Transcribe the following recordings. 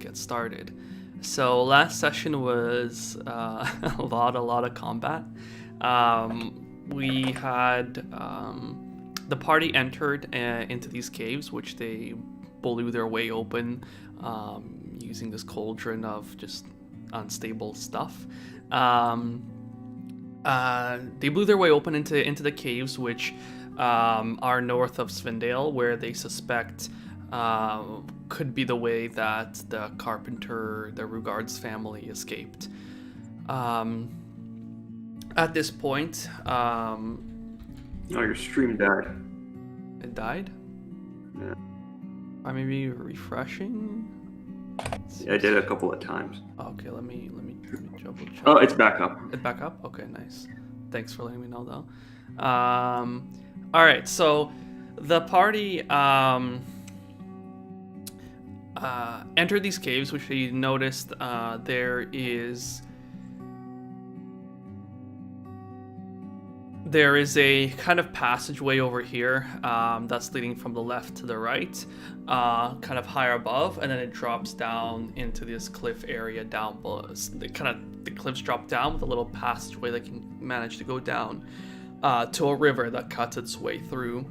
get started. So last session was a lot of combat. We had the party entered into these caves, which they blew their way open using this cauldron of just unstable stuff. They blew their way open into the caves, which are north of Svindale, where they suspect could be the way that the carpenter, the Rugard's family, escaped. At this point, oh, your stream died. It died? Yeah. I may be refreshing. Yeah, I did a couple of times. Okay, let me double check. Oh, it's back up. It's back up? Okay, nice. Thanks for letting me know, though. All right, so the party entered these caves, which you noticed there is a kind of passageway over here that's leading from the left to the right, kind of higher above, and then it drops down into this cliff area down below. The cliffs drop down with a little passageway that can manage to go down to a river that cuts its way through.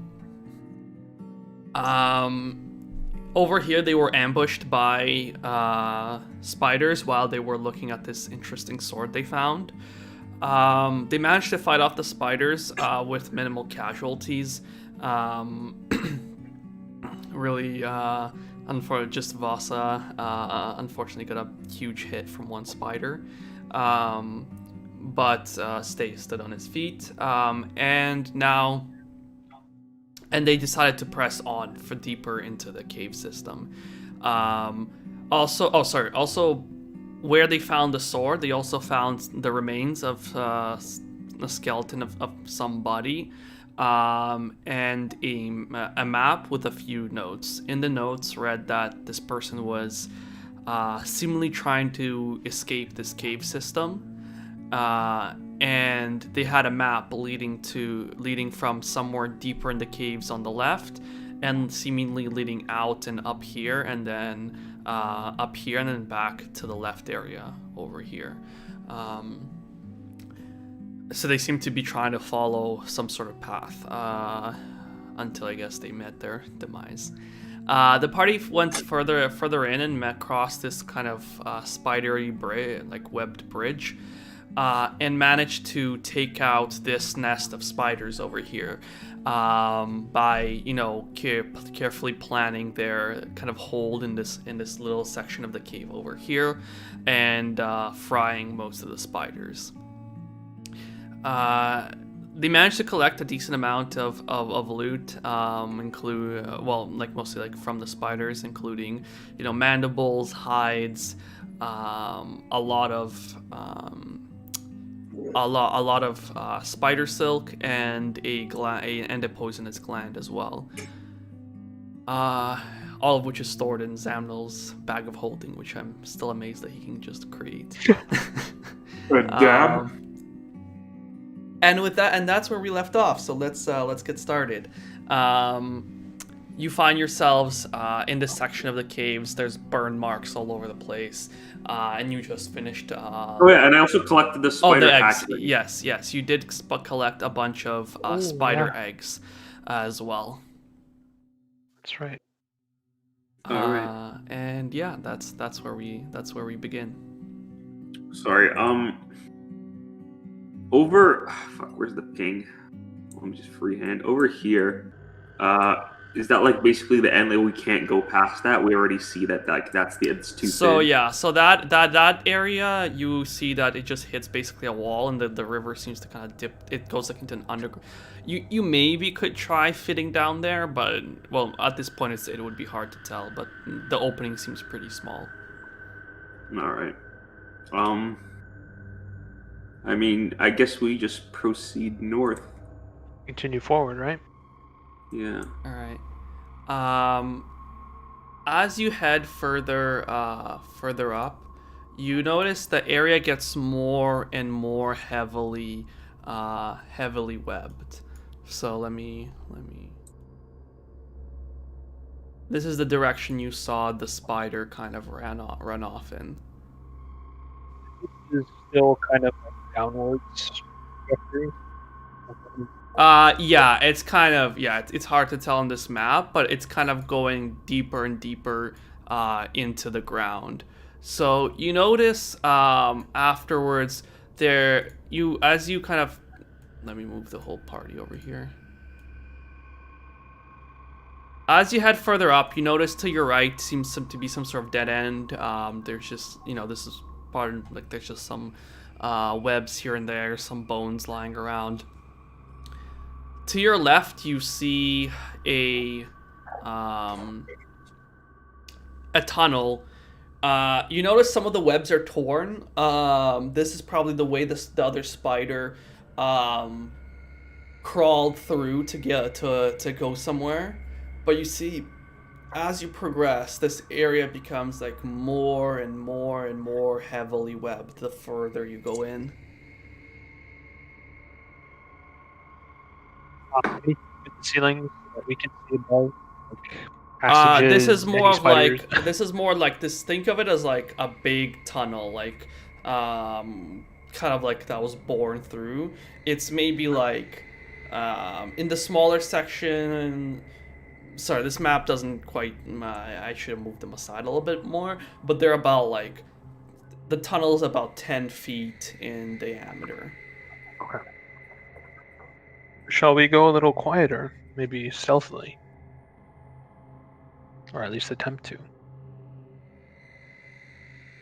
Over here, they were ambushed by spiders while they were looking at this interesting sword they found. They managed to fight off the spiders with minimal casualties. Really, unfortunately, just Vasa unfortunately got a huge hit from one spider, but stood on his feet. And they decided to press on for deeper into the cave system. Also, where they found the sword, they also found the remains of a skeleton of somebody, and a map with a few notes. In the notes read that this person was seemingly trying to escape this cave system, and they had a map leading from somewhere deeper in the caves on the left, and seemingly leading out and up here, and then up here, and then back to the left area over here. So they seem to be trying to follow some sort of path until I guess they met their demise. The party went further in and crossed this kind of spidery webbed bridge, and managed to take out this nest of spiders over here by carefully planning their kind of hold in this little section of the cave over here, and frying most of the spiders. They managed to collect a decent amount of loot, mostly from the spiders, including mandibles, hides, a lot of spider silk, and a poisonous gland as well. All of which is stored in Zamnil's bag of holding, which I'm still amazed that he can just create. A dab. And with that, that's where we left off. So let's get started. You find yourselves in this section of the caves. There's burn marks all over the place, and you just finished. Oh yeah, and I also collected the spider eggs. hatchling. Yes, you did collect a bunch of spider eggs as well. That's right. Alright. And yeah, that's where we begin. Sorry. Where's the ping? Let me just freehand over here. Is that basically the end? We can't go past that. We already see that it's too So thin. yeah, so that area, you see that it just hits basically a wall, and the river seems to kind of dip. It goes into an underground. You maybe could try fitting down there, but at this point it would be hard to tell. But the opening seems pretty small. All right. I guess we just proceed north. Continue forward, right? Yeah. All right. As you head further up, you notice the area gets more and more heavily webbed. So let me This is the direction you saw the spider kind of run off in. This is still kind of like downwards trajectory. Yeah, it's kind of it's hard to tell on this map, but it's kind of going deeper and deeper into the ground. So you notice afterwards as you kind of let me move the whole party over here. As you head further up, you notice to your right seems to be some sort of dead end. There's just this is part of, like there's just some webs here and there, some bones lying around. To your left, you see a tunnel. You notice some of the webs are torn. This is probably the way the other spider crawled through to go somewhere. But you see, as you progress, this area becomes like more and more and more heavily webbed the further you go in. Any ceilings that we can see above, like passages, This is more any of spiders? like this. Think of it as like a big tunnel, like kind of like that was born through. It's maybe like in the smaller section. Sorry, this map doesn't quite. I should have moved them aside a little bit more, but they're about like the tunnel is about 10 feet in diameter. Okay. Shall we go a little quieter, maybe stealthily, or at least attempt to?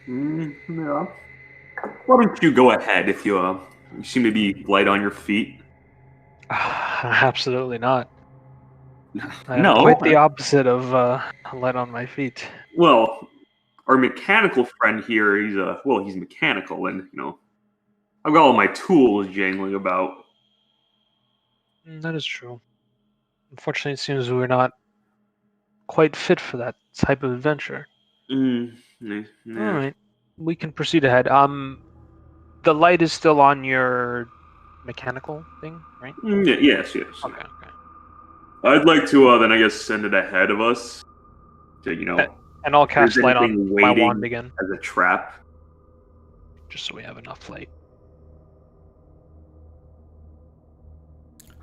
Yeah. Why don't you go ahead if you seem to be light on your feet? Absolutely not. I am No. quite the opposite of light on my feet. Well, our mechanical friend here, he's mechanical, and I've got all my tools jangling about. That is true. Unfortunately, it seems we're not quite fit for that type of adventure. Nah. All right, we can proceed ahead. The light is still on your mechanical thing, right? Yes. Okay. I'd like to then I guess send it ahead of us to And I'll if there's cast light on anything my waiting wand again, as a trap. just so we have enough light.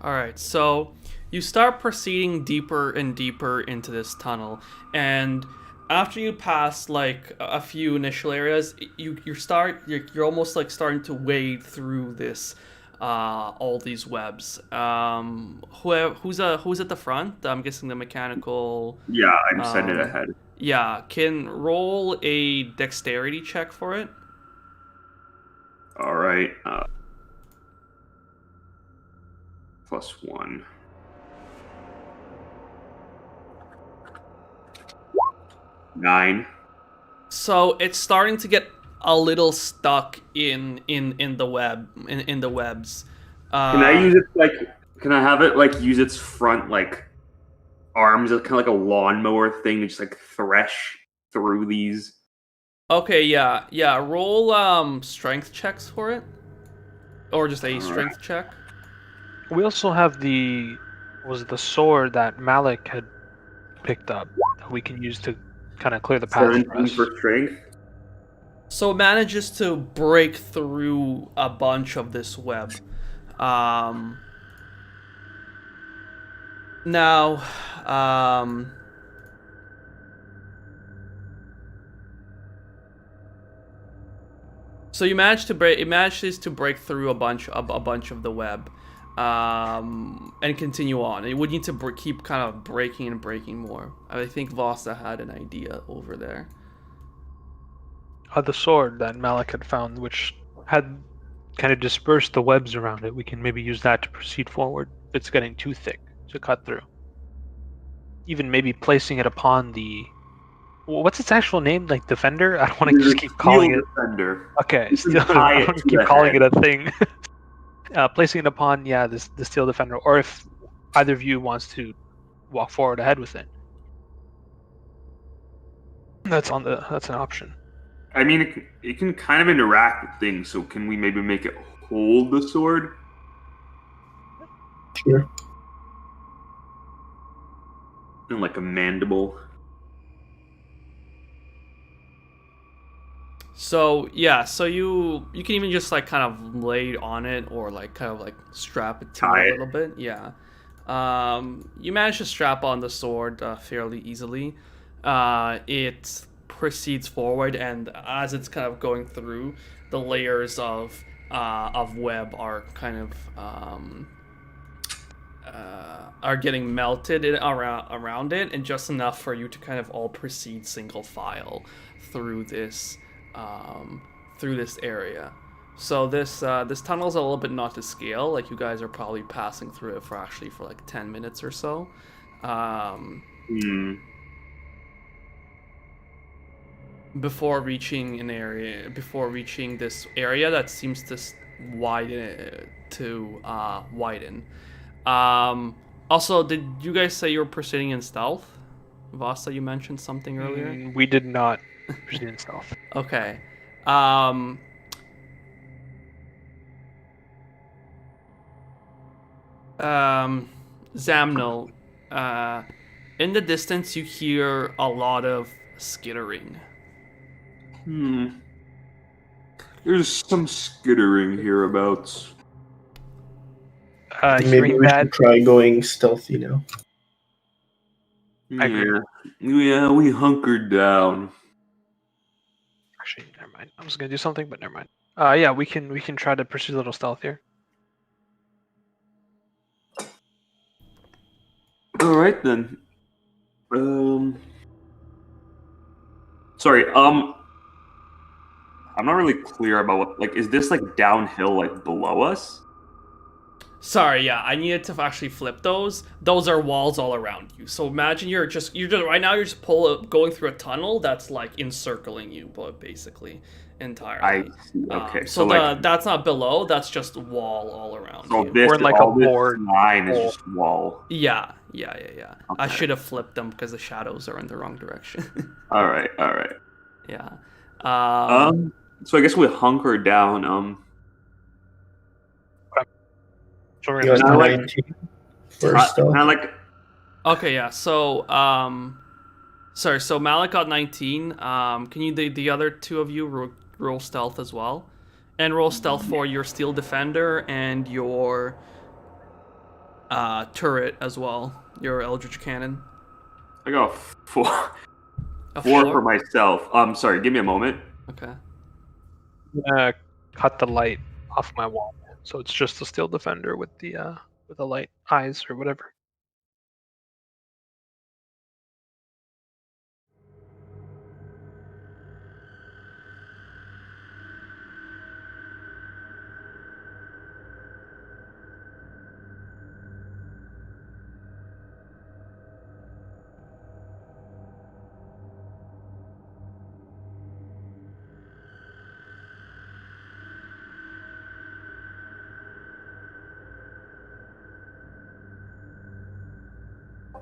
All right, so you start proceeding deeper and deeper into this tunnel, and after you pass like a few initial areas, you're almost like starting to wade through this all these webs. Who's at the front? I'm guessing the mechanical. Yeah, I'm sending it ahead. Yeah, can roll a dexterity check for it. All right. +1. 9. So it's starting to get a little stuck in the webs. Can I use it Can I have it use its front arms as kind of like a lawnmower thing to just thresh through these? Okay, yeah. Roll strength checks for it, or just a strength check. We also have the sword that Malik had picked up that we can use to kind of clear the path for 17 us. for strength. So it manages to break through a bunch of this web. Now, so it manages to break through a bunch of the web, and continue on. It would need to keep kind of breaking and breaking more. I think Vasa had an idea over there. The sword that Malik had found, which had kind of dispersed the webs around it, we can maybe use that to proceed forward if it's getting too thick to cut through. Even maybe placing it upon the... What's its actual name? Like Defender? I don't want to just keep calling it... Defender. Okay, I don't want to keep calling it a thing. Placing it upon, the Steel Defender, or if either of you wants to walk forward ahead with it. That's an option. I mean, it can kind of interact with things, so can we maybe make it hold the sword? Sure. And like a mandible. So yeah, so you can even just like kind of lay on it or like kind of like strap it to Tie it a it. little bit. Yeah. You manage to strap on the sword fairly easily. It proceeds forward, and as it's kind of going through, the layers of web are kind of are getting melted around it, and just enough for you to kind of all proceed single file through this um, through this area. So this tunnel's a little bit not to scale. Like you guys are probably passing through it for like 10 minutes or so. Um, Hmm. before reaching this area that seems to widen. Also, did you guys say you were proceeding in stealth? Vasa, you mentioned something earlier. We did not proceed in stealth. Okay. Um, Zamnil, in the distance you hear a lot of skittering. There's some skittering hereabouts. Maybe Hearing we that, should try going stealthy now. I agree. Yeah, we hunkered down. actually, never mind. I was gonna do something, but never mind. Yeah, we can try to pursue a little stealth here. All right then. Sorry. I'm not really clear about what. Like, is this like downhill, like below us? Sorry, yeah, I needed to actually flip those. Those are walls all around you. So imagine you're just right now you're just going through a tunnel that's like encircling you, but basically entirely. I see. Okay, So like, that's not below. That's just wall all around so you. this, We're in like a all this board line is hole. just wall. Yeah. I Okay. should have flipped them because the shadows are in the wrong direction. All right. Yeah. So I guess we hunker down. So we're You gonna got I like- 19 for stealth. Kind of like. Okay, yeah. So, sorry. So Malik got 19. Can you the other two of you roll stealth as well, and roll stealth for your steel defender and your turret as well. Your eldritch cannon. I got four. A Four for myself. Sorry. Give me a moment. Okay. I'm gonna cut the light off my wall, so it's just the steel defender with the light eyes or whatever.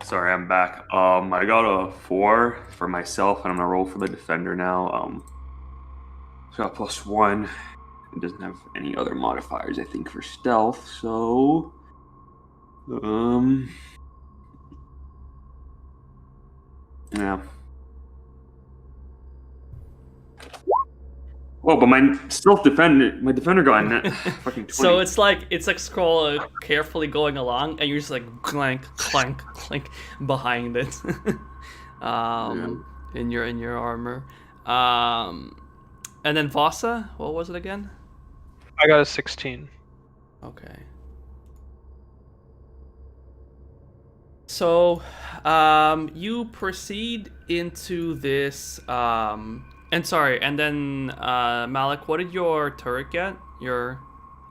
Sorry, I'm back. I got a 4 for myself, and I'm gonna roll for the defender now. It's got +1. It doesn't have any other modifiers, I think, for stealth. So, yeah. Oh, but my defender got a net fucking 20. So it's like scroll carefully going along, and you're just like clank, clank, clank behind it, in your armor. And then Vasa, what was it again? I got a 16. Okay. So, you proceed into this, and sorry, and then, Malik, what did your turret get?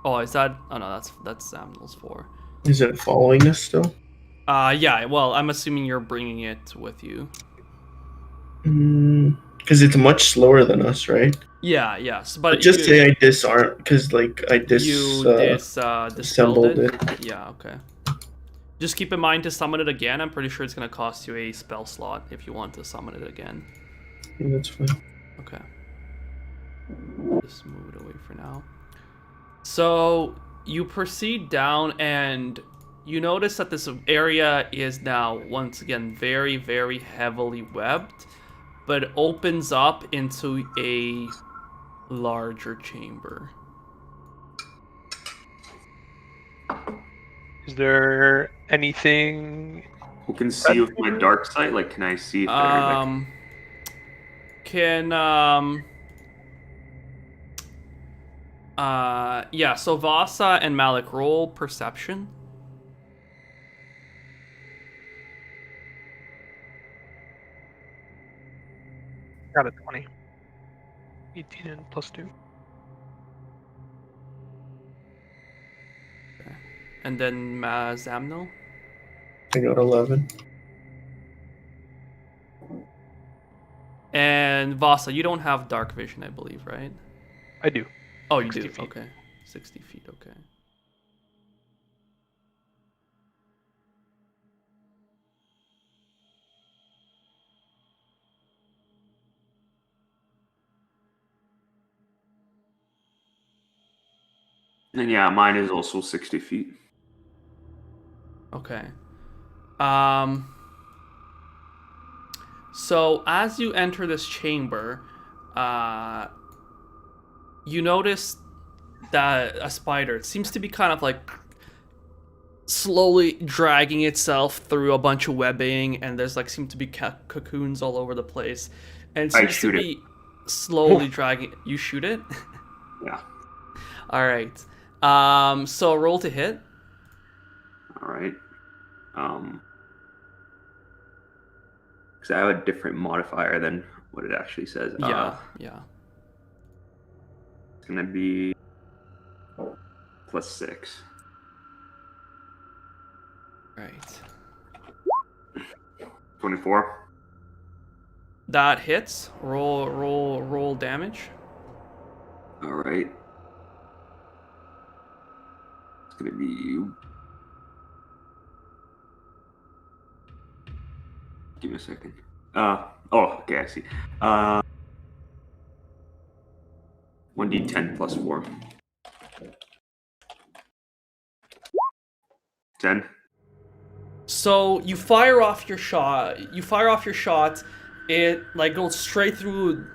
Oh, is that, oh no, that's Samuel's 4. Is it following us still? Yeah, well, I'm assuming you're bringing it with you. Because it's much slower than us, right? Yeah, yes, but Just you, say I disarm, because like I dispelled disassembled it. it. Yeah, okay. Just keep in mind to summon it again. I'm pretty sure it's gonna cost you a spell slot if you want to summon it again. Yeah, that's fine. Okay. Just move it away for now. So you proceed down, and you notice that this area is now once again very, very heavily webbed, but opens up into a larger chamber. Is there anything? Who can see with my dark sight? Like, can I see if they're like... Yeah, so Vasa and Malik, roll perception. Got a 20. 18 and plus 2. And then Zamno. I got 11. And Vasa, you don't have dark vision, I believe, right? I do. Oh, you 60 do? feet. Okay. 60 feet, okay. And yeah, mine is also 60 feet. Okay. So as you enter this chamber, you notice that a spider, it seems to be kind of like slowly dragging itself through a bunch of webbing, and there's like seem to be cocoons all over the place, and it I seems to shoot it. be slowly dragging. You shoot it? Yeah. All right. So roll to hit. All right. Because I have a different modifier than what it actually says. Yeah. It's gonna be +6. Right. 24. That hits. Roll damage. All right. It's gonna be. Give me a second. Okay, I see. 1d10 plus 4. 10. So you fire off your shot. It like goes straight through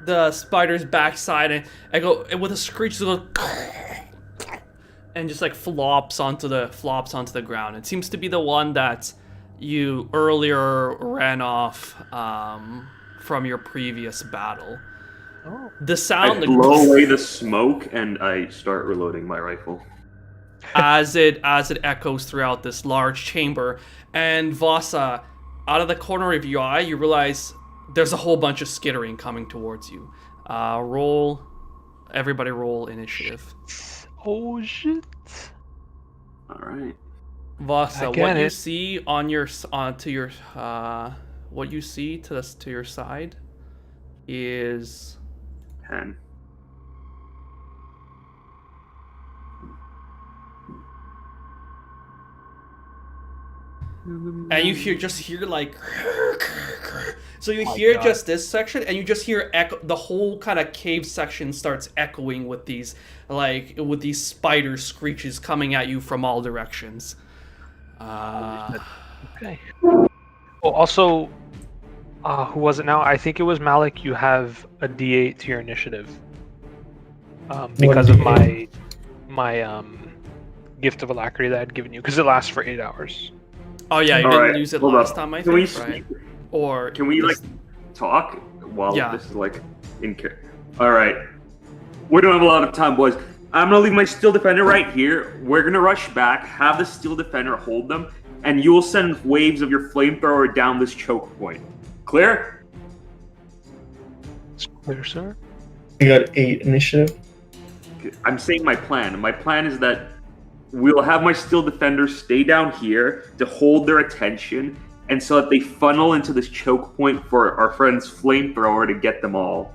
the spider's backside, and with a screech, it goes and just like flops onto the ground. It seems to be the one that you earlier ran off from your previous battle. Oh. The sound I blow away the smoke and I start reloading my rifle. as it echoes throughout this large chamber. And Vasa, out of the corner of your eye, you realize there's a whole bunch of skittering coming towards you. Everybody roll initiative. Oh shit! All right. Vasa, I what get you it. see what you see to your side is 10. and you hear like so you Oh my hear God. just this section, and you just hear the whole kind of cave section starts echoing with these spider screeches coming at you from all directions. Okay. Oh, also, who was it now? I think it was Malik. You have a D8 to your initiative. Because of my gift of alacrity that I'd given you, because it lasts for 8 hours. Oh yeah, you All didn't right, use it hold last up. time, I Can we think, right? Or Can we like talk while Yeah. this is like in care? All right. We don't have a lot of time, boys. I'm gonna leave my steel defender right here. We're gonna rush back, have the steel defender hold them, and you will send waves of your flamethrower down this choke point. Clear? It's clear, sir. I got 8 initiative. I'm saying my plan. My plan is that we'll have my steel defenders stay down here to hold their attention, and so that they funnel into this choke point for our friend's flamethrower to get them all.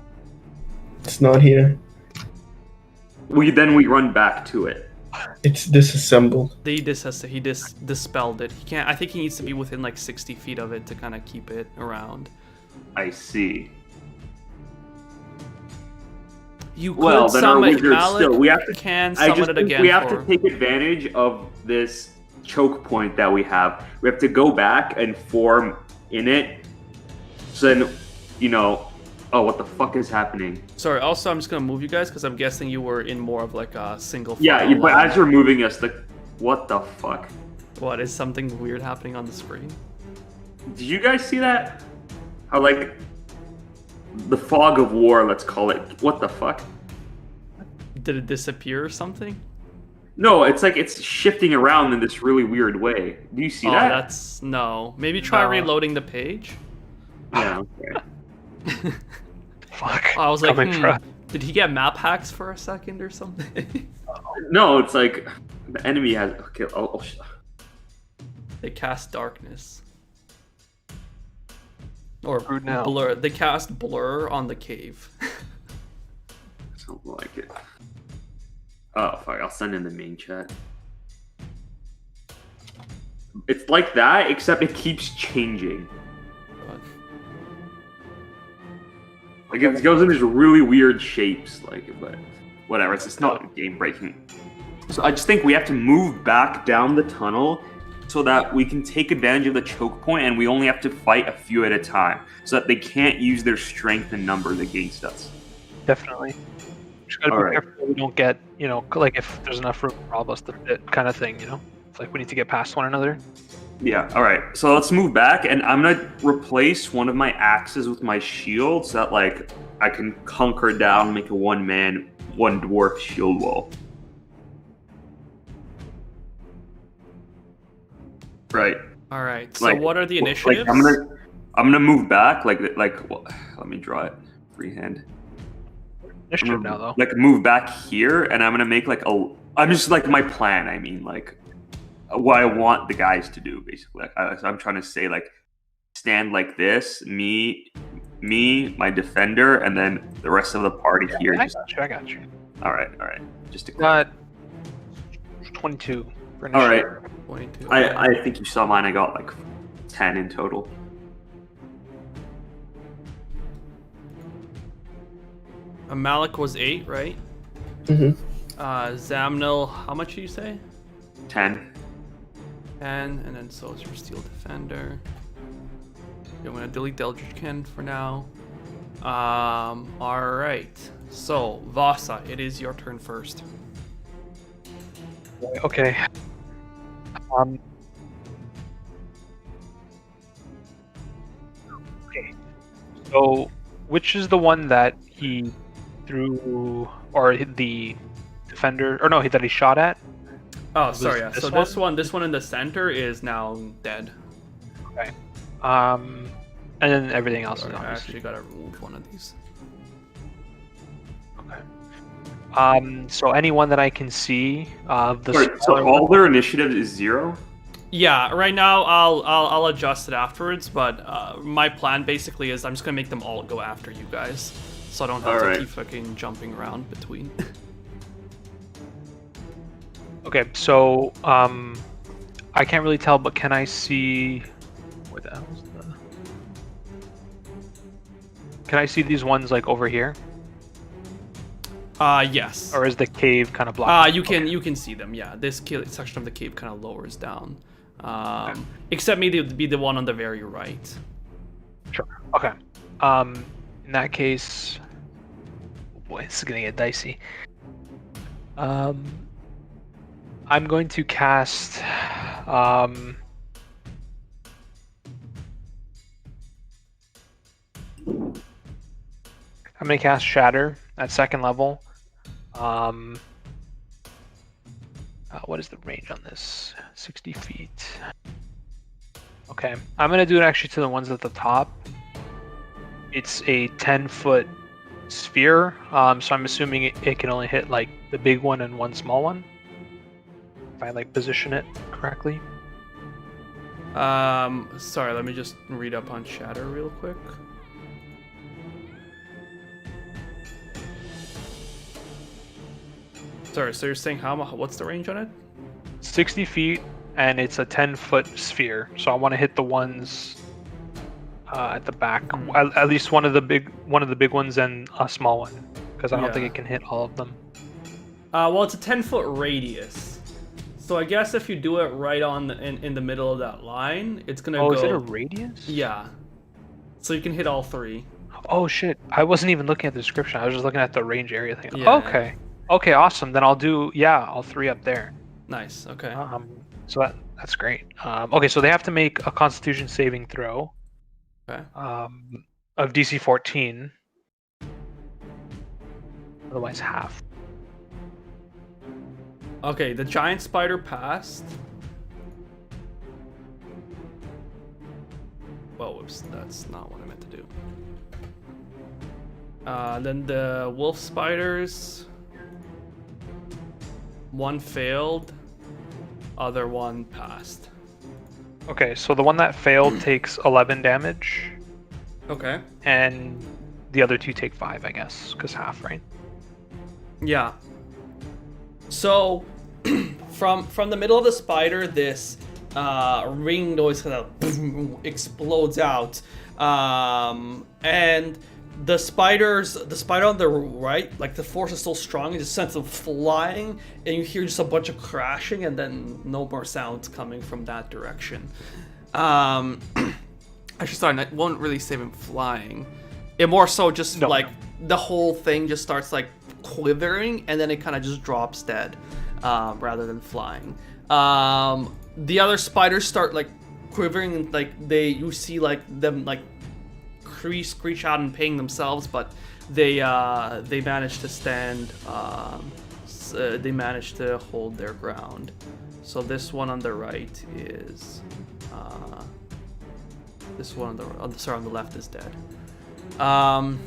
It's not here. We run back to it. It's disassembled. he dispelled it. He can't. I think he needs to be within like 60 feet of it to kind of keep it around. I see. You could Well, then our summon wizards Malik. still. We have to. Can I summon just it think again. we have for... to take advantage of this choke point that we have. We have to go back and form in it. So then, Oh, what the fuck is happening? Sorry. Also, I'm just gonna move you guys because I'm guessing you were in more of like a single. Yeah, file but line. as you're moving us, what the fuck? What is something weird happening on the screen? Did you guys see that? How like the fog of war, let's call it. What the fuck? Did it disappear or something? No, it's like it's shifting around in this really weird way. Do you see Oh, that? that's no. Maybe try No. reloading the page. Yeah. Okay. Fuck. I was like, Coming for us. did he get map hacks for a second or something? No, it's like the enemy has. Okay, They cast darkness. Or Rude now. blur. They cast blur on the cave. something like it. Oh fuck! I'll send in the main chat. It's like that, except it keeps changing. Like it goes in these really weird shapes, like, but whatever. It's not game breaking. So I just think we have to move back down the tunnel so that we can take advantage of the choke point, and we only have to fight a few at a time, so that they can't use their strength and numbers against us. Definitely. Just gotta be Alright. careful we don't get, like if there's enough room for all of us to fit, kind of thing, It's like we need to get past one another. Yeah. All right. So let's move back, and I'm gonna replace one of my axes with my shield, so that like I can conquer down, make a one dwarf shield wall. Right. All right. So Like, what are the like, initiatives? I'm gonna move back, like. Let me draw it freehand. Initiative now, though. Like move back here, and I'm gonna make like I'm just like my plan. I mean, like what I want the guys to do, basically. Like, I'm trying to say, like, stand like this, me, my defender, and then the rest of the party here. I got you. All right. Just to Got 22 for all right. initiative. 22. I think you saw mine. I got like 10 in total. Malik was 8, right? Mm-hmm. Zamnil, how much did you say? 10. 10, and then so is your steel defender. Okay, I'm gonna delete the Eldritch Cannon for now. Alright. So, Vasa, it is your turn first. Okay. Okay. So, which is the one that he threw, or the defender, or no, that he shot at? Oh, sorry, yeah. this So this one in the center is now dead. Okay. And then everything else Sorry, is I obviously. actually gotta remove one of these. Okay. So anyone that I can see of the Sorry, so smaller all one- their initiative is 0. Yeah, right now I'll adjust it afterwards, but my plan basically is I'm just gonna make them all go after you guys, so I don't have to Alright. keep fucking jumping around between. Okay, so I can't really tell, but can I see where the hell's the? Can I see these ones like over here, Yes. or is the cave kind of blocked? You can see them. Yeah, this section of the cave kind of lowers down. Except maybe it would be the one on the very right. Sure. Okay. In that case, oh boy, this is gonna get dicey. I'm going to cast. I'm gonna cast Shatter at 2nd level. What is the range on this? 60 feet. Okay, I'm gonna do it actually to the ones at the top. It's a 10-foot sphere, so I'm assuming it can only hit like the big one and one small one. If I like position it correctly. Sorry, let me just read up on Shatter real quick. Sorry, so you're saying what's the range on it? 60 feet, and it's a 10-foot sphere. So I want to hit the ones at the back, at least one of the big ones and a small one, because I don't think Yeah. it can hit all of them. Well, it's a 10-foot radius. So I guess if you do it right on in the middle of that line, it's gonna go. Oh, is it a radius? Yeah. So you can hit all 3. Oh shit! I wasn't even looking at the description. I was just looking at the range area thing. Yeah. Okay. Okay, awesome. Then I'll do I'll 3 up there. Nice. Okay. So that's great. Okay, so they have to make a Constitution saving throw. Okay. Of DC 14. Otherwise, half. Okay. The giant spider passed. Well, whoops. That's not what I meant to do. Then the wolf spiders. One failed. Other one passed. Okay, so the one that failed takes 11 damage, Okay. and the other 2 take 5, I guess, because half, right? Yeah. So, from the middle of the spider, this ring noise kind of explodes out, and the spider on the right, like the force is so strong, it just sends them flying, and you hear just a bunch of crashing, and then no more sounds coming from that direction. Actually, sorry, I won't really say him flying. It more so just the whole thing just starts like quivering, and then it kind of just drops dead, rather than flying. The other spiders start like quivering, and like you see like them like screech out in pain themselves, but they manage to stand. They manage to hold their ground. So this one on the right is this one on the left is dead. I'm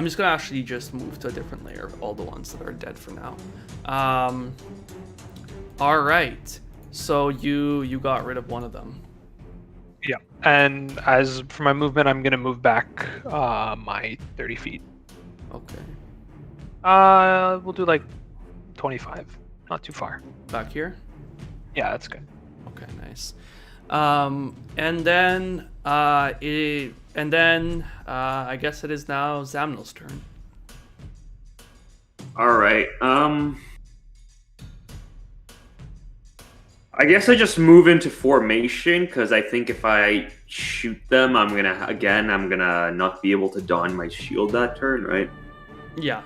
just gonna actually just move to a different layer of all the ones that are dead for now. All right, so you got rid of one of them. Yeah. And as for my movement, I'm gonna move back my 30 feet. Okay. We'll do like 25. Not too far. Back here. Yeah, that's good. Okay, nice. And then I guess it is now Zamnil's turn. All right. I guess I just move into formation because I think if I shoot them, I'm gonna not be able to don my shield that turn, right? Yeah.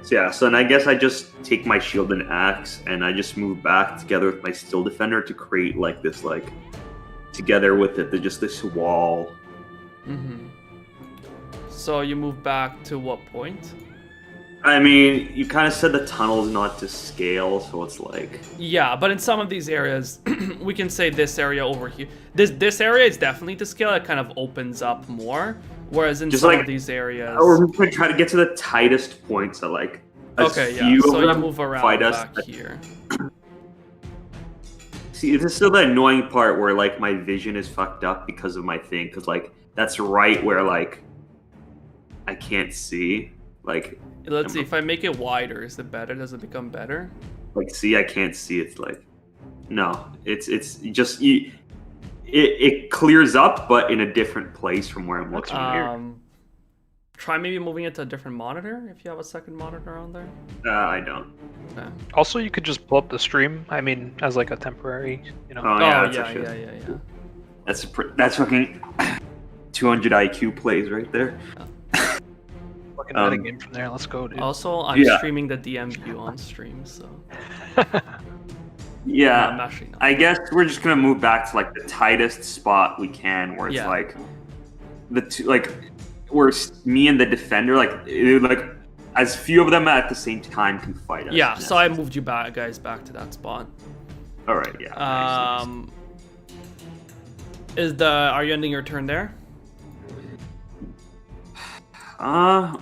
So then I guess I just take my shield and axe, and I just move back together with my steel defender to create like this, like together with it, just this wall. Mm-hmm. So you move back to what point? I mean, you kind of said the tunnel's not to scale, so it's like... Yeah, but in some of these areas, we can say this area over here. This area is definitely to scale. It kind of opens up more, whereas in some of these areas... Or we're going to try to get to the tightest points that, like, okay, yeah, so you move around back here. See, this is still the annoying part where, like, my vision is fucked up because of my thing, because, like, that's right where, like, I can't see, like... Let's see, if I make it wider, is it better? Does it become better? Like, see, I can't see. It's like, no, it's just it clears up, but in a different place from where I'm looking here. Try maybe moving it to a different monitor if you have a second monitor on there. I don't. Okay. Also, you could just pull up the stream. I mean, as like a temporary, you know. Oh yeah. That's fucking 200 IQ plays right there. Fucking metagame from there. Let's go, dude. Also, I'm streaming the DM view on stream, so. Yeah, no, I'm actually not. I guess we're just gonna move back to like the tightest spot we can, where it's like the two, like where me and the defender, like as few of them at the same time can fight us. Yeah, so I moved you guys back to that spot. All right, yeah. Nice. Are you ending your turn there?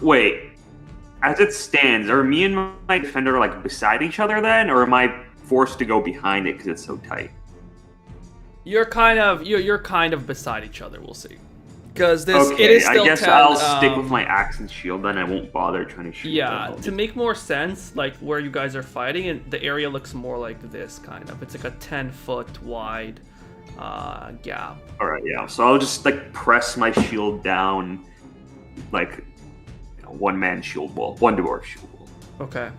Wait. As it stands, are me and my defender like beside each other then, or am I forced to go behind it because it's so tight? You're kind of beside each other. We'll see. Because it is still. I guess I'll stick with my axe and shield then. I won't bother trying to shoot. Yeah, to make more sense, like where you guys are fighting, and the area looks more like this kind of. It's like a 10-foot wide gap. All right, yeah. So I'll just like press my shield down. Like, one-man shield wall, one dwarf shield wall. Okay.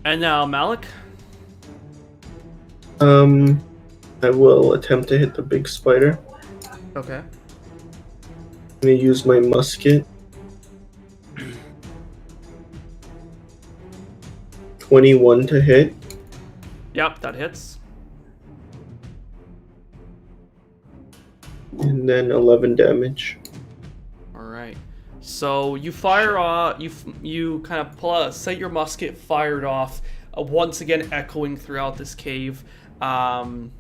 And now Malik? I will attempt to hit the big spider. Okay. gonna use my musket. 21 to hit. Yep, that hits. And then 11 damage. All right. So you fire off. You kind of pull out, set your musket, fired off. Once again, echoing throughout this cave. The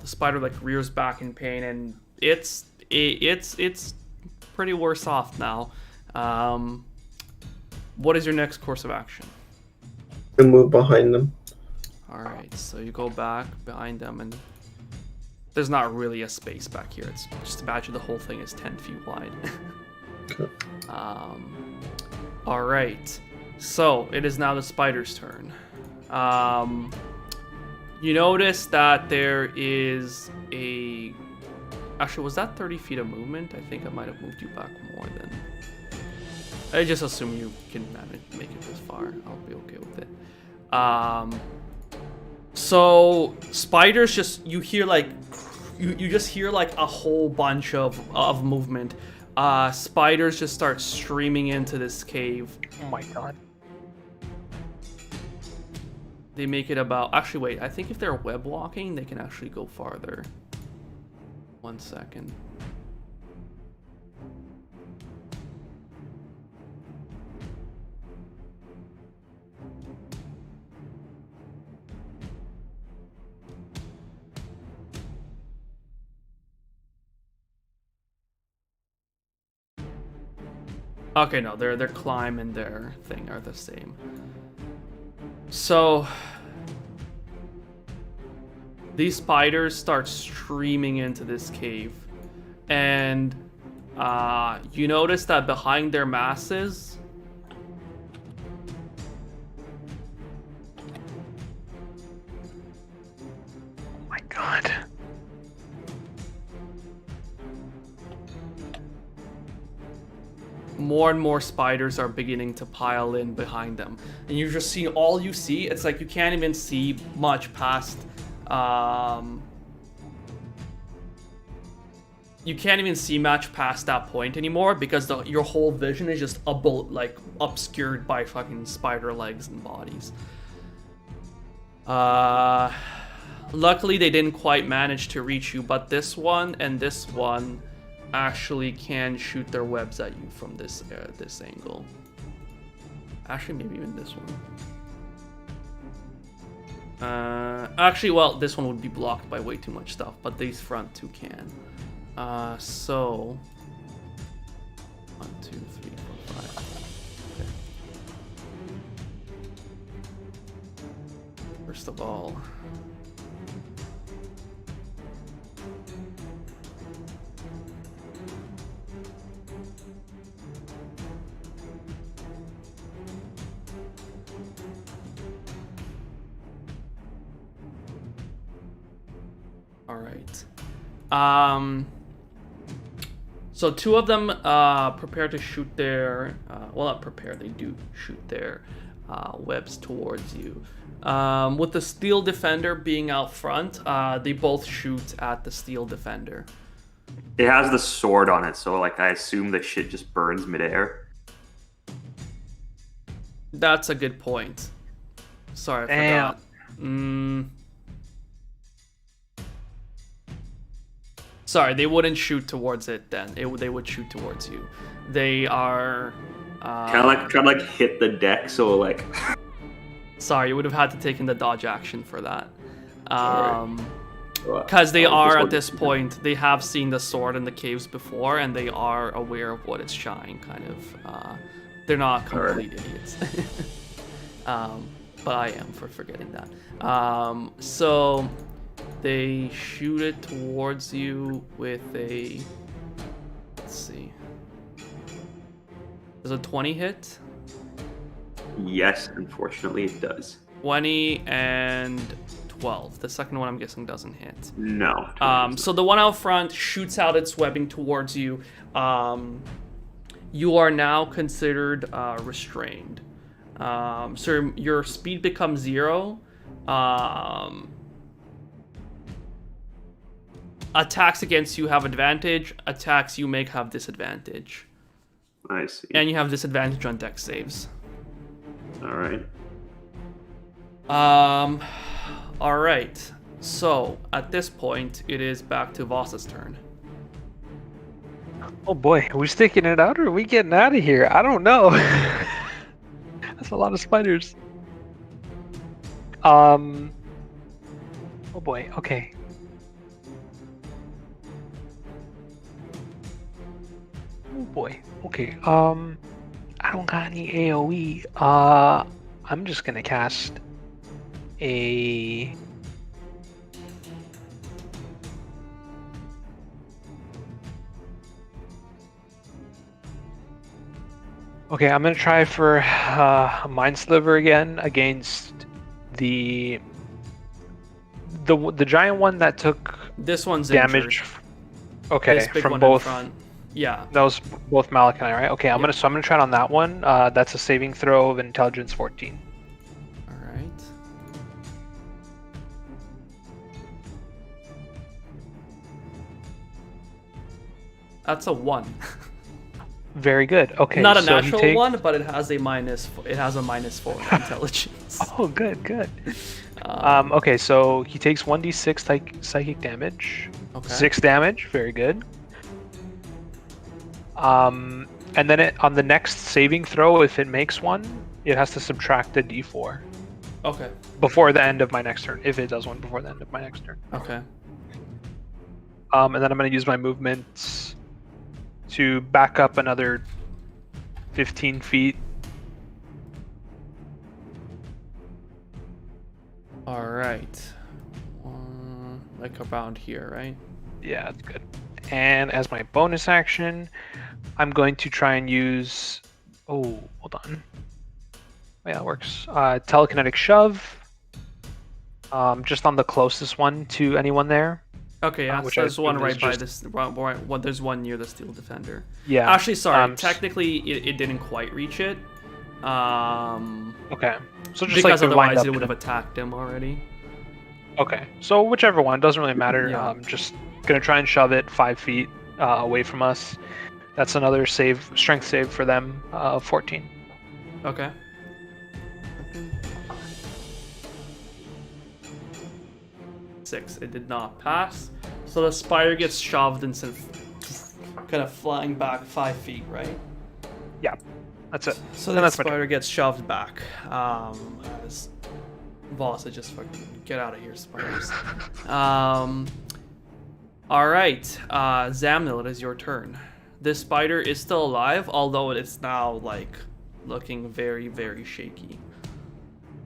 spider like rears back in pain, and it's pretty worse off now. What is your next course of action? I move behind them. All right, so you go back behind them, and there's not really a space back here. It's just imagine the whole thing is 10 feet wide. Okay. All right, so it is now the spider's turn. You notice that there is a... Actually, was that 30 feet of movement? I think I might have moved you back more than... I just assume you can make it this far. I'll be okay with it. So spiders just... You hear like... You just hear like a whole bunch of movement. Spiders just start streaming into this cave. Oh my god. They make it about... Actually, wait. I think if they're web walking, they can actually go farther. 1 second. Okay, no, their climb and their thing are the same. So these spiders start streaming into this cave, and you notice that behind their masses, Oh my god. more and more spiders are beginning to pile in behind them, and you're just seeing, all you see, it's like you can't even see much past you can't even see much past that point anymore, because your whole vision is just obscured by fucking spider legs and bodies. Luckily they didn't quite manage to reach you, but this one and this one actually can shoot their webs at you from this angle. Actually, maybe even this one. Actually, well, this one would be blocked by way too much stuff, but these front two can. So 1, 2, 3, 4, 5. Okay. First of all, all right. So two of them prepare to shoot their, well, not prepare, they do shoot their webs towards you. With the steel defender being out front, they both shoot at the steel defender. It has the sword on it, so like I assume the shit just burns midair. That's a good point. Sorry, I Damn. forgot. Sorry, they wouldn't shoot towards it then. They would shoot towards you. They are... Kind of like hit the deck, so like... Sorry, you would have had to take in the dodge action for that. Alright. Because they Oh, are, this at one- this point, they have seen the sword in the caves before, and they are aware of what it's shying, kind of. They're not complete idiots. But I am for forgetting that. So they shoot it towards you with a... Let's see. Does a 20 hit? Yes, unfortunately it does. 20 and 12. The second one I'm guessing doesn't hit. No. So the one out front shoots out its webbing towards you. You are now considered restrained. So your speed becomes 0. attacks against you have advantage. Attacks you make have disadvantage. I see. And you have disadvantage on dex saves. All right. All right. So at this point, it is back to Voss's turn. Oh boy, are we sticking it out or are we getting out of here? I don't know. That's a lot of spiders. Oh boy, okay. Oh boy, okay. I don't got any AoE. I'm just gonna cast a... Okay, I'm gonna try for a Mind Sliver again against the giant one that took This one's damage. injured. Okay, This big from one both. in front. Yeah. That was both Malik and I, right? Okay, I'm Yeah. gonna try it on that one. That's a saving throw of intelligence 14. All right. That's a 1. Very good. Okay, Not a so he natural takes... one, but it has a -4 in intelligence. Oh, good, good. Okay, so he takes 1d6 psychic damage. Okay. 6 damage, very good. And then on the next saving throw, if it makes one, it has to subtract a d4 Okay. before the end of my next turn. If it does one before the end of my next turn. Okay. And then I'm going to use my movement to back up another 15 feet. All right. Like around here, right? Yeah, that's good. And as my bonus action, I'm going to try and use... Oh, hold on. Yeah, that works. Telekinetic shove. Just on the closest one to anyone there. Okay, yeah. Which So I there's one assume right is by just- this. Right, there's one near the steel defender. Yeah. Actually, sorry. s- Technically, it didn't quite reach it. Okay. So just Because like they're lined otherwise up it would to- have attacked him already. Okay. So whichever one, doesn't really matter. Yeah. Just gonna try and shove it 5 feet away from us. That's another strength save for them, 14. Okay. Six. It did not pass. So the spider gets shoved and sent kind of flying back 5 feet, right? Yeah. That's it. So And the that's my turn. spider gets shoved back. As Voss, I just fucking get out of here, spiders. All right, Zamnil, it is your turn. This spider is still alive, although it's now like looking very, very shaky.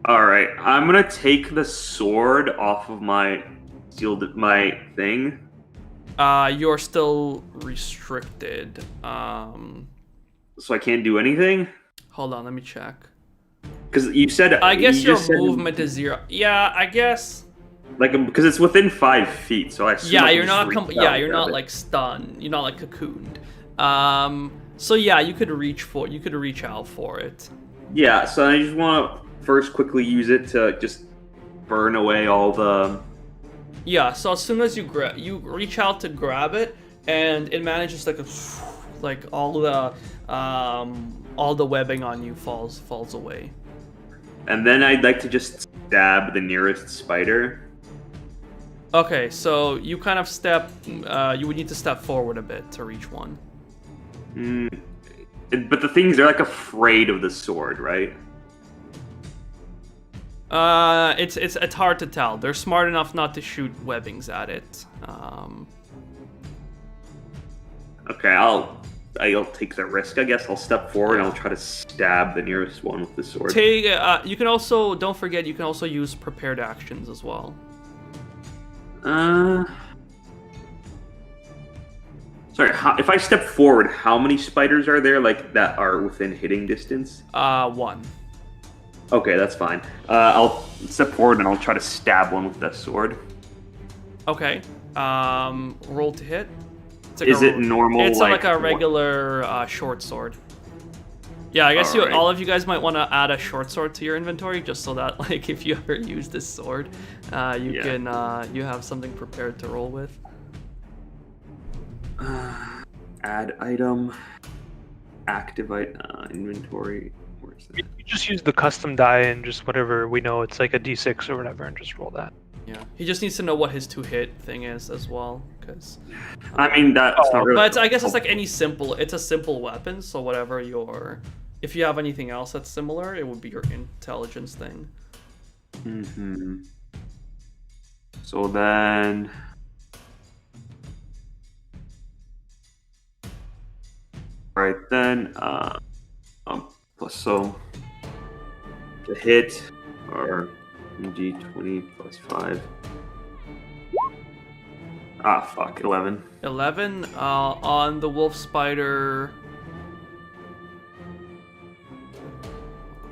All right, I'm gonna take the sword off of my thing. You're still restricted. So I can't do anything. Hold on, let me check. Because you said I guess you your just said, movement is 0. Yeah, I guess. like, because it's within 5 feet, so I assume Yeah, I can you're just not. reach Yeah, out you're and grab not it. like stunned. You're not like cocooned. So yeah, you could reach out for it. Yeah, so I just want to first quickly use it to just burn away all the. Yeah. So as soon as you reach out to grab it, and it manages like all the webbing on you falls away. And then I'd like to just stab the nearest spider. Okay, so you kind of step. You would need to step forward a bit to reach one. But the things, they're like afraid of the sword, right? It's hard to tell. They're smart enough not to shoot webbings at it. Okay, I'll take the risk, I guess. I'll step forward and I'll try to stab the nearest one with the sword. You can also, don't forget, you can also use prepared actions as well. Sorry, if I step forward, how many spiders are there, like, that are within hitting distance? 1. Okay, that's fine. I'll step forward and I'll try to stab one with that sword. Okay. Roll to hit. It's like Is it normal? It's like a regular short sword. Yeah, I guess Alright. all of you guys might want to add a short sword to your inventory, just so that like if you ever use this sword, you can you have something prepared to roll with. Add item. Activate inventory. Where is that? You just use the custom die and just whatever we know it's like a d6 or whatever, and just roll that. Yeah, he just needs to know what his 2-hit thing is as well, because. I mean, that's not really. But I guess it's like any simple. It's a simple weapon, so whatever your. If you have anything else that's similar, it would be your intelligence thing. Mm-hmm. So then. Right then, plus so the hit or d20 plus 5. Ah, fuck, 11. 11 on the wolf spider.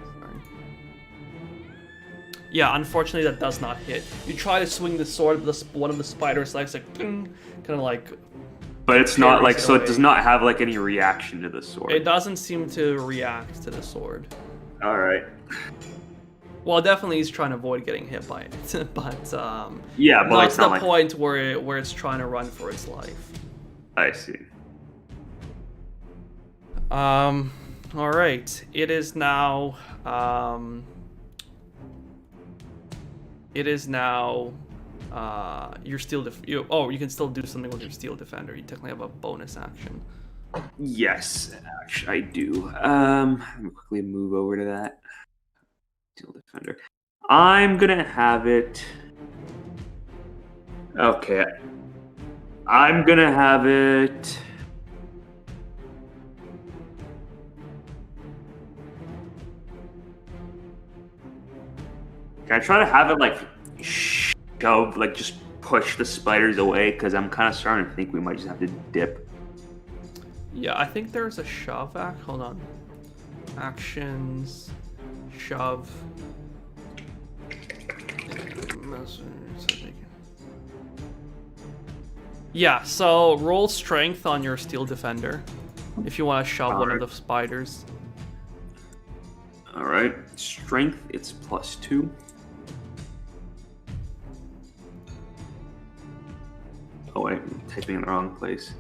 Sorry. Yeah, unfortunately that does not hit. You try to swing the sword, but one of the spider's legs like kind of like. But it's not like, so away. it does not have like any reaction to the sword. It doesn't seem to react to the sword. Alright. Well, definitely he's trying to avoid getting hit by it, but yeah, but not it's to the not like... point where it's trying to run for its life. I see. All right. It is now. Your steel. You can still do something with your steel defender. You technically have a bonus action. Yes, actually, I do. Let me quickly move over to that. Steel defender. I'm gonna have it. Okay. I'm gonna have it. Can I try to have it like shove, like just push the spiders away? Because I'm kind of starting to think we might just have to dip. Yeah, I think there's a shove hold on. Actions, shove. Yeah, so roll strength on your steel defender if you want to shove one of the spiders. Alright, strength, it's +2. Oh wait, I'm typing in the wrong place.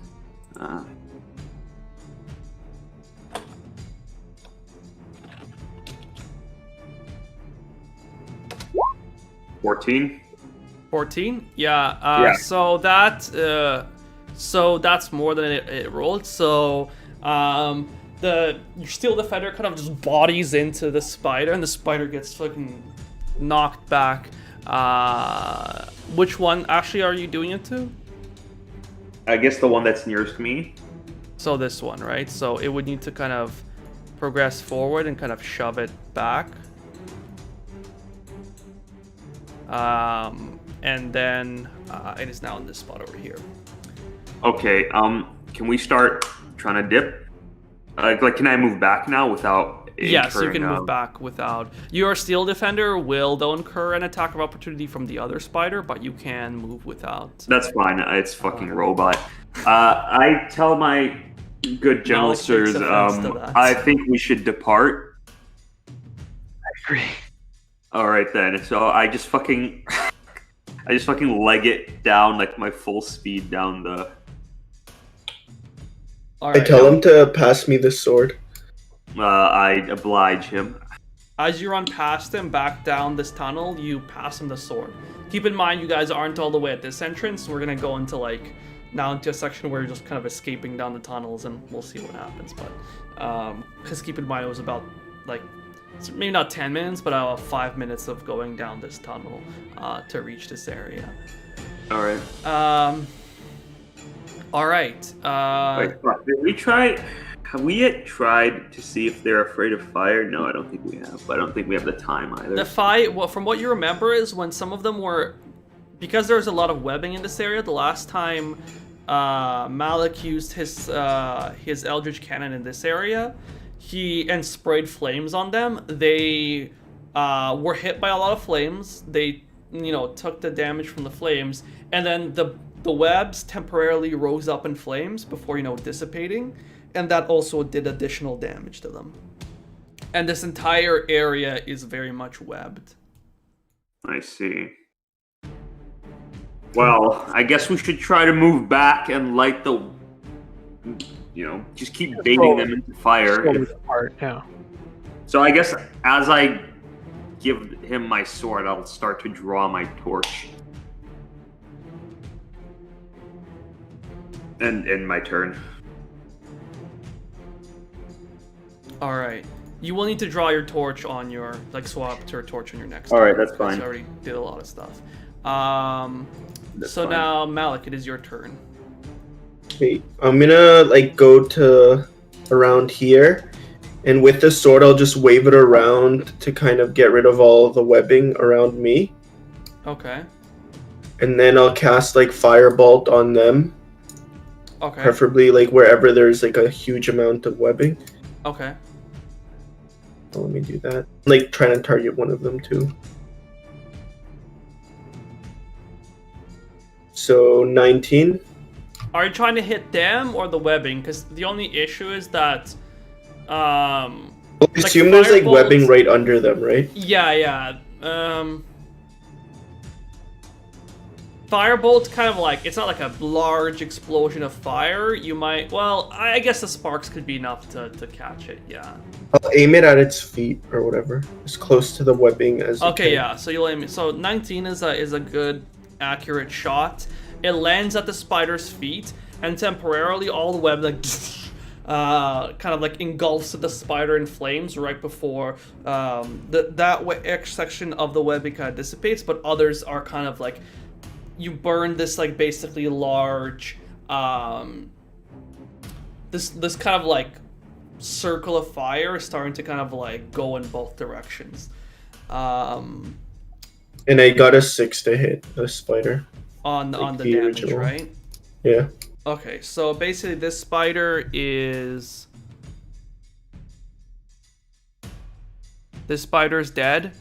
14. 14? Yeah, Yeah. so that's more than it rolled. So your steel defender kind of just bodies into the spider, and the spider gets fucking knocked back. Which one actually are you doing it to? I guess the one that's nearest me. So this one, right? So it would need to kind of progress forward and kind of shove it back. And then it is now in this spot over here. Okay, can we start trying to dip? Like, can I move back now without Yes, you incurring, can move back without... Your steel defender will, though, incur an attack of opportunity from the other spider, but you can move without... That's fine, it's fucking robot. I tell my good gentle sirs, I think we should depart. I agree. Alright then, so I just fucking leg it down, like my full speed down the... I tell him to pass me the sword. I oblige him. As you run past him back down this tunnel, you pass him the sword. Keep in mind, you guys aren't all the way at this entrance. We're gonna go into now into a section where you're just kind of escaping down the tunnels, and we'll see what happens. But because keep in mind, it was about maybe not 10 minutes, but 5 minutes of going down this tunnel to reach this area. All right. All right. Wait, did we try? Have we yet tried to see if they're afraid of fire? No, I don't think we have. But I don't think we have the time either. The fight, well, from what you remember, is when some of them were, because there's a lot of webbing in this area. The last time Malik used his Eldritch Cannon in this area, and sprayed flames on them. They were hit by a lot of flames. They, took the damage from the flames, and then the webs temporarily rose up in flames before, dissipating, and that also did additional damage to them. And this entire area is very much webbed. I see. Well, I guess we should try to move back and light the just keep baiting them into fire. Slowly apart, yeah. So I guess as I give him my sword, I'll start to draw my torch. And end my turn. All right. You will need to draw your torch on your swap to a torch on your next. All right, turn, that's because fine. You already did a lot of stuff. That's So fine. now Malik, it is your turn. Wait, I'm gonna go to around here, and with the sword, I'll just wave it around to kind of get rid of all the webbing around me, Okay. and then I'll cast firebolt on them, Okay. preferably wherever there's a huge amount of webbing. Okay. Let me do that. Trying to target one of them too. So 19. Are you trying to hit them or the webbing? Because the only issue is that, I assume there's firebolts- webbing right under them, right? Yeah. Firebolt's kind of it's not like a large explosion of fire. You might, well, I guess the sparks could be enough to catch it, yeah. I'll aim it at its feet or whatever, as close to the webbing as. Okay, you yeah, so you'll aim it. So 19 is a good, accurate shot. It lands at the spider's feet, and temporarily all the web kind of engulfs the spider in flames right before that section of the webbing kind of dissipates, but others are kind of you burn this basically large this kind of circle of fire is starting to kind of go in both directions. And I got a 6 to hit the spider. On the the damage, original. right? Yeah. Okay, so basically this spider is... This spider's dead.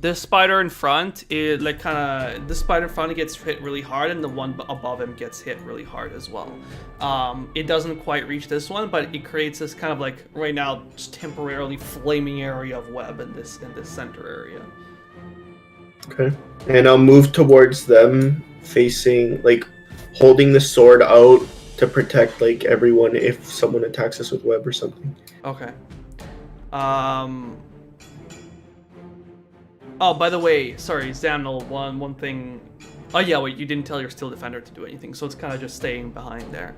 This spider in front is this spider in front gets hit really hard, and the one above him gets hit really hard as well. It doesn't quite reach this one, but it creates this kind of right now just temporarily flaming area of web in this center area. Okay. And I'll move towards them, facing holding the sword out to protect everyone if someone attacks us with web or something. Okay. Oh, by the way, sorry, Zamnel, one thing. Oh yeah, wait, you didn't tell your steel defender to do anything, so it's kind of just staying behind there.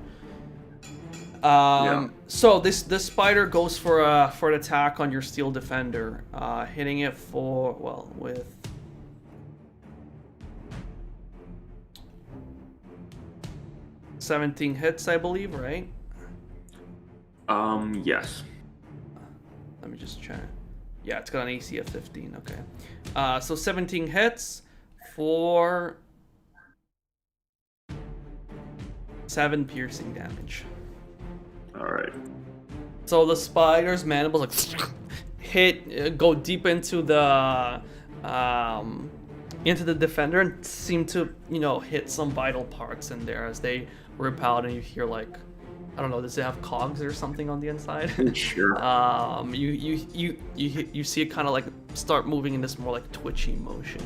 So this spider goes for an attack on your steel defender, hitting it with 17 hits, I believe, right? Yes. Let me just check. Yeah, it's got an AC of 15. Okay. So 17 hits for 7 piercing damage. All right. So the spider's mandibles go deep into the defender and seem to hit some vital parts in there as they rip out, and you hear I don't know, does it have cogs or something on the inside? Sure. You see it kind of start moving in this more twitchy motion.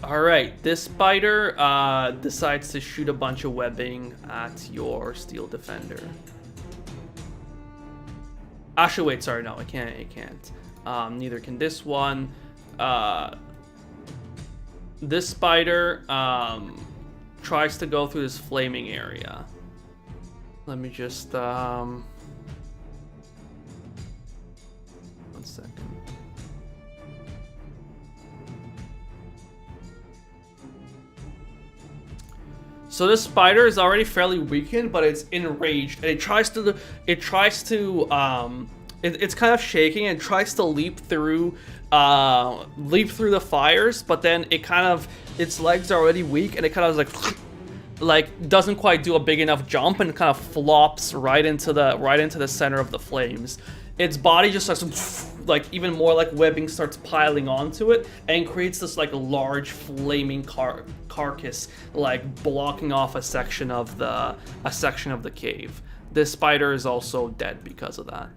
All right, this spider decides to shoot a bunch of webbing at your steel defender. Actually, wait, sorry, no, it can't. Neither can this one. This spider tries to go through this flaming area. Let me just one second. So this spider is already fairly weakened, but it's enraged, and it tries to it's kind of shaking and tries to leap through the fires, but then its legs are already weak, and it kind of doesn't quite do a big enough jump, and kind of flops right into the center of the flames. Its body just starts even more webbing starts piling onto it, and creates this large flaming carcass blocking off a section of the cave. This spider is also dead because of that.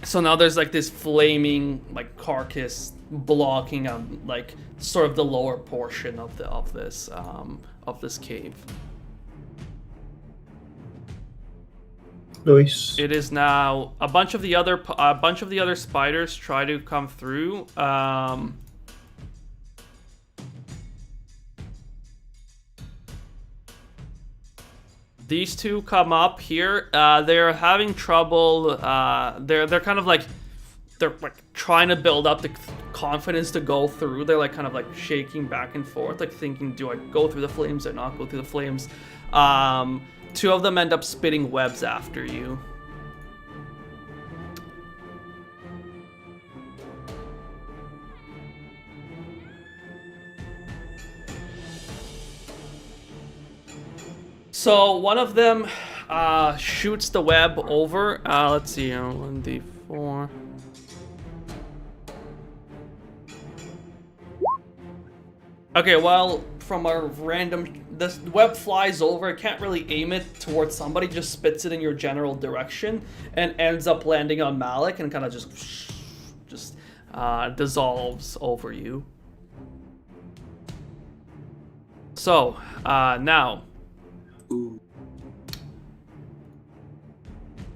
So now there's like this flaming like carcass blocking like sort of the lower portion of this cave. Nice. It is now a bunch of the other spiders try to come through. These two come up here. They're having trouble. They're kind of like trying to build up the confidence to go through. They're like kind of like shaking back and forth, like thinking, do I go through the flames or not go through the flames? Two of them end up spitting webs after you. So one of them shoots the web over. Let's see, 1d4. Okay, well, from a random, this web flies over. It can't really aim it towards somebody, just spits it in your general direction, and ends up landing on Malik and kind of just dissolves over you. So now.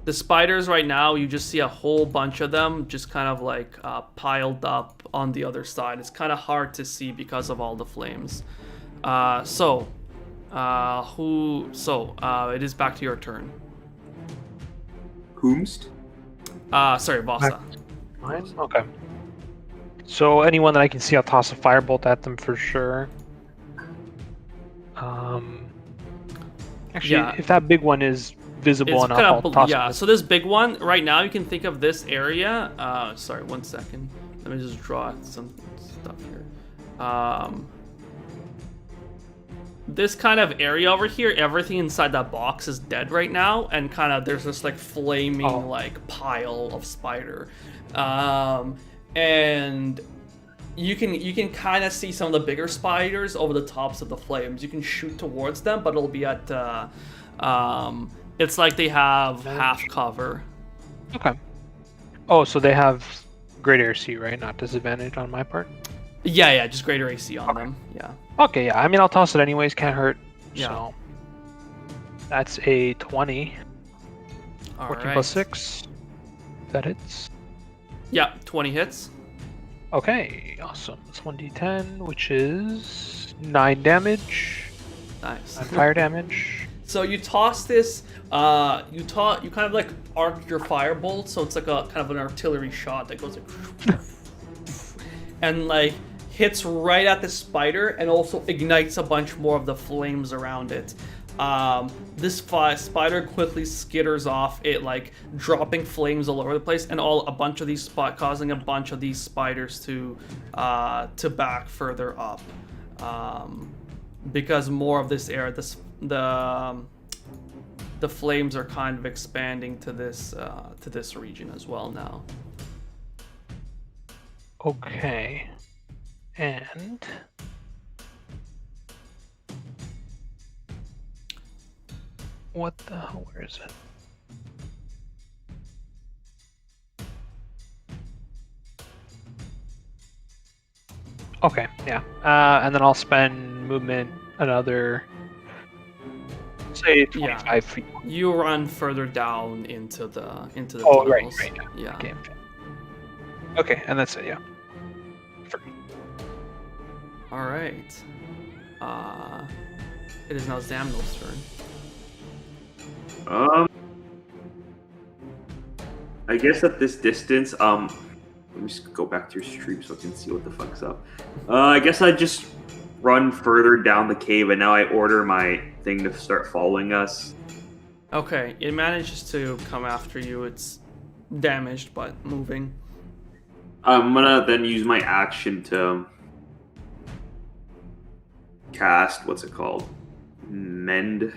The spiders right now, you just see a whole bunch of them just kind of like piled up on the other side. It's kind of hard to see because of all the flames. It is back to your turn. Whomst? Sorry, Vasa. Mine? Okay. So anyone that I can see, I'll toss a firebolt at them for sure. Actually, Yeah. if that big one is visible It's enough, kind I'll of, toss yeah, it. so this big one, right now you can think of this area. Sorry, 1 second. Let me just draw some stuff here. This kind of area over here, everything inside that box is dead right now, and kind of there's this like flaming like pile of spider. And you can kind of see some of the bigger spiders over the tops of the flames. You can shoot towards them, but it'll be at it's like they have half cover. Okay. Oh, so they have great AC, right? Not disadvantage on my part? Yeah, just greater AC on them. Yeah. Okay, yeah. I mean, I'll toss it anyways. Can't hurt. Yeah. So that's a 20. All 14 right. plus 6. That hits. Yeah, 20 hits. Okay, awesome. It's 1d10, which is 9 damage. Nice. 9 fire damage. So you toss this. You kind of like arc your firebolt, so it's like a kind of an artillery shot that goes like, and like hits right at the spider, and also ignites a bunch more of the flames around it. This spider quickly skitters off, it like dropping flames all over the place, and causing a bunch of these spiders to back further up, because more of this area, the flames are kind of expanding to this region as well now. Okay. And what the hell? Where is it? Okay, yeah. And then I'll spend movement another, say, 25 feet. You run further down into the Oh, tunnels. right. Yeah. Okay, and that's it. Yeah. All right. It is now Zamnil's turn. I guess at this distance, let me just go back to your stream so I can see what the fuck's up. I guess I just run further down the cave, and now I order my thing to start following us. Okay, it manages to come after you. It's damaged but moving. I'm gonna then use my action to cast, what's it called? Mend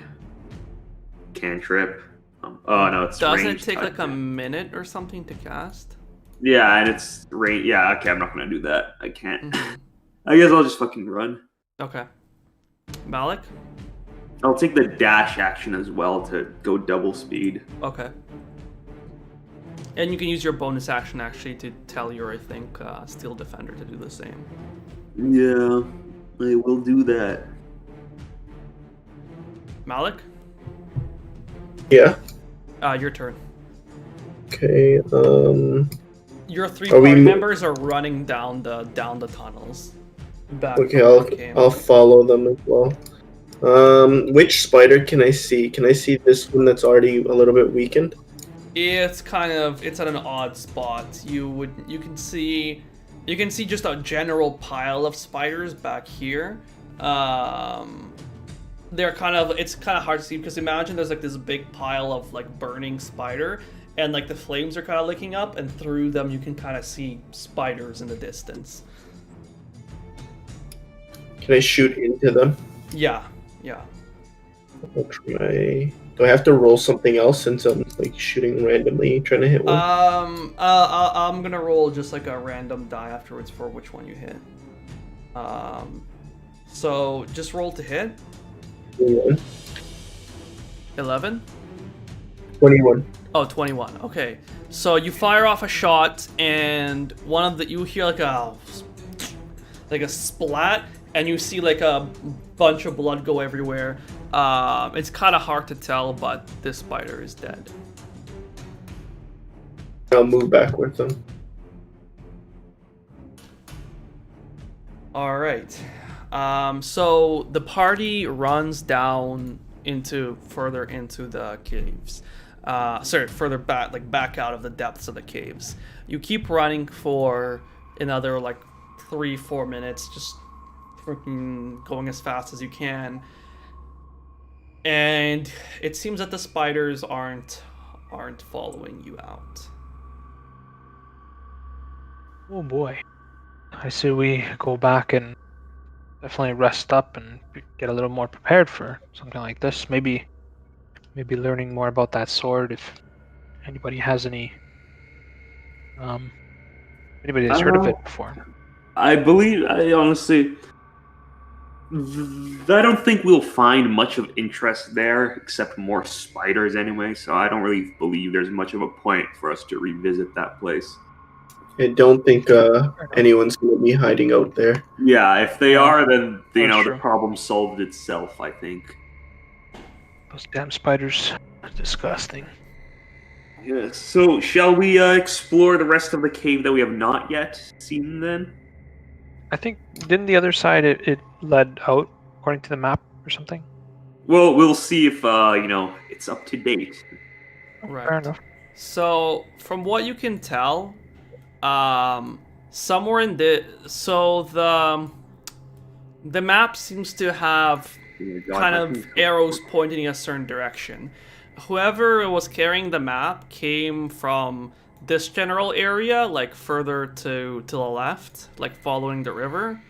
cantrip. Oh no, it's Doesn't it ranged take like a attack. minute or something to cast? Yeah, and it's range. Yeah, okay, I'm not gonna do that. I can't. Mhm. I guess I'll just fucking run. Okay. Malik? I'll take the dash action as well to go double speed. Okay. And you can use your bonus action actually to tell your, I think, Steel Defender to do the same. Yeah, I will do that. Malik, Yeah. your turn. Okay. Your three Are we party mo- members are running down the tunnels. Back Okay, from where they came. I'll follow them as well. Which spider can I see? Can I see this one that's already a little bit weakened? It's at an odd spot. You can see just a general pile of spiders back here. It's kind of hard to see because imagine there's like this big pile of like burning spider, and like the flames are kind of licking up, and through them you can kind of see spiders in the distance. Can I shoot into them? Yeah. I'll try. Do I have to roll something else since I'm like shooting randomly, trying to hit one? I'm gonna roll just like a random die afterwards for which one you hit. So just roll to hit. 21. 11? 21. Oh, 21. Okay. So you fire off a shot, and you hear like a splat, and you see like a bunch of blood go everywhere. It's kind of hard to tell, but this spider is dead. I'll move back with them. All right. So the party runs down further into the caves. Further back out of the depths of the caves. You keep running for another like 3-4 minutes, just freaking going as fast as you can. And it seems that the spiders aren't following you out. Oh boy. I say we go back and definitely rest up and get a little more prepared for something like this. Maybe learning more about that sword if anybody has any anybody has heard of it before. I honestly I don't think we'll find much of interest there except more spiders anyway, so I don't really believe there's much of a point for us to revisit that place. I don't think anyone's going to be hiding out there. Yeah, if they are, then That's the true. problem solved itself, I think. Those damn spiders are disgusting. Yeah, so shall we explore the rest of the cave that we have not yet seen then? I think didn't the other side it led out according to the map or something? Well, we'll see if it's up to date. Right. Fair enough. So from what you can tell, somewhere in the map seems to have kind of arrows pointing in a certain direction. Whoever was carrying the map came from this general area, like further to the left, like following the river,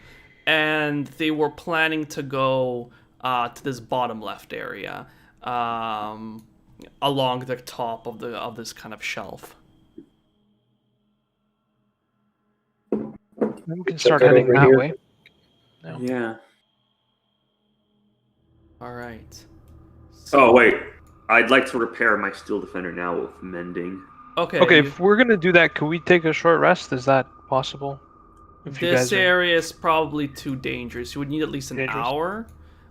and they were planning to go to this bottom left area, along the top of this kind of shelf. Then we can start out heading over that here. way. No. Yeah. All right. Oh wait, I'd like to repair my steel defender now with mending. Okay. Okay, if we're gonna do that, can we take a short rest? Is that possible? If you This guys are- area is probably too dangerous. You would need at least an Dangerous? hour.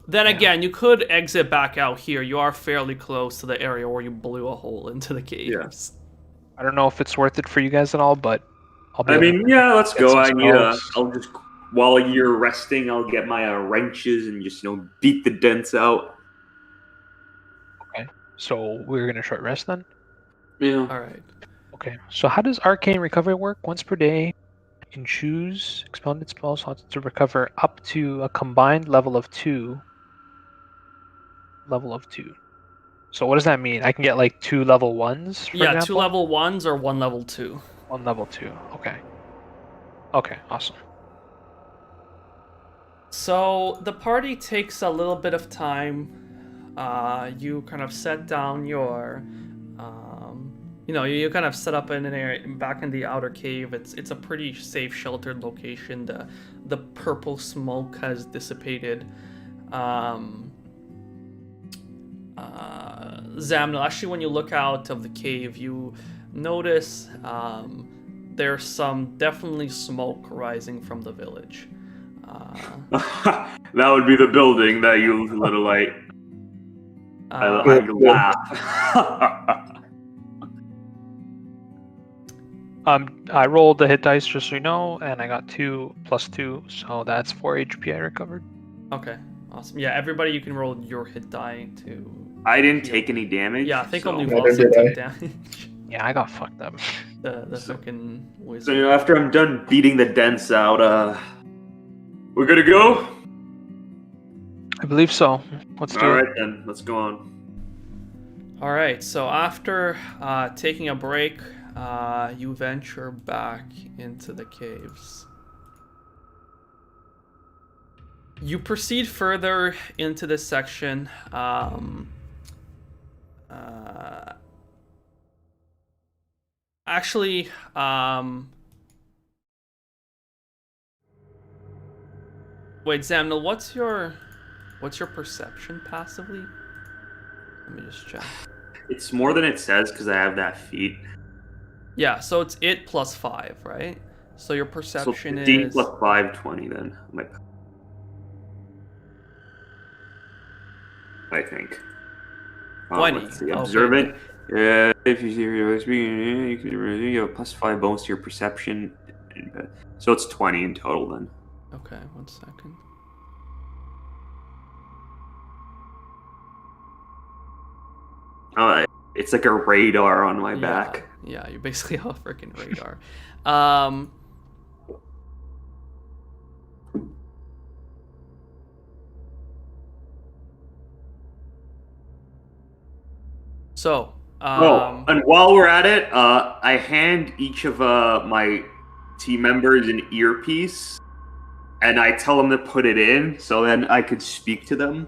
Then again, you could exit back out here. You are fairly close to the area where you blew a hole into the caves. I don't know if it's worth it for you guys at all, but I'll be I able to mean, yeah, let's get go. some spells. I'll just while you're resting, I'll get my wrenches and just beat the dents out. So we're gonna short rest then? Yeah. All right. Okay. So how does arcane recovery work? Once per day, you can choose expended spell slots to recover up to a combined level of 2. So what does that mean? I can get like 2 level 1s, for Yeah, example? 2 level 1s or 1 level 2. 1 level 2. Okay. Okay, awesome. So the party takes a little bit of time. You kind of set down your, you kind of set up in an area back in the outer cave. It's a pretty safe, sheltered location. The purple smoke has dissipated. Zamnil, actually, when you look out of the cave, you notice there's some definitely smoke rising from the village. That would be the building that you little light. I laugh. I rolled the hit dice just so you know, and I got 2 plus 2, so that's 4 HP I recovered. Okay, awesome. Yeah, everybody, you can roll your hit die to. I didn't take any damage. Yeah, I think so. only Neither Wilson did took I. damage. Yeah, I got fucked up. The fucking So wizard. after I'm done beating the dents out, we're gonna go. I believe so. Let's do All it. right then, let's go on. All right, so after taking a break, you venture back into the caves. You proceed further into this section. Actually, wait, Zamnil, what's your perception passively? Let me just check. It's more than it says because I have that feat. Yeah, so it's it plus 5, right? So your So perception 15 is plus 5, 20 then. I think. 20. Let's see. Okay. Observant. If you see your voice being, you have a plus 5 bonus to your perception. So it's 20 in total then. Okay, 1 second. It's like a radar on my back. Yeah, you're basically a freaking radar. So, And while we're at it, I hand each of my team members an earpiece, and I tell them to put it in, so then I could speak to them.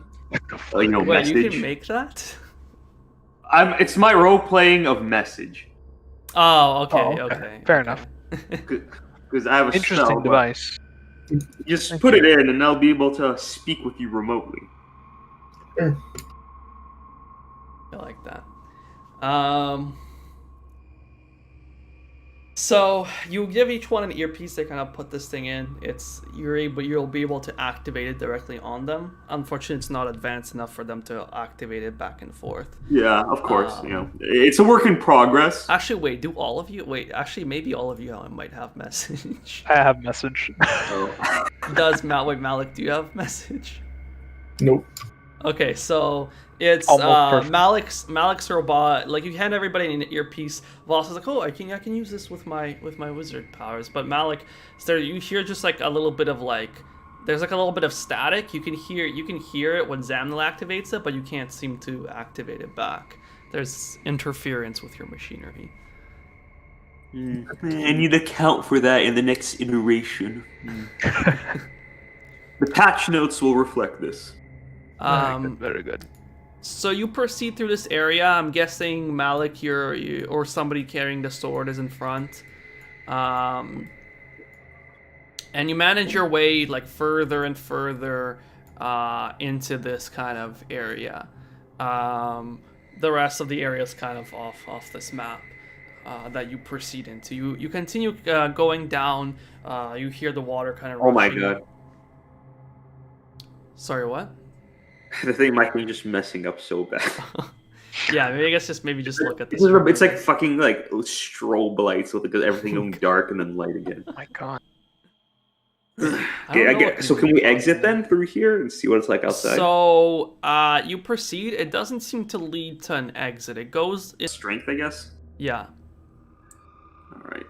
wait, Message. you can make that? It's my role playing of message. Oh, okay. Fair enough. Because I have a Interesting spell, but device. just put it in, and I'll be able to speak with you remotely. I like that. So you give each one an earpiece to kind of put this thing in. You'll be able to activate it directly on them. Unfortunately, it's not advanced enough for them to activate it back and forth. Yeah, of course. It's a work in progress. Actually, wait. Do all of you? Wait. Actually, maybe all of you might have message. I have message. Oh. Does Malik? Do you have message? Nope. Okay, so it's Almost perfect. Malik's robot. Like you hand everybody an earpiece. Voss is like, oh, I can use this with my wizard powers. But Malik, so you hear just like a little bit of like, there's like a little bit of static. You can hear it when Zamnil activates it, but you can't seem to activate it back. There's interference with your machinery. I need to account for that in the next iteration. The patch notes will reflect this. Very good. So you proceed through this area. I'm guessing Malik, you or somebody carrying the sword is in front, and you manage your way like further and further into this kind of area. The rest of the area is kind of off this map that you proceed into. You continue going down. You hear the water kind of. Oh my rushing. god! Sorry, what? The thing might be just messing up so bad. Yeah, maybe just look at this. It's like fucking like strobe lights with everything going dark and then light again. Oh my god. Okay, I guess. So can we exit then through here and see what it's like outside? So you proceed. It doesn't seem to lead to an exit. It goes. Strength, I guess. Yeah. All right.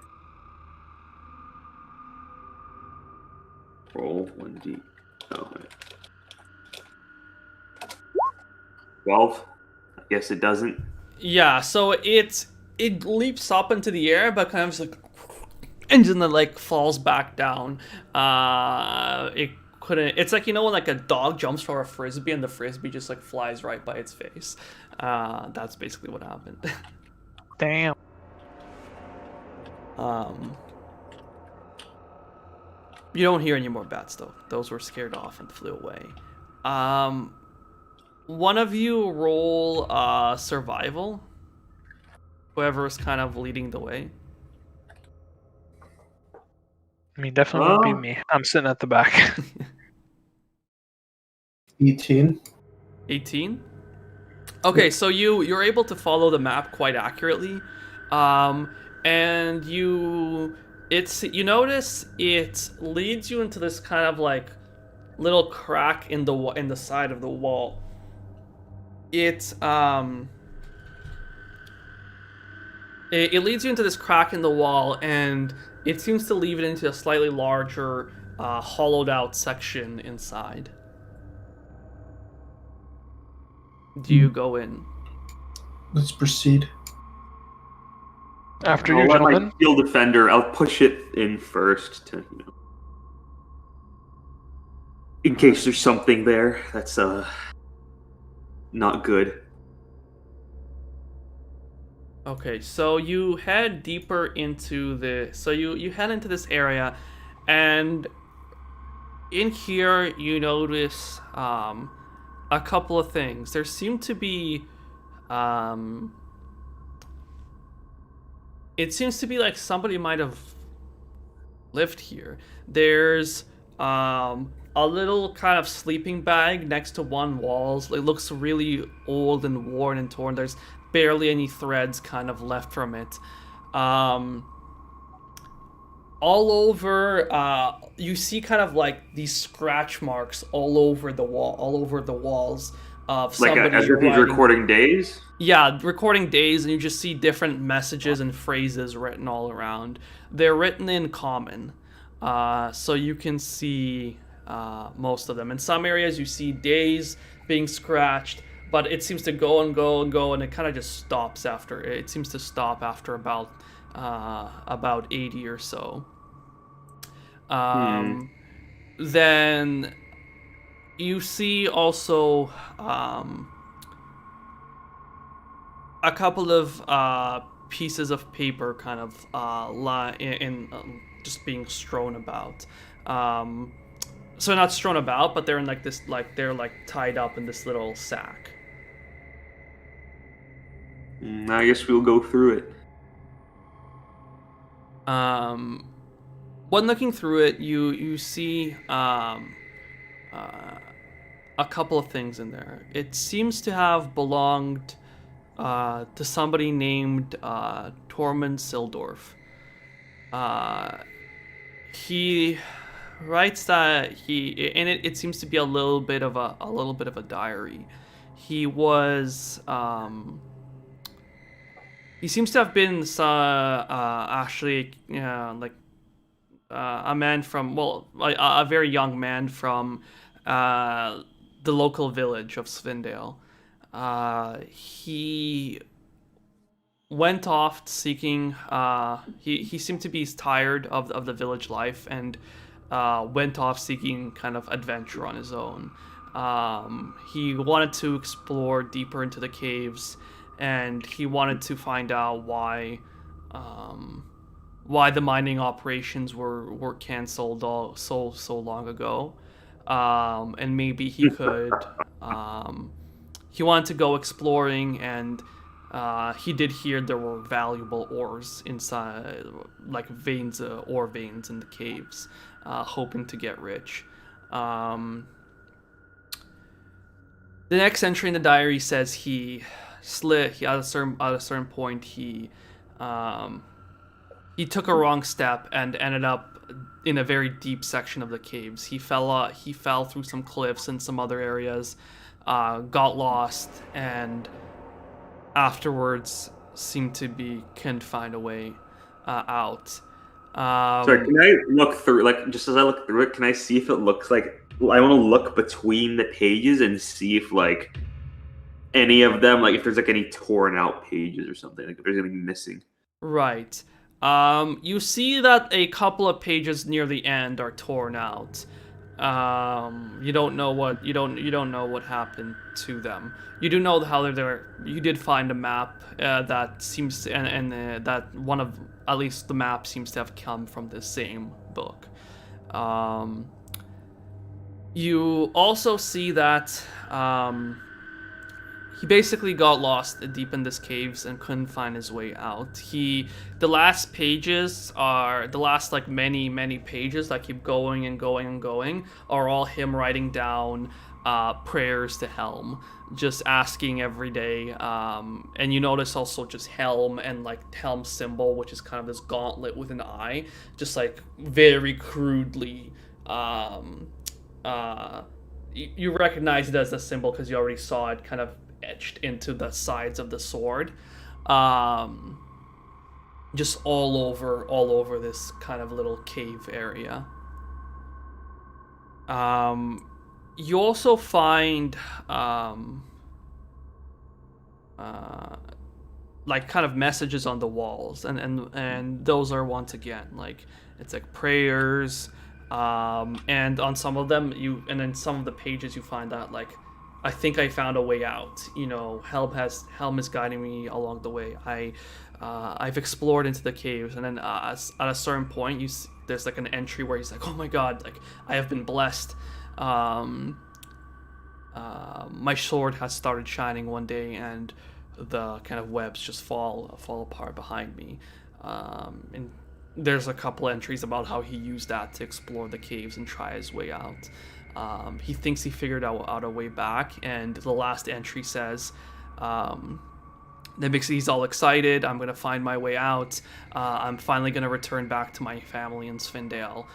Roll 1d. Oh. 12. I guess it doesn't. Yeah. So it leaps up into the air, but kind of just like, and then like falls back down. It couldn't. It's like, you know when like a dog jumps for a frisbee and the frisbee just like flies right by its face. That's basically what happened. Damn. You don't hear any more bats though. Those were scared off and flew away. One of you roll survival whoever's kind of leading the way. I mean, definitely won't be Well- me. I'm sitting at the back. 18. 18. Okay, so you're able to follow the map quite accurately, and you notice it leads you into this kind of like little crack in the side of the wall. It leads you into this crack in the wall, and it seems to leave it into a slightly larger, hollowed out section inside. Do you go in? Let's proceed. After I'll you, let my gentlemen. shield defender. I'll push it in first to, in case there's something there that's not good. Okay, so you head deeper into you head into this area, and in here you notice a couple of things. There seem to be it seems to be like somebody might have lived here. There's a little kind of sleeping bag next to one wall. It looks really old and worn and torn. There's barely any threads kind of left from it. All over, you see kind of like these scratch marks all over the walls of Like somebody as if he's writing. recording days. Yeah, recording days, and you just see different messages and phrases written all around. They're written in common, so you can see most of them. In some areas, you see days being scratched, but it seems to go and go and go, and it kind of just stops after. It seems to stop after about 80 or so. Then you see also a couple of pieces of paper kind of just being strewn about. So not strewn about, but they're in like this, like they're like tied up in this little sack. I guess we'll go through it. When looking through it, you see a couple of things in there. It seems to have belonged to somebody named Tormund Sildorf. He writes that it seems to be a little bit of a diary. He was he seems to have been actually like a man from a very young man from the local village of Svindale. He went off seeking. He seemed to be tired of the village life and went off seeking kind of adventure on his own. He wanted to explore deeper into the caves, and he wanted to find out why the mining operations were canceled so long ago, and maybe he could. He wanted to go exploring, and he did hear there were valuable ores inside, like ore veins in the caves, hoping to get rich. The next entry in the diary says he at a certain point he took a wrong step and ended up in a very deep section of the caves. He fell through some cliffs and some other areas, got lost, and afterwards couldn't find a way out. Sorry, can I look through, like, just as I look through it, can I see if it looks like, I want to look between the pages and see if, like, any of them, like, if there's, like, any torn out pages or something, like, if there's anything missing. Right. You see that a couple of pages near the end are torn out. You don't know what happened to them. You do know how they're there. You did find a map that seems to, and that one of, at least the map seems to have come from the same book. You also see that he basically got lost deep in this caves and couldn't find his way out. The last pages are the last like many pages that keep going and going and going are all him writing down prayers to Helm, just asking every day. And you notice also just Helm and like Helm's symbol, which is kind of this gauntlet with an eye, just like very crudely. You recognize it as a symbol because you already saw it kind of etched into the sides of the sword, just all over this kind of little cave area. You also find like kind of messages on the walls, and those are once again like it's like prayers. And on some of them and then some of the pages you find that like I think I found a way out. Helm is guiding me along the way. I've explored into the caves, and then at a certain point there's like an entry where he's like, oh my god, like I have been blessed. My sword has started shining one day, and the kind of webs just fall apart behind me. And there's a couple entries about how he used that to explore the caves and try his way out. He thinks he figured out a way back, and the last entry says that basically he's all excited. I'm going to find my way out. I'm finally going to return back to my family in Svindale,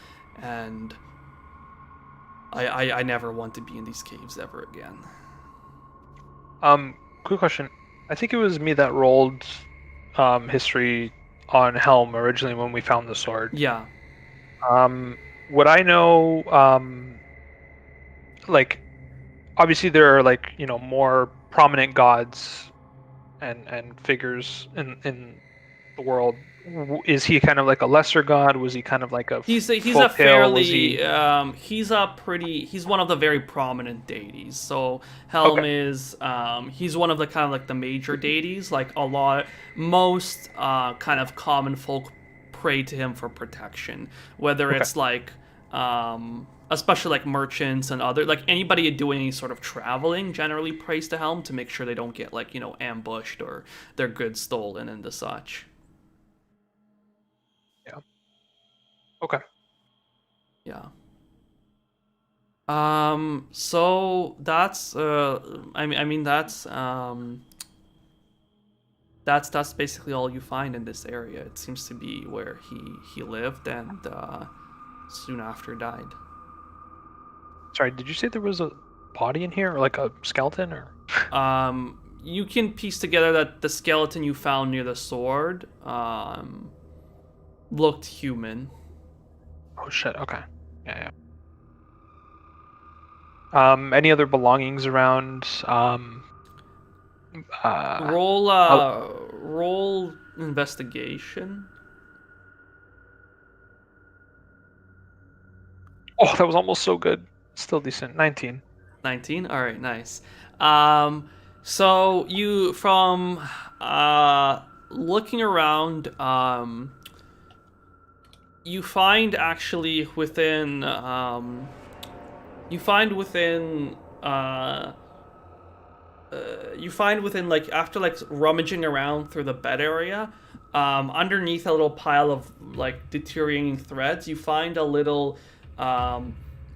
and I never want to be in these caves ever again. Quick question. I think it was me that rolled history on Helm originally when we found the sword. Yeah. Would I know, like, obviously there are like, more prominent gods and figures in the world. Is he kind of like a lesser god? Was he kind of like a he's a folktale? fairly he's one of the very prominent deities. So Helm is he's one of the kind of like the major deities. Like most kind of common folk pray to him for protection, whether it's like especially like merchants and other like anybody doing any sort of traveling generally prays to Helm to make sure they don't get like ambushed or their goods stolen and the such. Yeah. Okay. Yeah. So that's that's basically all you find in this area. It seems to be where he lived and soon after died. Sorry, did you say there was a body in here, or like a skeleton, or? You can piece together that the skeleton you found near the sword looked human. Oh shit. Okay. Yeah. Any other belongings around? Roll investigation. Oh, that was almost so good. Still decent. 19. 19? All right, nice. So you from looking around, you find actually within like after like rummaging around through the bed area, underneath a little pile of like deteriorating threads, you find a little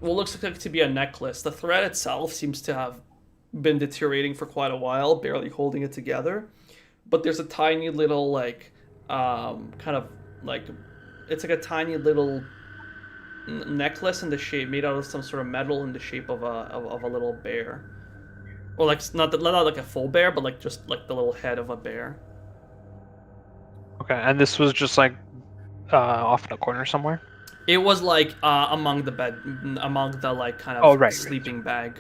what looks like to be a necklace. The thread itself seems to have been deteriorating for quite a while, barely holding it together. But there's a tiny little like kind of like it's like a tiny little necklace in the shape made out of some sort of metal in the shape of a little bear, or like not like a full bear, but like just like the little head of a bear. Okay, and this was just like off in a corner somewhere. It was like among the like kind of sleeping bag.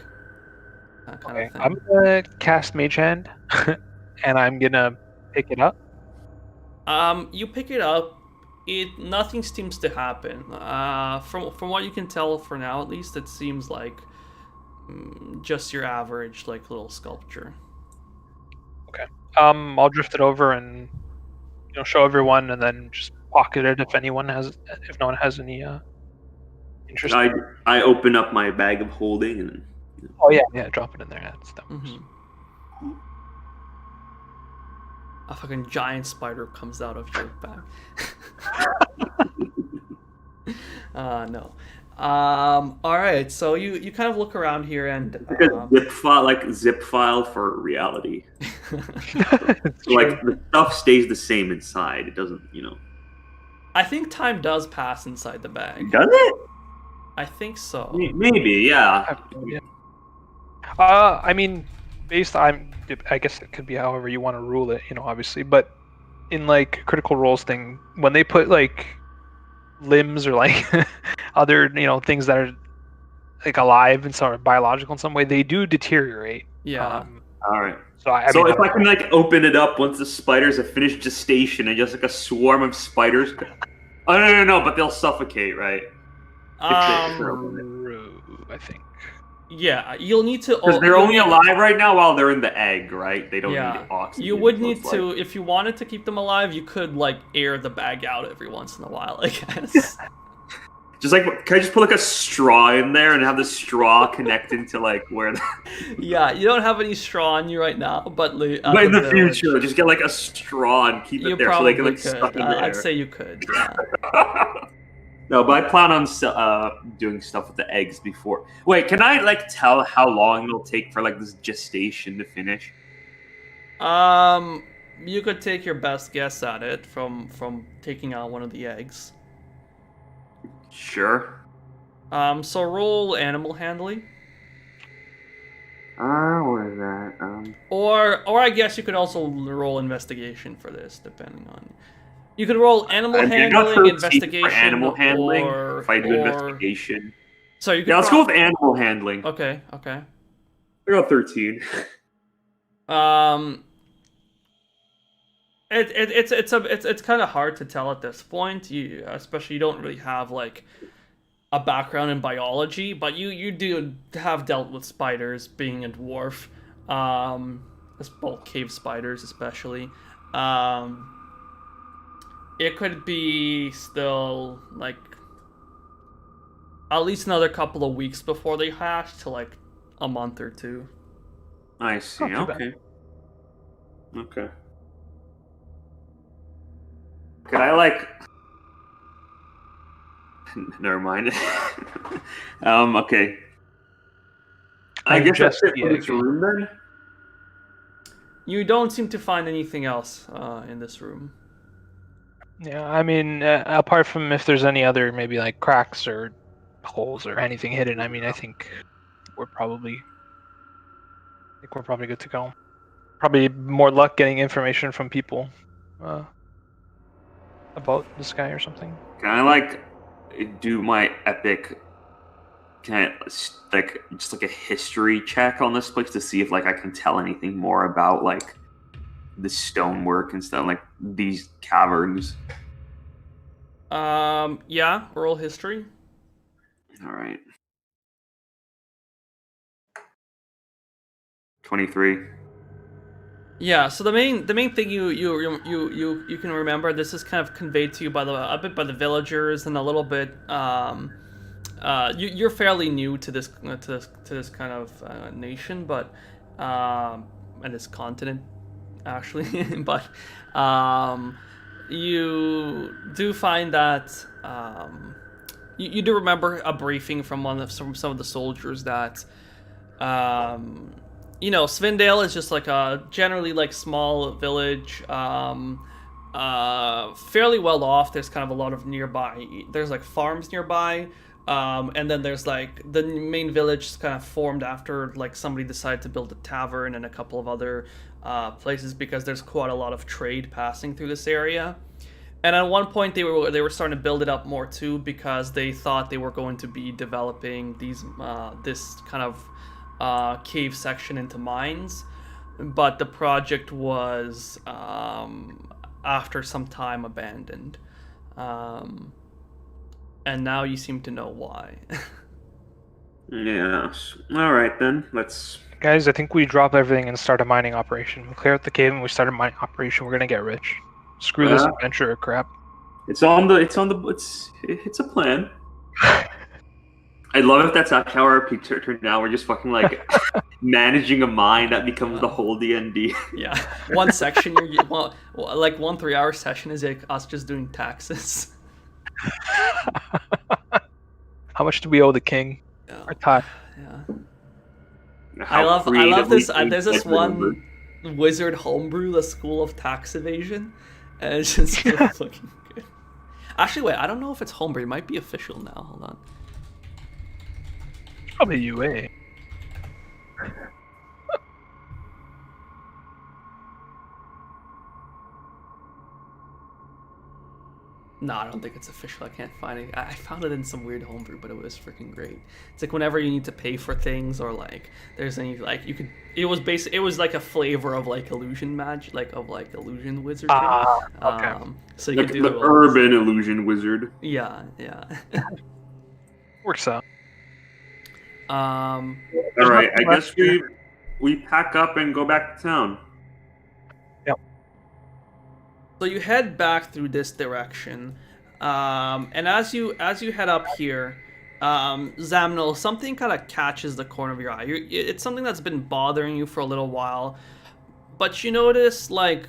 Kind of thing. I'm gonna cast Mage Hand, and I'm gonna pick it up. You pick it up. Nothing seems to happen. From what you can tell for now, at least, it seems like just your average like little sculpture. Okay. I'll drift it over and show everyone, and then just pocket it if no one has any interest. I open up my bag of holding and. Oh yeah, drop it in there. That's Mm-hmm. a fucking giant spider comes out of your back. No. All right. So you kind of look around here and Like a zip file for reality. Like the stuff stays the same inside. It doesn't, I think time does pass inside the bag. Does it? I think so. Maybe, yeah. I mean, I guess it could be however you want to rule it, obviously. But in like Critical Role's thing, when they put like limbs or like other things that are like alive and sort of biological in some way, they do deteriorate. Yeah. All right. So if I can like open it up once the spiders have finished gestation and just like a swarm of spiders. Oh no! But they'll suffocate, right? True, I think. Yeah, you'll need to. Because they're only alive right now while they're in the egg, right? They don't need oxygen. You would need to, if you wanted to keep them alive, you could like air the bag out every once in a while, I guess. Just like, can I just put like a straw in there and have the straw connect into like where? Yeah, you don't have any straw on you right now, but in the future, just get like a straw and keep it there so they can like stuff in there. I'd say you could. Yeah. No, but I plan on doing stuff with the eggs before. Wait, can I like tell how long it'll take for like this gestation to finish? You could take your best guess at it from taking out one of the eggs. Sure. So roll animal handling. What is that? Or I guess you could also roll investigation for this, depending on. You could roll animal handling, investigation, animal handling. Or if I do investigation. So you could. Yeah, let's go with animal handling. Okay. I got 13. It's kind of hard to tell at this point. Especially you don't really have like a background in biology, but you do have dealt with spiders, being a dwarf. Both cave spiders especially. It could be still like at least another couple of weeks before they hatch to like a month or two. I see. Okay. Could I like? Never mind. Okay. I guess that's it for this room then. You don't seem to find anything else in this room. Yeah, I mean, apart from if there's any other maybe like cracks or holes or anything hidden, I mean, I think we're probably good to go. Probably more luck getting information from people about this guy or something. Can I like do my epic? Can I like just like a history check on this place to see if like I can tell anything more about like the stonework and stuff, like these caverns? Yeah, roll history. All right. 23. Yeah, so the main thing you can remember, this is kind of conveyed to you a bit by the villagers and a little bit you're fairly new to this kind of nation, but and this continent actually, but you do find that you do remember a briefing from some of the soldiers that Svindale is just like a generally like small village, fairly well off. There's kind of a lot of there's like farms nearby, and then there's like the main village is kind of formed after like somebody decided to build a tavern and a couple of other places because there's quite a lot of trade passing through this area. And at one point they were starting to build it up more too because they thought they were going to be developing this kind of cave section into mines, but the project was after some time abandoned, and now you seem to know why. Yes. All right then. Guys, I think we drop everything and start a mining operation. We clear out the cave and we start a mining operation. We're gonna get rich. Screw this adventure crap. It's a plan. I love if that's how our picture turned out. We're just fucking like managing a mine that becomes the whole DnD. Yeah, one section well, like 1 3-hour session is like us just doing taxes. How much do we owe the king? Yeah. Our time. Yeah. How I love creatively this. things There's this get remembered. one wizard homebrew, the School of Tax Evasion, and it's just really fucking good. Actually, wait, I don't know if it's homebrew. It might be official now. Hold on. Probably UA. No, I don't think it's official. I can't find it. I found it in some weird homebrew, but it was freaking great. It's like whenever you need to pay for things or like there's any like you could. It was like a flavor of like illusion magic, like of like illusion wizardry. Okay. So you Like could do the all this. urban illusion wizard. Yeah. Works out. All right, I guess we pack up and go back to town. So you head back through this direction, and as you head up here, Zamnil, something kind of catches the corner of your eye. It's something that's been bothering you for a little while, but you notice like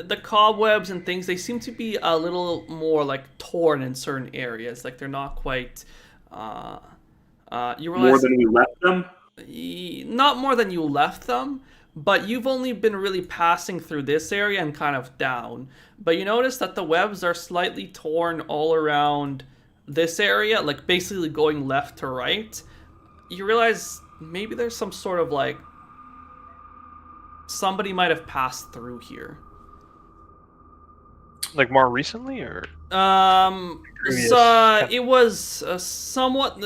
the cobwebs and things. They seem to be a little more like torn in certain areas. Like they're not quite. You realize More than we left them. not more than you left them, but you've only been really passing through this area and kind of down. But you notice that the webs are slightly torn all around this area, like basically going left to right. You realize maybe there's some sort of like somebody might have passed through here. Like more recently, or So it was somewhat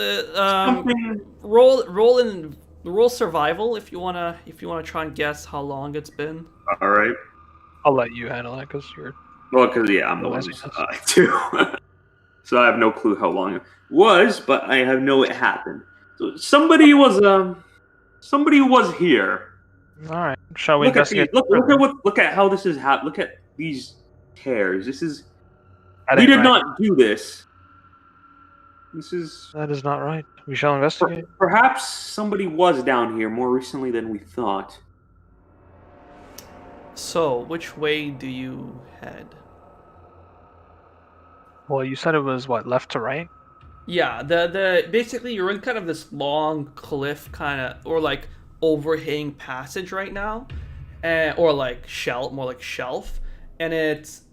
roll survival if you wanna try and guess how long it's been. All right. I'll let you handle that because you're. Well, because I'm the one who's too. So I have no clue how long it was, but I have know it happened. So somebody was here. All right. Shall we investigate? Look at how this is happening. Look at these tears. This is. That We ain't did right. not do this. This is. That is not right. We shall investigate. Perhaps somebody was down here more recently than we thought. So which way do you head? Well, you said it was what, left to right? Yeah, the basically you're in kind of this long cliff kind of or like overhang passage right now, or like more like shelf, and it's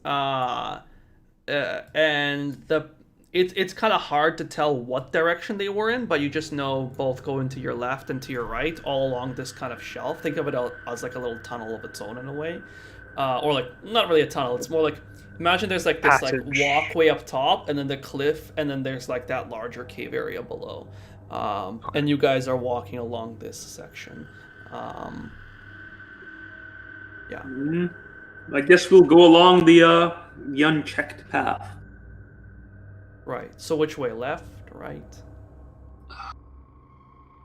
it's kind of hard to tell what direction they were in, but you just know both going to your left and to your right all along this kind of shelf. Think of it as like a little tunnel of its own in a way, or like not really a tunnel. It's more like imagine there's like this Passage. like walkway up top, and then the cliff, and then there's like that larger cave area below, and you guys are walking along this section. Yeah. I guess we'll go along the unchecked path. Right. So which way? Left, right?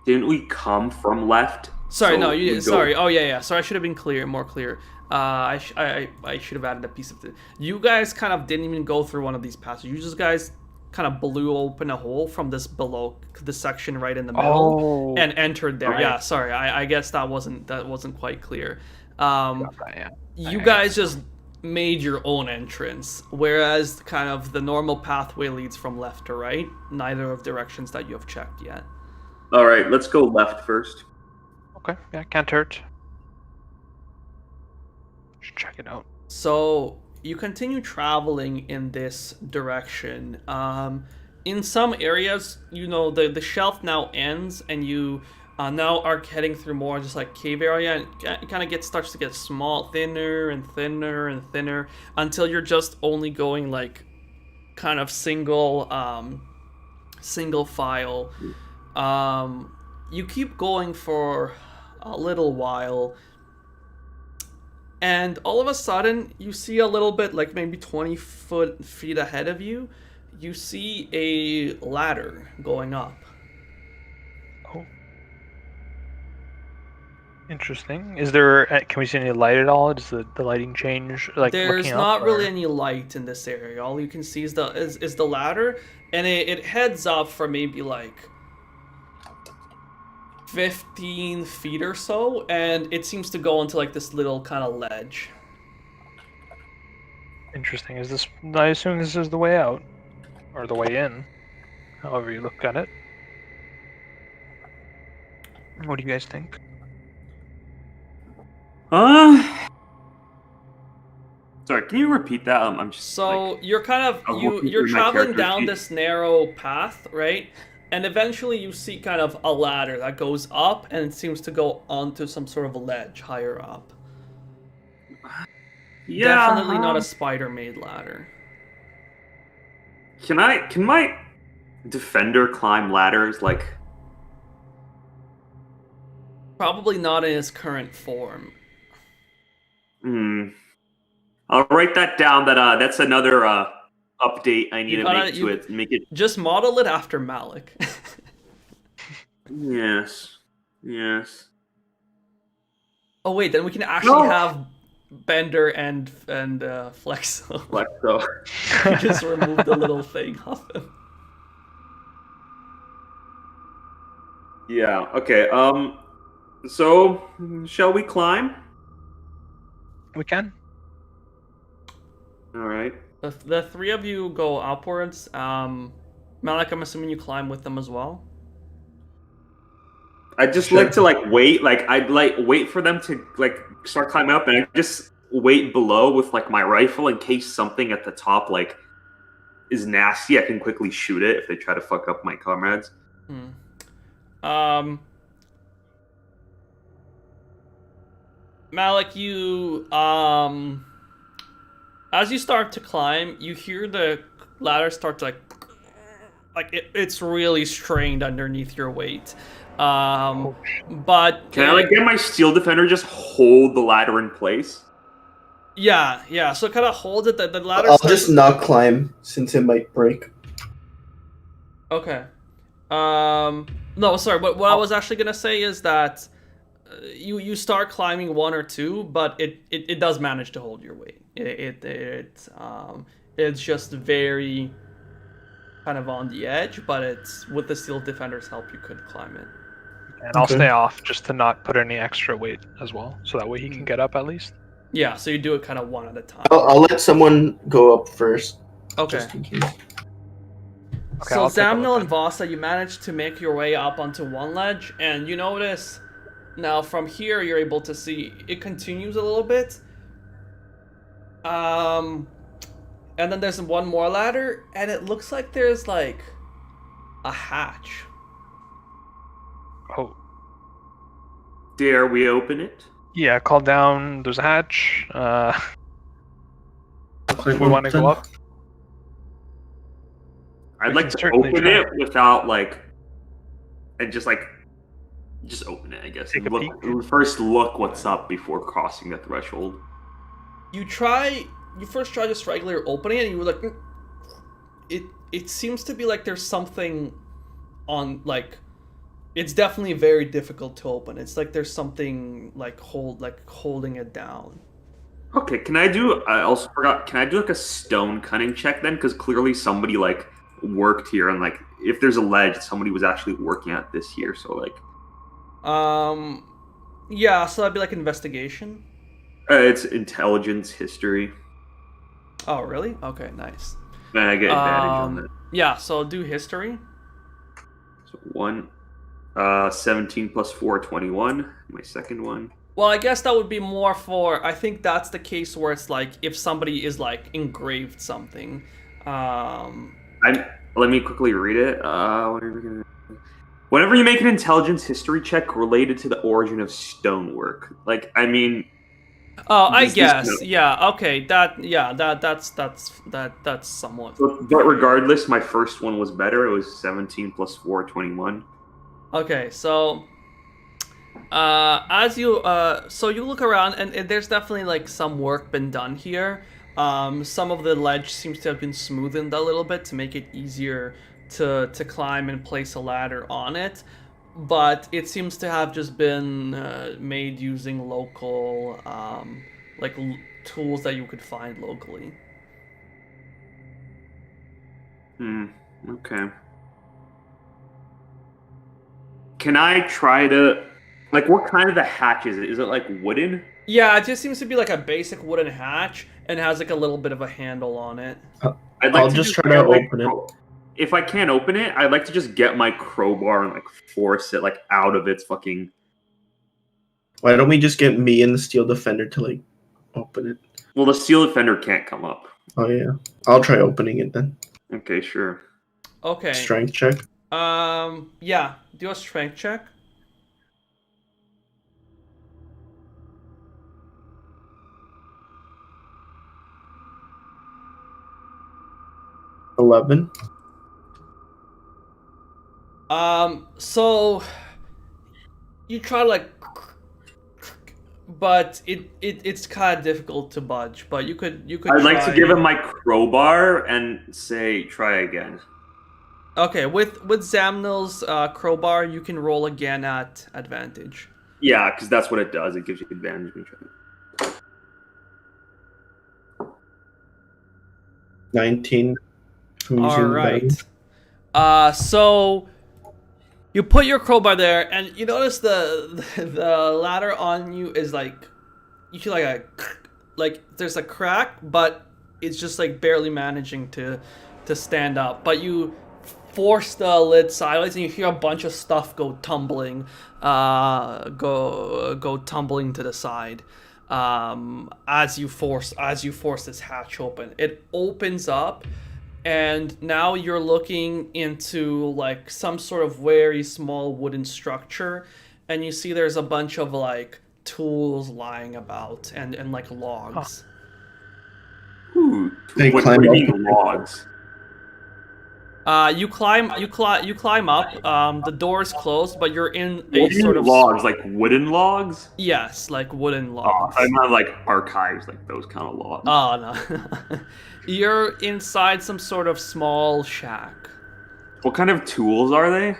Didn't we come from left? Sorry, So no. we go- Sorry. Oh yeah. Sorry, I should have been more clear. I should have added a piece of it. You guys kind of didn't even go through one of these passages. You just guys kind of blew open a hole from this below the section right in the middle and entered there. right. Yeah. Sorry. I guess that wasn't quite clear. Yeah. You guys just made your own entrance, whereas kind of the normal pathway leads from left to right. Neither of directions that you have checked yet. All right, let's go left first. Okay. Yeah, can't hurt. Should check it out. So you continue traveling in this direction. In some areas, you know, the shelf now ends, and you now are heading through more just like cave area, and it kind of starts to get thinner and thinner and thinner until you're just only going like kind of single file. You keep going for a little while, and all of a sudden you see a little bit, like maybe 20 feet ahead of you, you see a ladder going up. Oh. Interesting. Is there? Can we see any light at all? Does the lighting change? Like There's looking not up, really or- any light in this area. All you can see is the ladder, and it heads up for maybe like 15 feet or so, and it seems to go into like this little kind of ledge. Interesting. Is this? I assume this is the way out, or the way in, however you look at it. What do you guys think? Sorry, can you repeat that? I'm just So like, you're kind of I'm looking you're through my traveling character down sheet. this narrow path, right? And eventually you see kind of a ladder that goes up and it seems to go onto some sort of a ledge higher up. yeah. Definitely not a spider-made ladder. Can my defender climb ladders? Like, Probably not in its current form. I'll write that down. That's another update I need You to gotta- make to you- it. Make it. Just model it after Malik. Yes. Yes. Oh wait, then we can actually No. have Bender and Flexo. Let's go. We just remove the little thing off him. Yeah. Okay. So, shall we climb? We can. All right. The three of you go upwards. Malik, I'm assuming you climb with them as well. I just Sure. like to wait. I'd wait for them to start climbing up, and I just wait below with my rifle in case something at the top is nasty. I can quickly shoot it if they try to fuck up my comrades. Malik, you as you start to climb, you hear the ladder start to it's really strained underneath your weight. But Can I get my steel defender just hold the ladder in place? yeah. So kind of hold it. The ladder. I'll just not climb since it might break. Okay. No, sorry. What I was actually gonna say is that you start climbing one or two, but it does manage to hold your weight. It's just very kind of on the edge, but it's with the steel defender's help you could climb it. And I'll Okay. stay off just to not put any extra weight as well, so that way he can get up at least. Yeah, so you do it kind of one at a time. I'll let someone go up first, Okay. just in case. Okay, So I'll take a look Zamnil then. and Vasa, you manage to make your way up onto one ledge, and you notice now from here you're able to see it continues a little bit. And then there's one more ladder, and it looks like there's a hatch. Oh, Dare we open it? yeah. Call down. There's a hatch. Climb We want to then. go up. I'd We like can to certainly open try. it without and just open it. I guess. Take a Look, peek. first look what's up before crossing the threshold. You first try just regular opening it, and you were like, it seems to be like there's something on it's definitely very difficult to open. It's like there's something holding it down. Okay, can I do? I also forgot. Can I do a stone cutting check then? Because clearly somebody worked here, and if there's a ledge, somebody was actually working at this here. So Yeah, so that'd be investigation. it's intelligence history. Oh, really? Okay, nice. And I get advantage on that. Yeah, so do history. So 17 plus 4, 21. My second one. Well, I guess that would be more for. I think that's the case where it's if somebody is engraved something. Let me quickly read it. Whenever you make an intelligence history check related to the origin of stonework, Oh, I This- guess. no. Yeah. Okay. That's somewhat. But regardless, my first one was better. It was 17 plus 4, 21. Okay. So, as you so you look around, and there's definitely some work been done here. Some of the ledge seems to have been smoothened a little bit to make it easier to climb and place a ladder on it. But it seems to have just been made using local, tools that you could find locally. Okay. can I try to, like, what kind of a hatch is it? Is it like wooden? Yeah, it just seems to be like a basic wooden hatch and has like a little bit of a handle on it. I'd I'll just try to open it. If I can't open it, I'd like to just get my crowbar and like force it like out of its fucking. Why don't we just get me and the steel defender to like open it? Well, the steel defender can't come up. Oh yeah, I'll try opening it then. Okay, sure. Okay. Strength check. Yeah. Do a strength check. 11. So you try to like, but it's kind of difficult to budge. But you could. I'd like to give him my crowbar and say, try again. Okay, with Zamnil's crowbar, you can roll again at advantage. Yeah, because that's what it does. It gives you advantage when you try. 19. All right. So you put your crowbar there, and you notice the ladder on you is like, you feel like there's a crack, but it's just like barely managing to stand up. But you force the lid sideways, and you hear a bunch of stuff go tumbling, go tumbling to the side. As you force this hatch open, it opens up. And now you're looking into like some sort of very small wooden structure, and you see there's a bunch of like tools lying about and like logs. Ooh, They what climb do you up. mean logs? You climb up. The door is closed, but you're in a What do you sort mean of logs, like wooden logs? Yes, like wooden Oh, logs. I'm not like archives, like those kind of logs. Oh no. You're inside some sort of small shack. What kind of tools are they?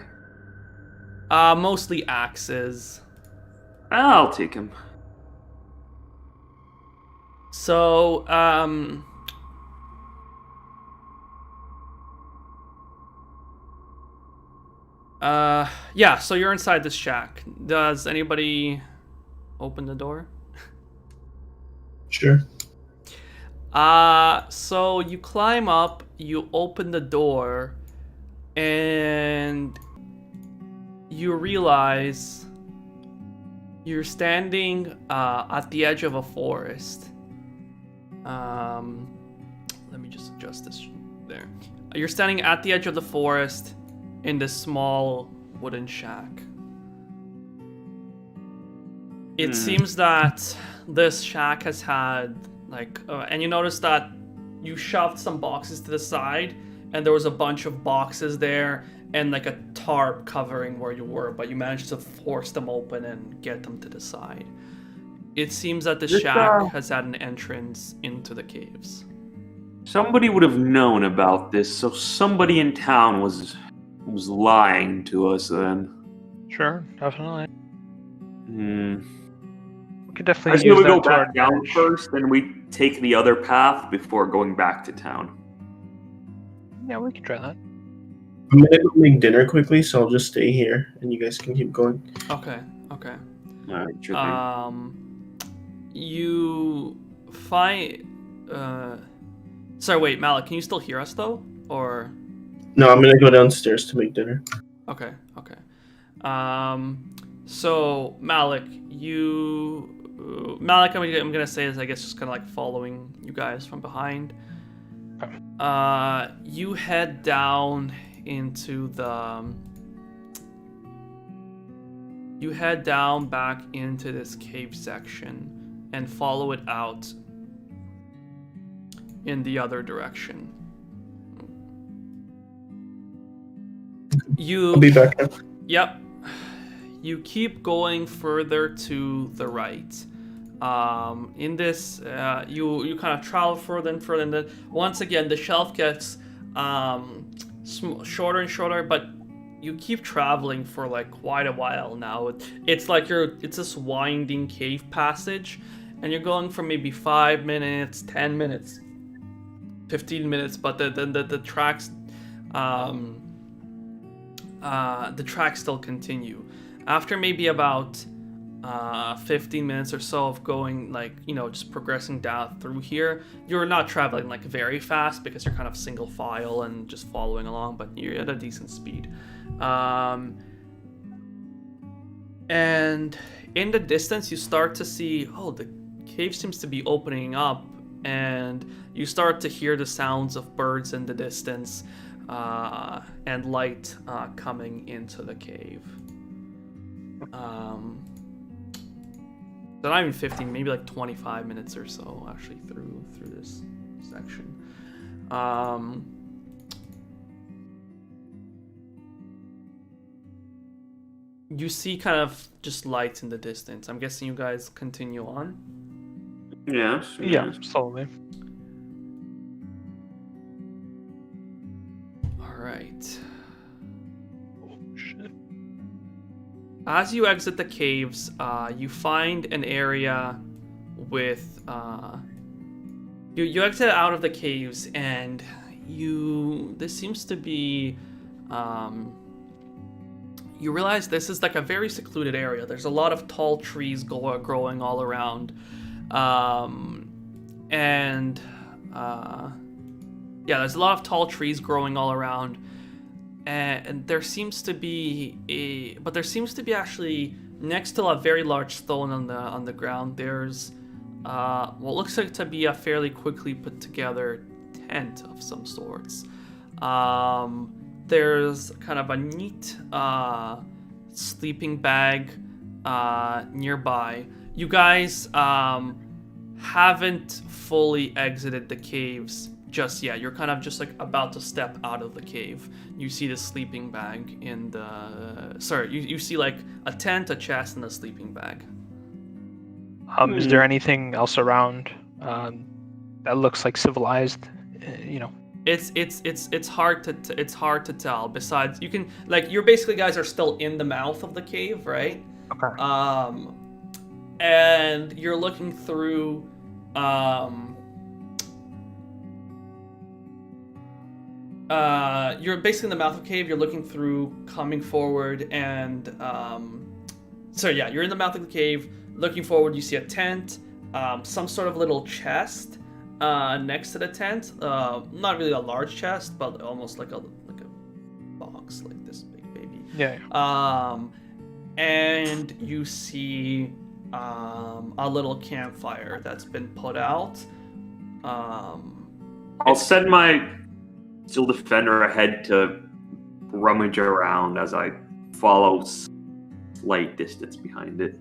Mostly axes. I'll take him. So, yeah, so you're inside this shack. Does anybody open the door? Sure. So you climb up, you open the door, and you realize you're standing at the edge of a forest. Let me just adjust this there. You're standing at the edge of the forest in this small wooden shack. It seems that this shack has had like, and you notice that you shoved some boxes to the side, and there was a bunch of boxes there and like a tarp covering where you were, but you managed to force them open and get them to the side. It seems that the shack has had an entrance into the caves. Somebody would have known about this, so somebody in town was lying to us then. Sure, definitely. We could I definitely say use we that go to our back down advantage. first, and we take the other path before going back to town. Yeah, we could try that. I'm gonna go make dinner quickly, so I'll just stay here, and you guys can keep going. Okay. Alright, sure thing. You find. Sorry, wait, Malik, can you still hear us though? Or. No, I'm gonna go downstairs to make dinner. Okay. So Malik, I'm gonna say is I guess just kind of like following you guys from behind. Okay. You head down into the. You head down back into this cave section and follow it out in the other direction. I'll be back now. Yep. You keep going further to the right. In this, you kind of travel further and further, and then once again the shelf gets shorter and shorter, but you keep traveling for like quite a while now. It's like it's this winding cave passage, and you're going for maybe 5 minutes, 10 minutes, 15 minutes, but the tracks. The tracks still continue. after maybe about 15 minutes or so of going, like, just progressing down through here, you're not traveling like very fast because you're kind of single file and just following along, but you're at a decent speed. And in the distance, you start to see, the cave seems to be opening up, and you start to hear the sounds of birds in the distance, and light coming into the cave. So not even 15, maybe like 25 minutes or so actually through this section. You see kind of just lights in the distance. I'm guessing you guys continue on. Yes. Yeah, slowly. All right. Oh, shit. As you exit the caves, you find an area with you exit out of the caves, and this seems to be you realize this is like a very secluded area. There's a lot of tall trees growing all around, there's a lot of tall trees growing all around. And there seems to be actually next to a very large stone on the ground. There's what looks like to be a fairly quickly put together tent of some sorts. There's kind of a neat sleeping bag nearby. You guys haven't fully exited the caves just yet. You're kind of just like about to step out of the cave. You see the sleeping bag in the... Sorry, you see like a tent, a chest, and a sleeping bag. Is there anything else around that looks like civilized? It's hard to tell. Besides, you can you're basically guys are still in the mouth of the cave, right? Okay. And you're looking through. You're basically in the mouth of the cave. You're looking through, coming forward, and you're in the mouth of the cave. Looking forward, you see a tent, some sort of little chest next to the tent. Not really a large chest, but almost like a box, like this big baby. Yeah. And you see a little campfire that's been put out. I'll send my Steel Defender ahead to rummage around as I follow slight distance behind it.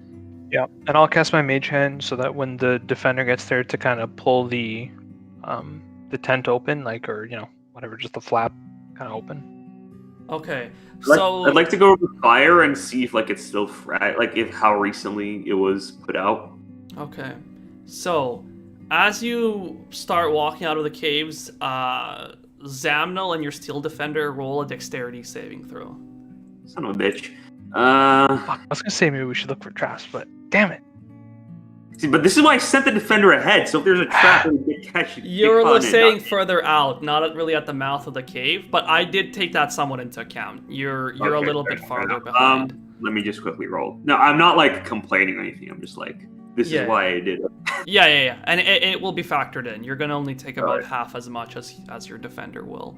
Yeah, and I'll cast my Mage Hand so that when the defender gets there to kind of pull the tent open, whatever, just the flap kind of open. Okay, so I'd like to go over the fire and see if it's still fresh, if how recently it was put out. Okay, so as you start walking out of the caves, Zamnel and your Steel Defender roll a Dexterity saving throw. Son of a bitch. Fuck, I was gonna say maybe we should look for traps, but damn it. See, but this is why I sent the Defender ahead, so if there's a trap, You're saying further out, not really at the mouth of the cave, but I did take that somewhat into account. You're a little bit farther behind. Let me just quickly roll. No, I'm not complaining or anything. I'm just this is why I did it. Yeah. And it will be factored in. You're gonna only take about half as much as your Defender will.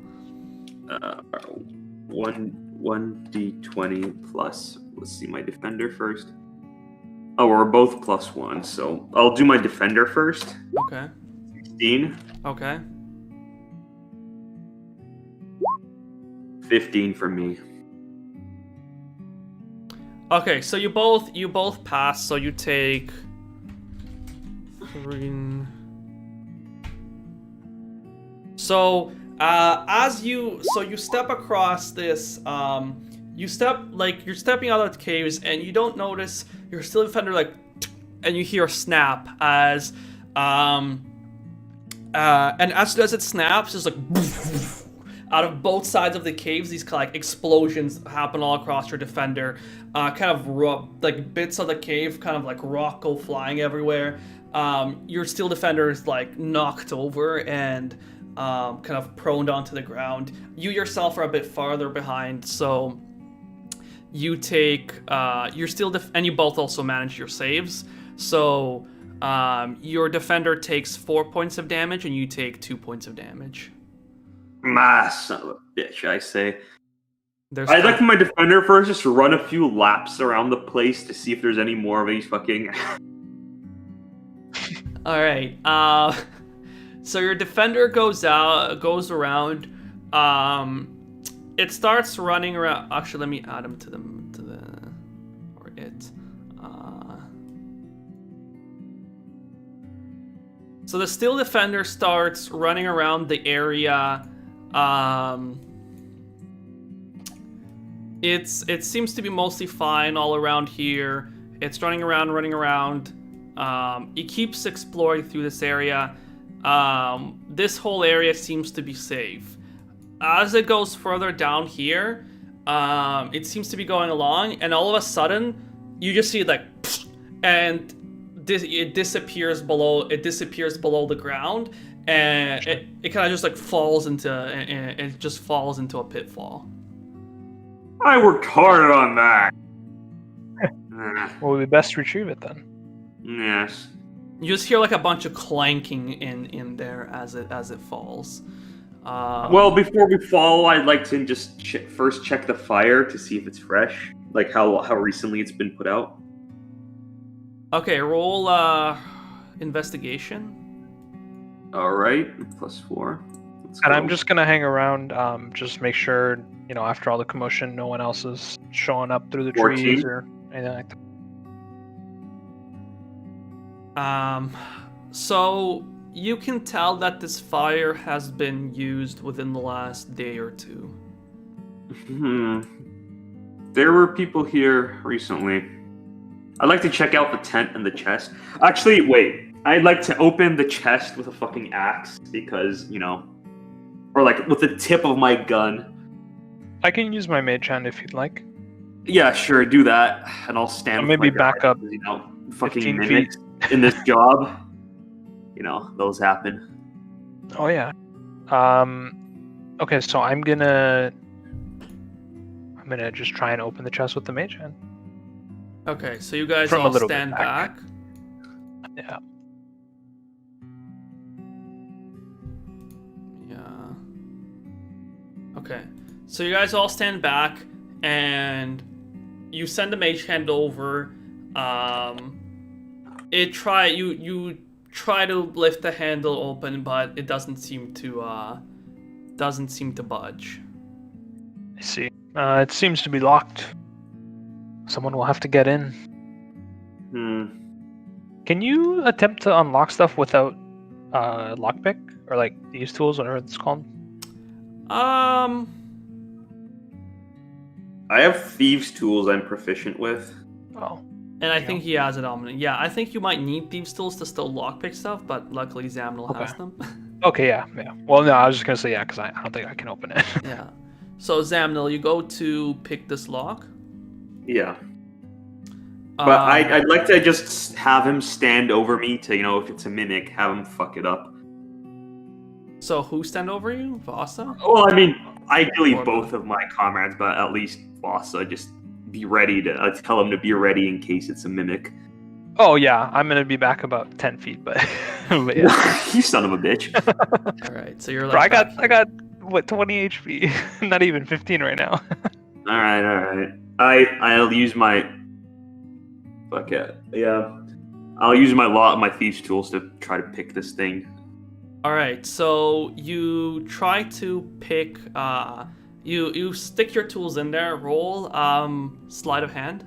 1d20 plus. Let's see my Defender first. Oh, we're both +1, so I'll do my Defender first. Okay. 16. Okay. 15 for me. Okay, so you both pass. So you take 3. So you step across this. You're stepping out of the caves, and you don't notice your Steel Defender and you hear a snap as and as it snaps, there's out of both sides of the caves, these explosions happen all across your Defender. Bits of the cave rock go flying everywhere. Your Steel Defender is knocked over and kind of proned onto the ground. You yourself are a bit farther behind, so you take you're still and you both also manage your saves. So your defender takes 4 points of damage, and you take 2 points of damage. My son of a bitch, I say. There's I'd like my defender first just run a few laps around the place to see if there's any more of these fucking... All right. So your defender goes around. It starts running around. Actually, let me add him to the or it. So the steel defender starts running around the area. It seems to be mostly fine all around here. It's running around. It keeps exploring through this area. This whole area seems to be safe. As it goes further down here, it seems to be going along, and all of a sudden, you just see like, and it disappears below the ground, and it kind of just like falls into a pitfall. I worked hard on that. Well, we best retrieve it then. Yes. You just hear like a bunch of clanking in there as it falls. Well, before we fall, I'd like to just first check the fire to see if it's fresh, like how recently it's been put out. Okay, roll investigation. All right, +4. Let's And go. I'm just gonna hang around, just make sure, after all the commotion, no one else is showing up through the 14. trees or anything like that. So you can tell that this fire has been used within the last day or two. There were people here recently. I'd like to check out the tent and the chest. Actually, wait. I'd like to open the chest with a fucking axe because, or like with the tip of my gun. I can use my mage hand if you'd like. Yeah, sure, do that, and I'll stand. Or with maybe my back guard, up fucking 15 mimics in this job. Those happen. Oh yeah. Okay, so I'm gonna just try and open the chest with the mage hand. Okay, so you guys From a all little bit stand back. back. Yeah. Yeah. Okay, so you guys all stand back, and you send the mage hand over. You try to lift the handle open, but it doesn't seem to budge. I see. It seems to be locked. Someone will have to get in. Can you attempt to unlock stuff without lockpick or like these tools, whatever it's called? I have thieves' tools I'm proficient with. Oh. And I think he has it on. Yeah, I think you might need thieves' tools to still lockpick stuff, but luckily Zamnil has them. Okay, yeah. Well, no, I was just gonna say because I don't think I can open it. Yeah. So Zamnil, you go to pick this lock. Yeah. But I'd like to just have him stand over me to, if it's a mimic, have him fuck it up. So who stand over you? Vasa? Well, I mean, ideally both of my comrades, but at least Vasa, just be ready to tell him to be ready in case it's a mimic. Oh yeah, I'm gonna be back about 10 feet, but yeah. You son of a bitch. All right, so you're Bro, like. I got what 20 HP, not even 15 right now. All right. I'll use my. Fuck it. Yeah. I'll use my thieves' tools to try to pick this thing. All right, so you try to pick. You stick your tools in there. Roll sleight of hand.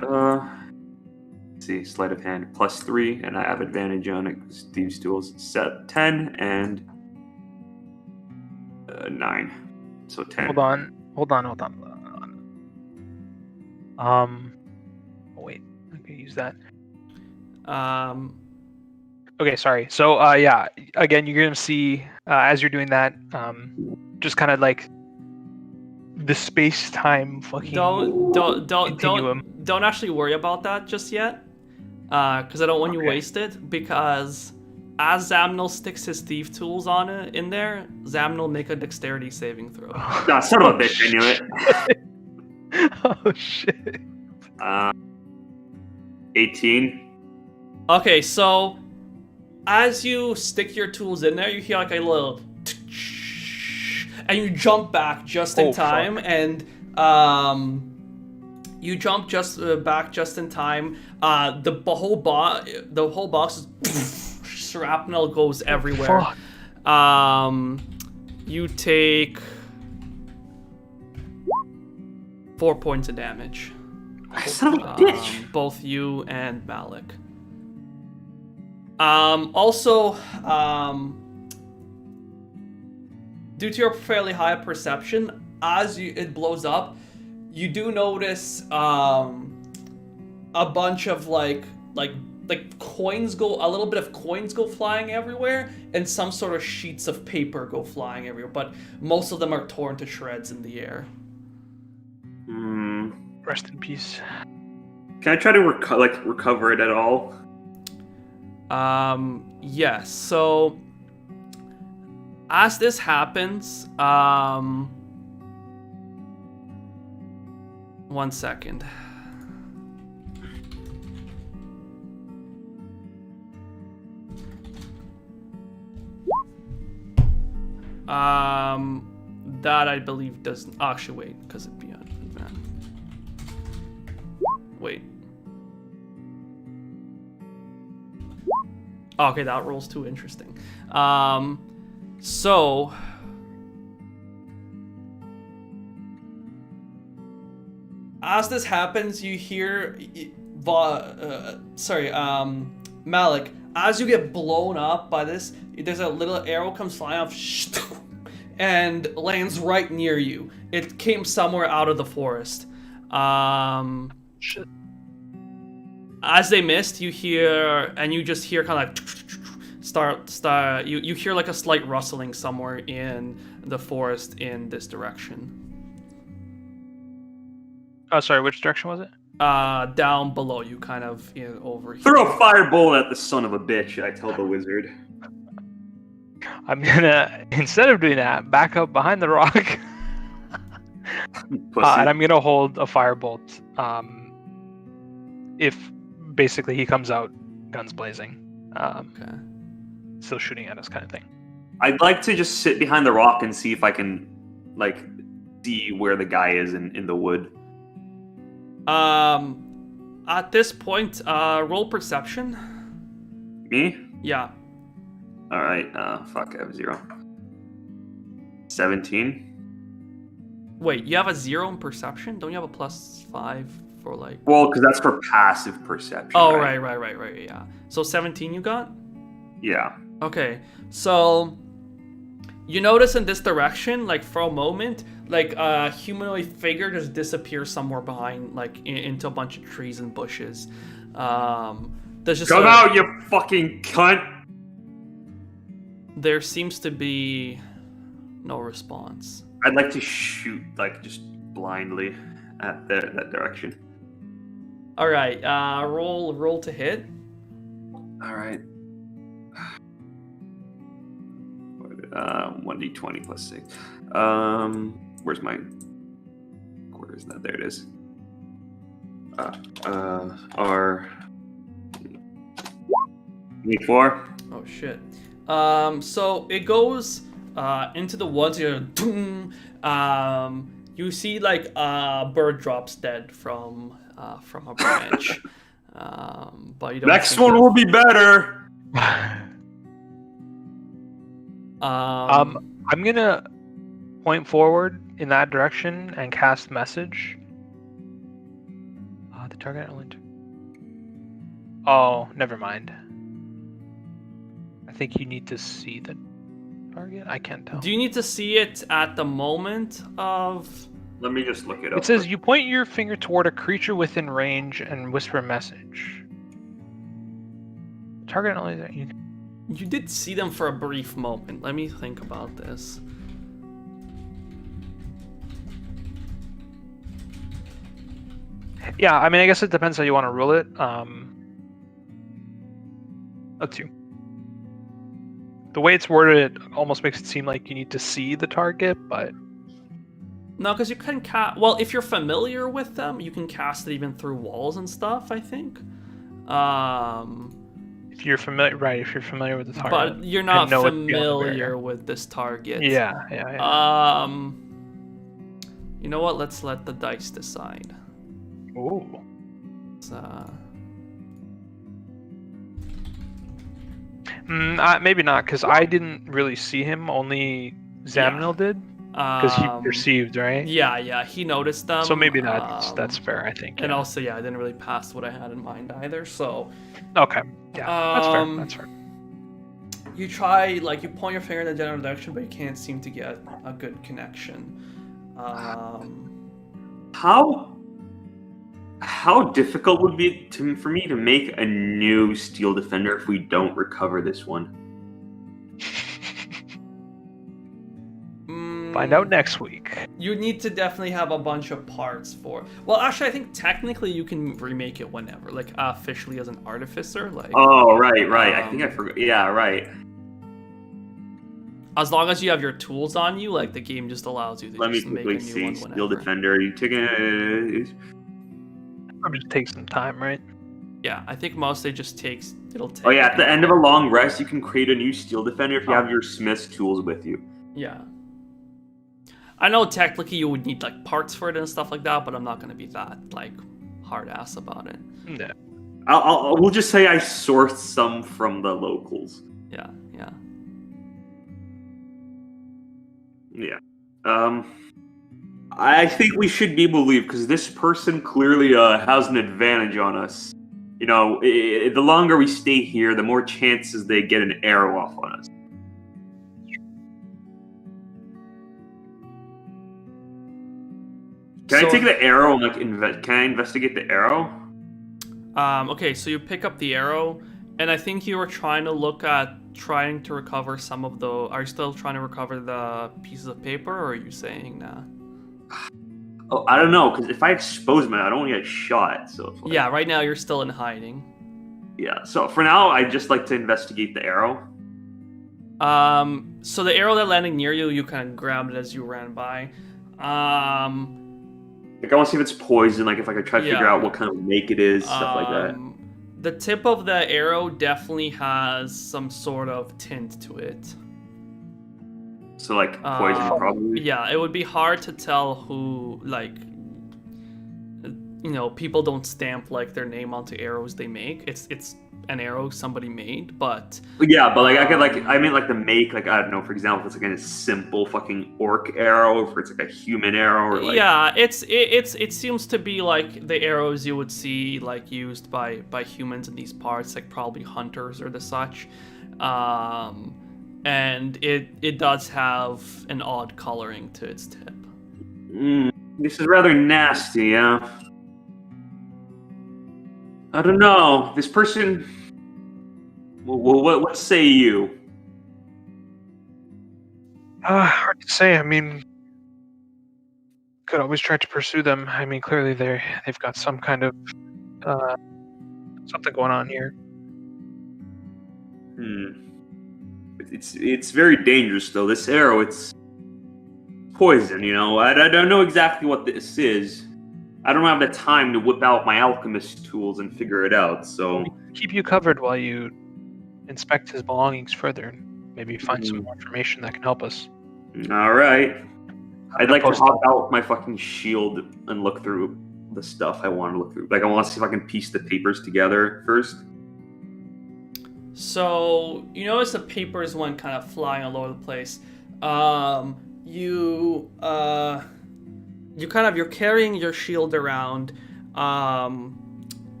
Let's see, sleight of hand +3, and I have advantage on it. Thieves' tools set 10 and 9, so 10. Hold on. Wait, I can use that. Okay, sorry. So, yeah, again, you're gonna see as you're doing that, just kind of like the space-time fucking continuum. Don't actually worry about that just yet, because I don't want you to waste it. Because as Zamnil sticks his thief tools on it in there, Zamnil make a dexterity saving throw. Nah, son of a bitch, I knew it. Oh shit. 18. Okay, so as you stick your tools in there, you hear like a little, and you jump back just in time, fuck. and you jump back just in time. The whole box is shrapnel goes everywhere. Fuck. You take 4 points of damage. Son of a bitch. Both you and Malik. Also, due to your fairly high perception, as it blows up, you do notice a bunch of like coins go, a little bit of coins go flying everywhere, and some sort of sheets of paper go flying everywhere, but most of them are torn to shreds in the air. Rest in peace. Can I try to recover it at all? Yes. So as this happens, 1 second. That I believe doesn't actually wait, because it'd be on man. Wait. Okay, that roll's too interesting. So as this happens, you hear Malik, as you get blown up by this, there's a little arrow comes flying off and lands right near you. It came somewhere out of the forest. Shit. As they missed, you hear, and you just hear kind of like you hear like a slight rustling somewhere in the forest in this direction. Oh, sorry, which direction was it? Down below you, kind of over here. Throw a firebolt at the son of a bitch, I tell the wizard. I'm gonna, instead of doing that, back up behind the rock. And I'm gonna hold a firebolt. If basically he comes out guns blazing. Okay. Still shooting at us kind of thing. I'd like to just sit behind the rock and see if I can, see where the guy is in the wood. At this point, roll perception. Me? Yeah. Alright, fuck, I have 0. 17? Wait, you have a 0 in perception? Don't you have a +5 for like... Well, because that's for passive perception. Oh, right, yeah. So 17 you got? Yeah. Okay, so you notice in this direction, like for a moment, like a humanoid figure just disappears somewhere behind, like into a bunch of trees and bushes. There's just Come out, you fucking cunt! There seems to be no response. I'd like to shoot, just blindly at that direction. All right, roll to hit. All right. 1d20 plus 6. Where's my... Where is that? There it is. R... 24. Oh shit. So it goes into the woods here. You see like a bird drops dead from a branch. But you don't. Next one will be better. I'm gonna point forward in that direction and cast message. The target only. Oh, never mind. I think you need to see the target. I can't tell. Do you need to see it at the moment of? Let me just look it up. It says you point your finger toward a creature within range and whisper a message. Target only. You did see them for a brief moment. Let me think about this. Yeah, I mean, I guess it depends how you want to rule it. Up to you. The way it's worded, it almost makes it seem like you need to see the target, but No, because you can cast. Well, if you're familiar with them, you can cast it even through walls and stuff, I think. If you're familiar, right? If you're familiar with the target, But you're not know it's beyond the familiar barrier. with this target. Yeah. You know what? Let's let the dice decide. Ooh. It's, Maybe not, because I didn't really see him. Only Zamnil did, because he perceived, right? Yeah, he noticed them. So maybe that's fair, I think. And yeah. also, I didn't really pass what I had in mind either. So Okay. Yeah, that's fair. you try, you point your finger in the general direction, but you can't seem to get a good connection. How difficult would it be for me to make a new Steel Defender if we don't recover this one? Find out next week. You need to definitely have a bunch of parts for. Well, actually, I think technically you can remake it whenever, officially as an artificer. Oh, right. I think I forgot. Yeah, right. As long as you have your tools on you, the game just allows you to Let me just make a quickly new see. one Steel whenever. Defender. You taking a... Probably just take some time, right? Yeah, I think mostly just takes. It'll take. Oh yeah, at the end of a long rest, you can create a new Steel Defender if you have your Smith's tools with you. Yeah. I know technically you would need parts for it and stuff like that, but I'm not gonna be that hard ass about it. Yeah. We'll just say I sourced some from the locals. Yeah. I think we should be able to leave because this person clearly has an advantage on us. You know, the longer we stay here, the more chances they get an arrow off on us. Can I take the arrow and can I investigate the arrow? Okay, so you pick up the arrow, and I think you were trying to recover some of the. Are you still trying to recover the pieces of paper, or are you saying nah? Oh, I don't know, because if I expose them, I don't want to get shot. So yeah, right now you're still in hiding. Yeah, so for now, I'd just like to investigate the arrow. So the arrow that landed near you, you kind of grabbed it as you ran by. I want to see if it's poison, if I could try to figure out what kind of make it is, stuff like that. The tip of the arrow definitely has some sort of tint to it. So, poison, probably? Yeah, it would be hard to tell who, people don't stamp, their name onto arrows they make. It's an arrow somebody made, but... Yeah, but, I could, I mean, the make, I don't know, for example, if it's, a simple fucking orc arrow, or if it's, a human arrow, or, Yeah, it seems to be, the arrows you would see, used by humans in these parts, probably hunters or the such. And it does have an odd coloring to its tip. This is rather nasty, yeah. I don't know. This person... What say you? Hard to say. I mean, could always try to pursue them. I mean, clearly they've got some kind of something going on here. It's very dangerous, though. This arrow, it's poison, I don't know exactly what this is. I don't have the time to whip out my alchemist tools and figure it out, so... Keep you covered while you inspect his belongings further and maybe find some more information that can help us. Alright. I'd like to hop out my fucking shield and look through the stuff I want to look through. I want to see if I can piece the papers together first. So, you notice the papers went kind of flying all over the place. You're carrying your shield around,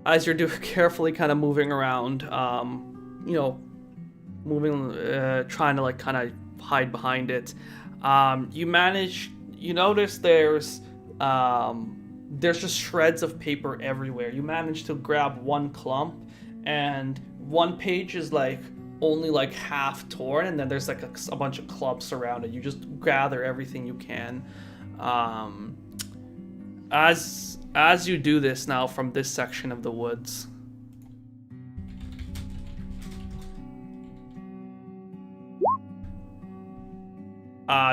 as you're carefully kind of moving around, trying to kind of hide behind it. You notice there's just shreds of paper everywhere. You manage to grab one clump, and one page is only half torn, and then there's a bunch of clumps around it. You just gather everything you can. As you do this now from this section of the woods,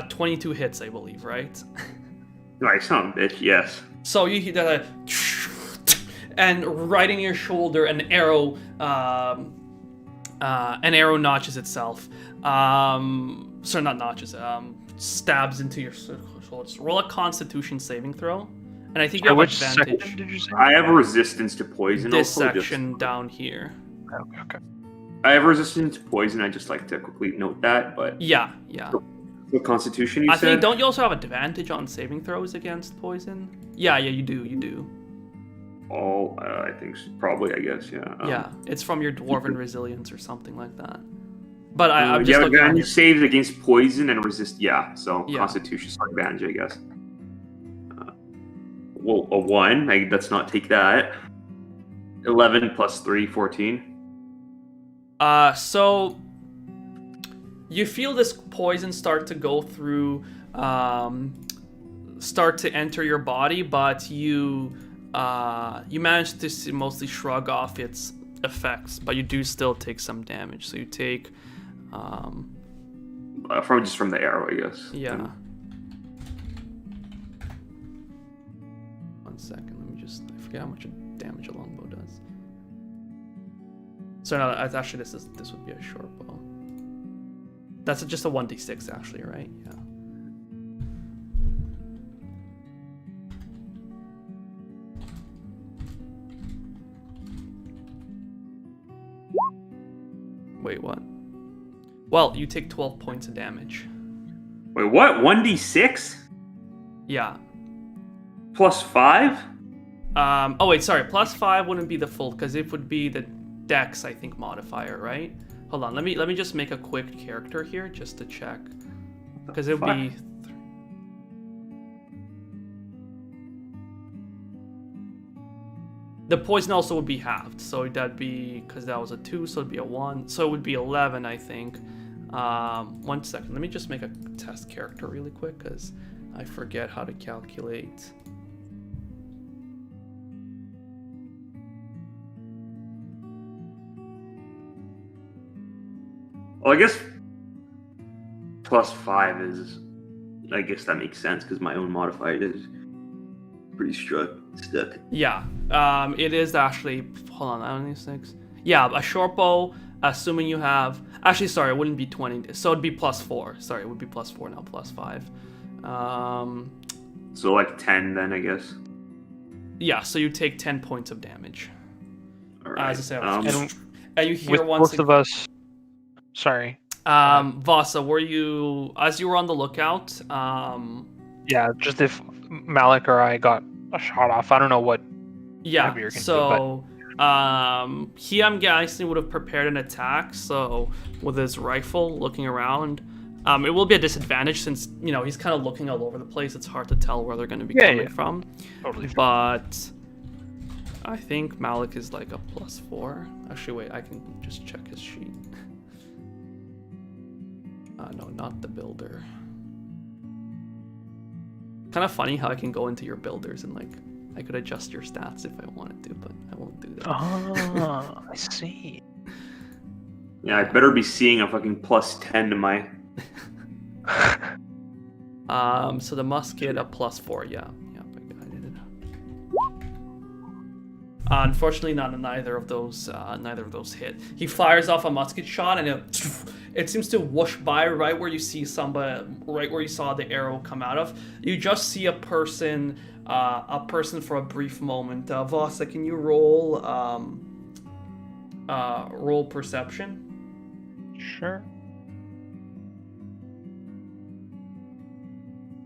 22 hits, I believe, right? Nice, son of a bitch. Yes. So you hear that, and right in your shoulder, an arrow notches itself. Sorry, not notches. Stabs into your shoulder. Roll a Constitution saving throw, and I think you have Which advantage. section did you say? I have a resistance to poison. This also, section down here. Okay. I have resistance to poison. I just like to quickly note that, but Yeah. the Constitution you I said. think don't you also have advantage on saving throws against poison? Yeah, you do. All I think probably. I guess yeah. Yeah, it's from your dwarven resilience or something like that. But I'm just yeah, looking at advantage saves against poison and resist. Yeah, so Yeah. Constitution's advantage, I guess. Well, a 1. Let's not take that. 11 plus 3, 14. So you feel this poison start to go through, start to enter your body, but you manage to mostly shrug off its effects, but you do still take some damage. So you take, From the arrow, I guess. yeah. 1 second, I forget how much damage a longbow does. So no, actually this would be a short bow. That's just a 1d6 actually, right? Yeah. Wait, what? Well, you take 12 points of damage. Wait, what? 1d6 Yeah. plus 5? Oh wait, sorry. +5 wouldn't be the full, because it would be the Dex, I think, modifier, right? Hold on. Let me just make a quick character here just to check, because it would be. The poison also would be halved, so that'd be, because that was a 2, so it'd be a 1, so it would be 11, I think. 1 second. Let me just make a test character really quick, because I forget how to calculate. Well, I guess plus 5 is. I guess that makes sense because my own modifier is pretty stuck. Yeah, it is actually. Hold on, I don't need 6. Yeah, a short bow. Assuming you have. Actually, sorry, it wouldn't be 20. So it'd be +4. Sorry, it would be +4 now, +5. So like 10 then, I guess. Yeah, so you take 10 points of damage. All right. As I said, And and you hear with once. both of us. Sorry. Vasa, were you, as you were on the lookout? Yeah, just if Malik or I got a shot off, I don't know what. Yeah. Maybe you're gonna So, he, I'm guessing, would have prepared an attack. So, with his rifle, looking around, it will be a disadvantage since he's kind of looking all over the place. It's hard to tell where they're going to be coming from. Totally. But I think Malik is like a +4. Actually, wait, I can just check his sheet. No, not the builder. Kind of funny how I can go into your builders and I could adjust your stats if I wanted to, but I won't do that. Oh, I see. Yeah, I better be seeing a fucking +10 to my. So the musket a +4, yeah, I did it. Unfortunately, neither of those hit. He fires off a musket shot, and it seems to whoosh by right where you see somebody, right where you saw the arrow come out of. You just see a person for a brief moment. Vasa, can you roll perception? Sure.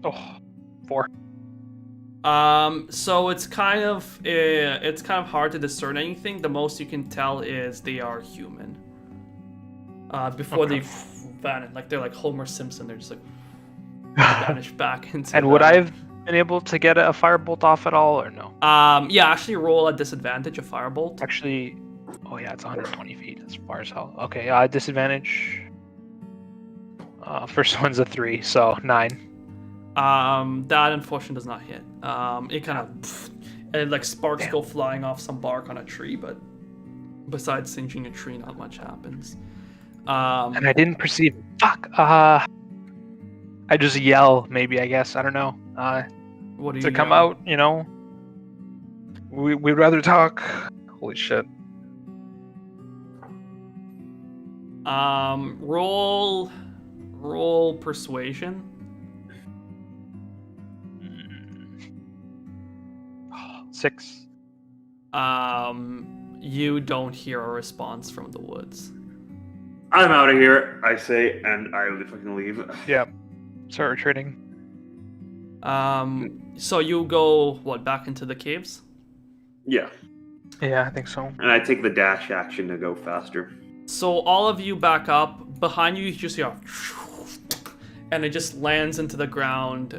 Oh, 4. So it's kind of hard to discern anything. The most you can tell is they are human. Before they vanish, like they're like Homer Simpson. They're just like vanish back into. And would I have been able to get a firebolt off at all, or no? Yeah, actually roll a disadvantage, a firebolt. Actually, oh yeah, it's 120 feet. That's far as hell. Okay, disadvantage. First one's a 3, so 9. That unfortunately does not hit. It kind of, and like sparks go flying off some bark on a tree, but besides singeing a tree, not much happens. And I didn't perceive. Fuck. I just yell, maybe, I guess. I don't know. What do you To come yell? out, you know? We'd rather talk. Holy shit. Roll persuasion. 6. You don't hear a response from the woods. I'm out of here, I say, and I fucking leave. Yeah. Start retreating. So you go back into the caves? Yeah, Yeah, I think so. and I take the dash action to go faster. So all of you back up. Behind you, you just hear, and it just lands into the ground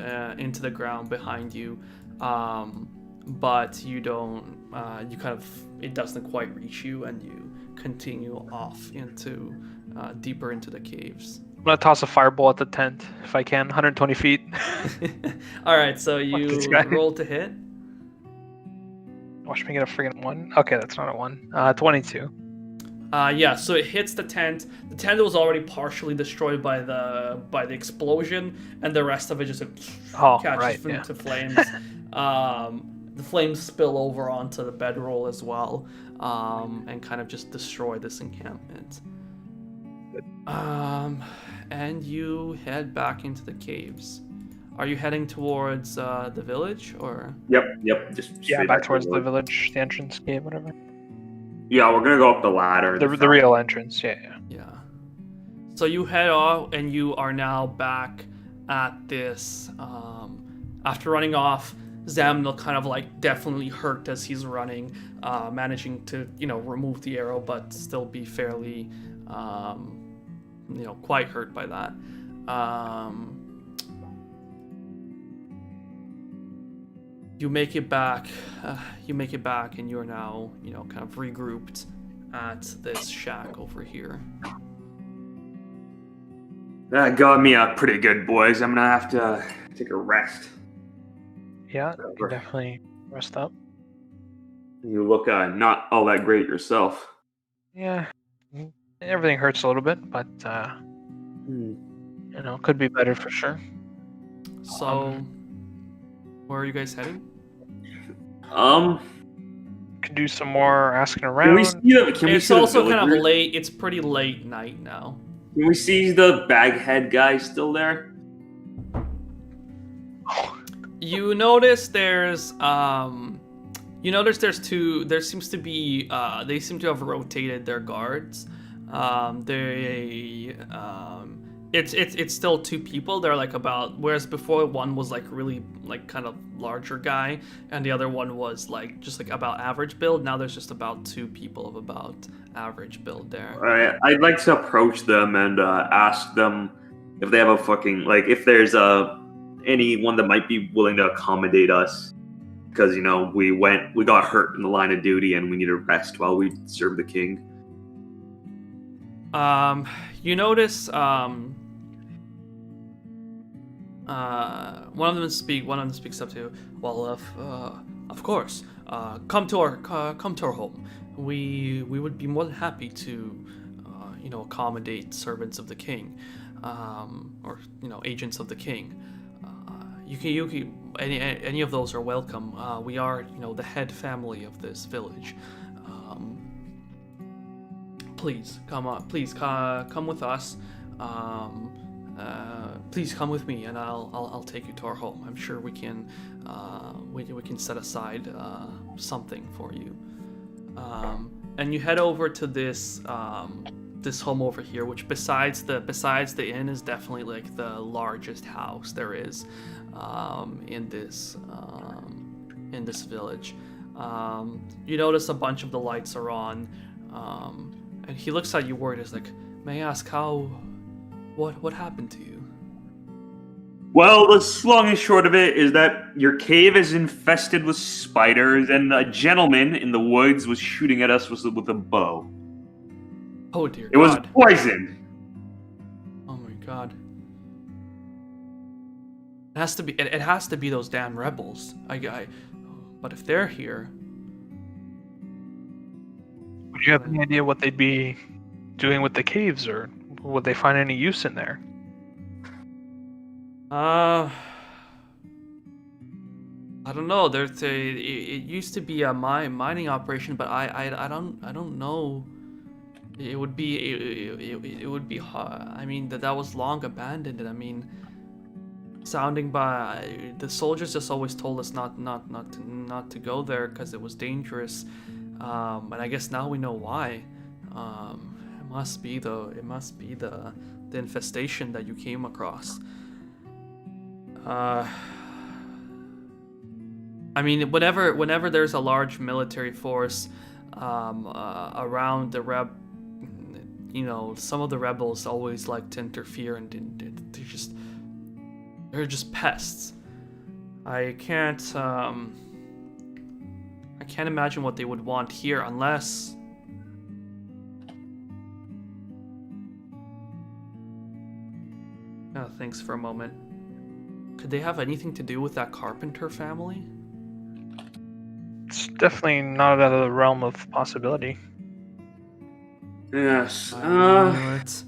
behind you. But you don't. You kind of. It doesn't quite reach you, and you continue off into deeper into the caves. I'm gonna toss a fireball at the tent if I can. 120 feet. All right, so this you guy. roll to hit. Watch me get a friggin' 1. Okay, that's not a 1. 22. Yeah, so it hits the tent. The tent was already partially destroyed by the explosion, and the rest of it just catches into flames. The flames spill over onto the bedroll as well, and kind of just destroy this encampment. And you head back into the caves. Are you heading towards the village, or? Yep. Just Yeah, straight back to towards the wood. village, the entrance cave, whatever. Yeah, we're gonna go up the ladder. The real entrance, yeah. Yeah. So you head off, and you are now back at this. After running off, Zamnil kind of like definitely hurt as he's running, managing to remove the arrow, but still be fairly quite hurt by that. You make it back. And you're now kind of regrouped at this shack over here. That got me up pretty good, boys. I'm gonna have to take a rest. Yeah, you can definitely rest up. You look not all that great yourself. Yeah, everything hurts a little bit, but could be better for sure. So, where are you guys heading? Could do some more asking around. Can we see the? It's also kind of late. It's pretty late night now. Can we see the baghead guy still there? You notice there's two. There seems to be. They seem to have rotated their guards. It's still 2 people. They're like about, whereas before one was like really like kind of larger guy, and the other one was like just like about average build. Now there's just about 2 people of about average build there. All right, I'd like to approach them and ask them if they have a fucking if there's anyone that might be willing to accommodate us, because we got hurt in the line of duty and we need a rest while we serve the king. You notice one of them speaks up to you. Well, of course, come to our home. We would be more than happy to accommodate servants of the king, or agents of the king. You can any of those are welcome. We are the head family of this village. Please come on. Please come with us. Please come with me, and I'll take you to our home. I'm sure we can set aside something for you. And you head over to this home over here, which besides the inn is definitely like the largest house there is in this village. You notice a bunch of the lights are on. And he looks at you worried. He's like, "May I ask what happened to you?" Well, the long and short of it is that your cave is infested with spiders, and a gentleman in the woods was shooting at us with a bow. Oh dear God! It was poisoned. Oh my God! It has to be. It has to be those damn rebels. But if they're here. Would you have any idea what they'd be doing with the caves, or would they find any use in there? I don't know. It used to be a mining operation, but I don't know. It would be it would be hard. I mean that was long abandoned. I mean, sounding by the soldiers just always told us not to go there because it was dangerous. And I guess now we know why. It must be the infestation that you came across. I mean, whenever there's a large military force around some of the rebels always like to interfere, and they're just pests. I can't imagine what they would want here unless. Thanks for a moment. Could they have anything to do with that carpenter family? It's definitely not out of the realm of possibility. Yes. It's...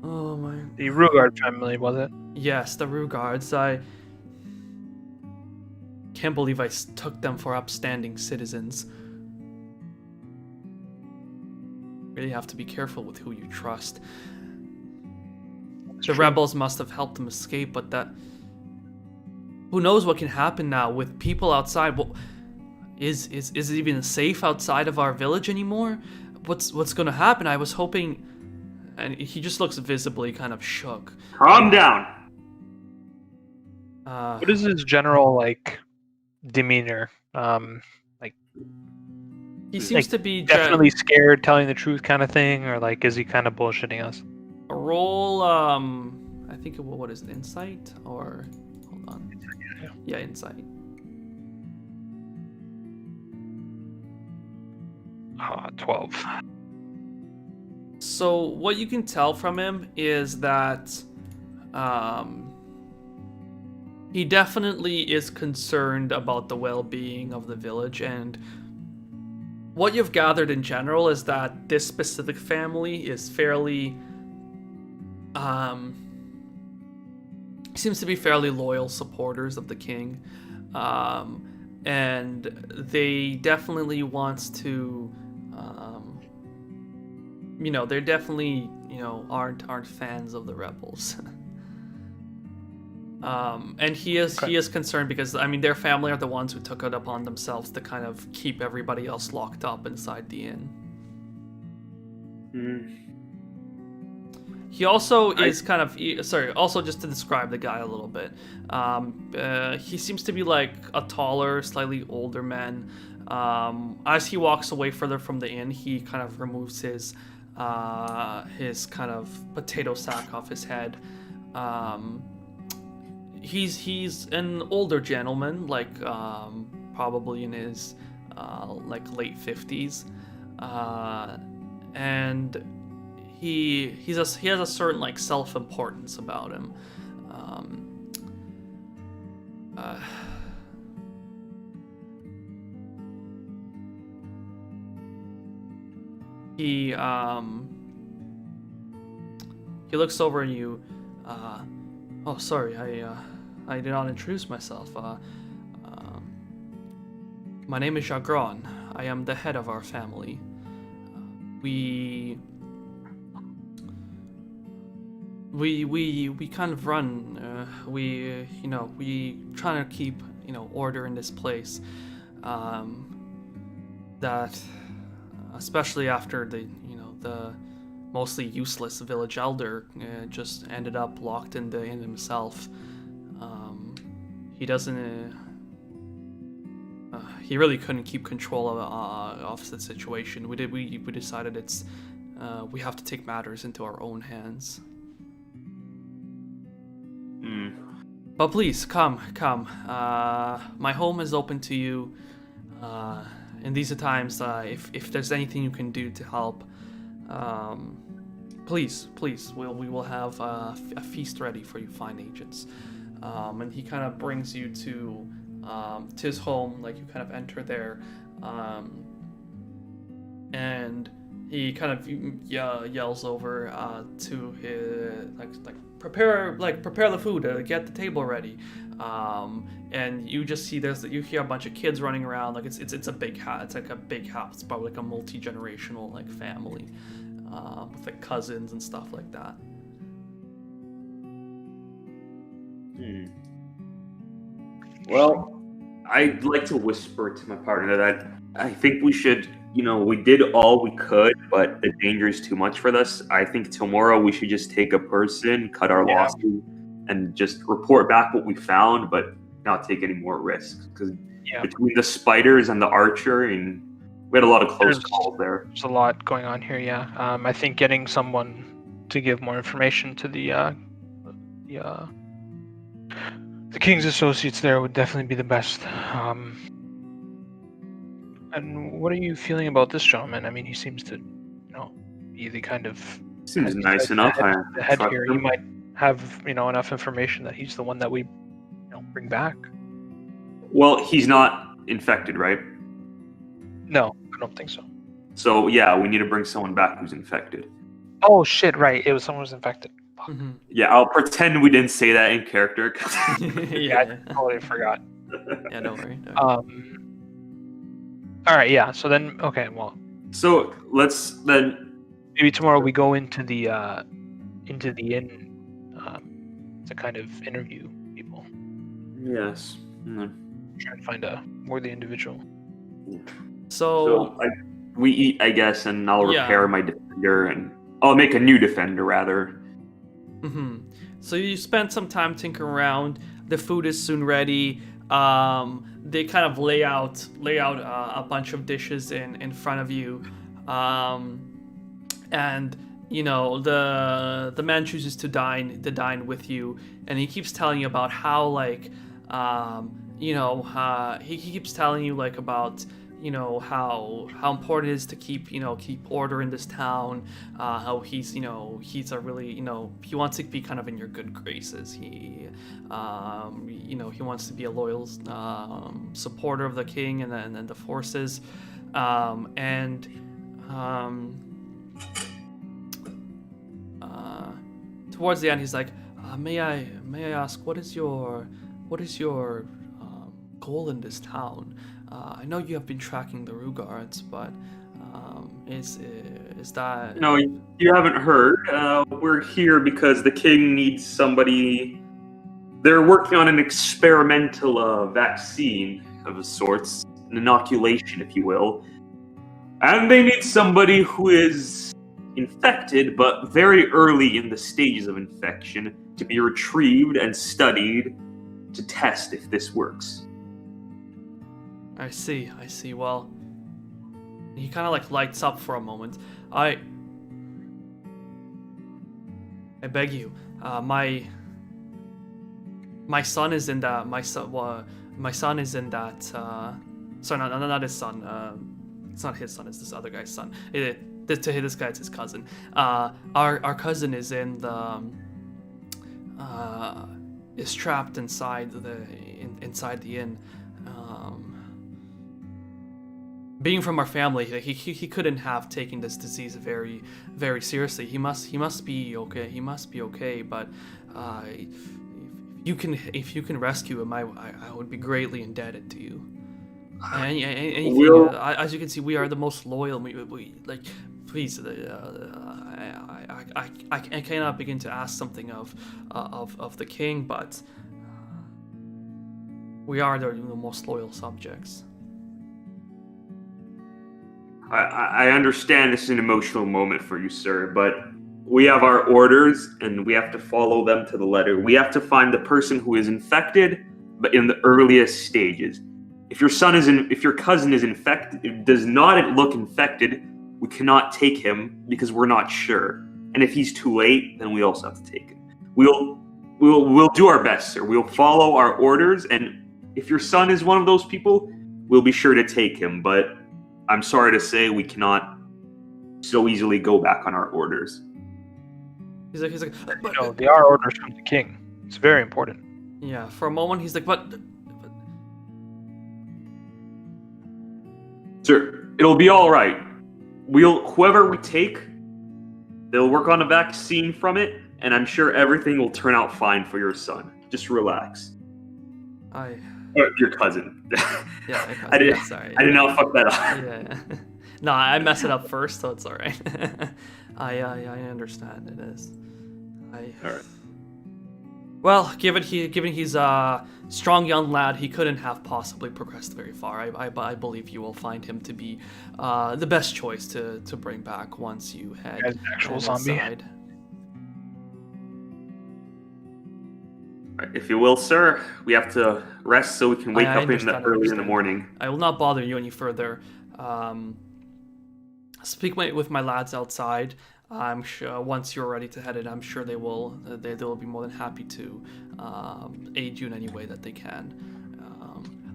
Oh my. The Rugard family, was it? Yes, the Rugards. I can't believe I took them for upstanding citizens. Really have to be careful with who you trust. The rebels must have helped them escape, but that... Who knows what can happen now with people outside? Well, is it even safe outside of our village anymore? What's gonna happen? I was hoping... And he just looks visibly kind of shook. Calm down. What is his general, like, demeanor? He seems like, to be... definitely scared, telling the truth kind of thing? Or, like, is he kind of bullshitting us? A roll, I think, what is it, insight? Or, hold on. Yeah, insight. 12. So, what you can tell from him is that, he definitely is concerned about the well-being of the village, and what you've gathered in general is that this specific family is fairly... seems to be fairly loyal supporters of the king, and they definitely wants to, they're definitely, aren't fans of the rebels. And he is concerned because, I mean, their family are the ones who took it upon themselves to kind of keep everybody else locked up inside the inn. He also is kind of... also just to describe the guy a little bit. He seems to be like a taller, slightly older man. As he walks away further from the inn, he kind of removes his kind of potato sack off his head. He's an older gentleman, like probably in his like late 50s. And he has a certain like self-importance about him. He looks over at you. Oh, sorry, I did not introduce myself. My name is Jagron. I am the head of our family. We kind of run. We try to keep order in this place. That, especially after the mostly useless village elder just ended up locked in the inn himself. He doesn't. He really couldn't keep control of the situation. We decided we have to take matters into our own hands. But please come. My home is open to you. In these times, if there's anything you can do to help, please, we will have a feast ready for you fine agents. And he kind of brings you to his home, like you kind of enter there, and he kind of yells over to his prepare the food, get the table ready, and you just see you hear a bunch of kids running around. Like it's a big house. It's like a big house. It's probably like a multi-generational like family with like cousins and stuff like that. Well, I'd like to whisper to my partner that I think we should, we did all we could, but the danger is too much for us. I think tomorrow we should just take a person, cut our losses, and just report back what we found, but not take any more risks. Because between the spiders and the archer, and we had a lot of close calls there. There's a lot going on here, yeah. I think getting someone to give more information to the King's associates there would definitely be the best. And what are you feeling about this gentleman? I mean, he seems to, be the kind of... Seems nice enough. The head here, you might have, enough information that he's the one that we, bring back. Well, he's not infected, right? No, I don't think so. So, yeah, we need to bring someone back who's infected. Oh, shit, right. It was someone who's infected. Mm-hmm. Yeah, I'll pretend we didn't say that in character. I totally forgot. Yeah, don't worry. All right, yeah. So then, okay, well. So let's then. Maybe tomorrow we go into the inn to kind of interview people. Yes. Try and find a worthy individual. So we eat, I guess, and I'll repair my defender, and I'll make a new defender rather. Mm-hmm. So you spent some time tinkering around. The food is soon ready. They kind of lay out a bunch of dishes in front of you, and the man chooses to dine with you, and he keeps telling you about how he keeps telling you about how important it is to keep order in this town, how he's a really he wants to be kind of in your good graces. He wants to be a loyal supporter of the king and then the forces, towards the end he's like, may I ask, what is your goal in this town? I know you have been tracking the Rugards, but is that... No, you haven't heard. We're here because the king needs somebody. They're working on an experimental vaccine of sorts, an inoculation, if you will. And they need somebody who is infected, but very early in the stages of infection, to be retrieved and studied to test if this works. I see. Well, he kind of lights up for a moment. I beg you, my son is in that. My son is in that. Sorry, not his son. It's not his son. It's this other guy's son. To this guy, it's his cousin. Our cousin is in the. Is trapped inside the inn. Being from our family, he couldn't have taken this disease very, very seriously. He must be okay. He must be okay. But if you can rescue him, I would be greatly indebted to you. Anything, as you can see, we are the most loyal. We please. I cannot begin to ask something of the king, but we are the most loyal subjects. I understand this is an emotional moment for you, sir, but we have our orders and we have to follow them to the letter. We have to find the person who is infected, but in the earliest stages. If your cousin is infected, it does not look infected, we cannot take him because we're not sure. And if he's too late, then we also have to take him. We'll do our best, sir. We'll follow our orders, and if your son is one of those people, we'll be sure to take him, but I'm sorry to say we cannot so easily go back on our orders. He's like, but, they are orders from the king. It's very important. Yeah, for a moment he's like, but... Sir, it'll be all right. whoever we take, they'll work on a vaccine from it, and I'm sure everything will turn out fine for your son. Just relax. I Or your cousin. yeah, I did. Sorry. I did not fuck that up. Yeah. No, I mess it up first, so it's all right. I understand it is. All right. Well, given he's a strong young lad, he couldn't have possibly progressed very far. I believe you will find him to be the best choice to bring back once you head As an actual zombie. inside. All right, if you will, sir, we have to rest so we can wake I up understand, early in the understand. morning. I will not bother you any further. Speak with my lads outside. I'm sure once you're ready to head in, I'm sure they will be more than happy to aid you in any way that they can.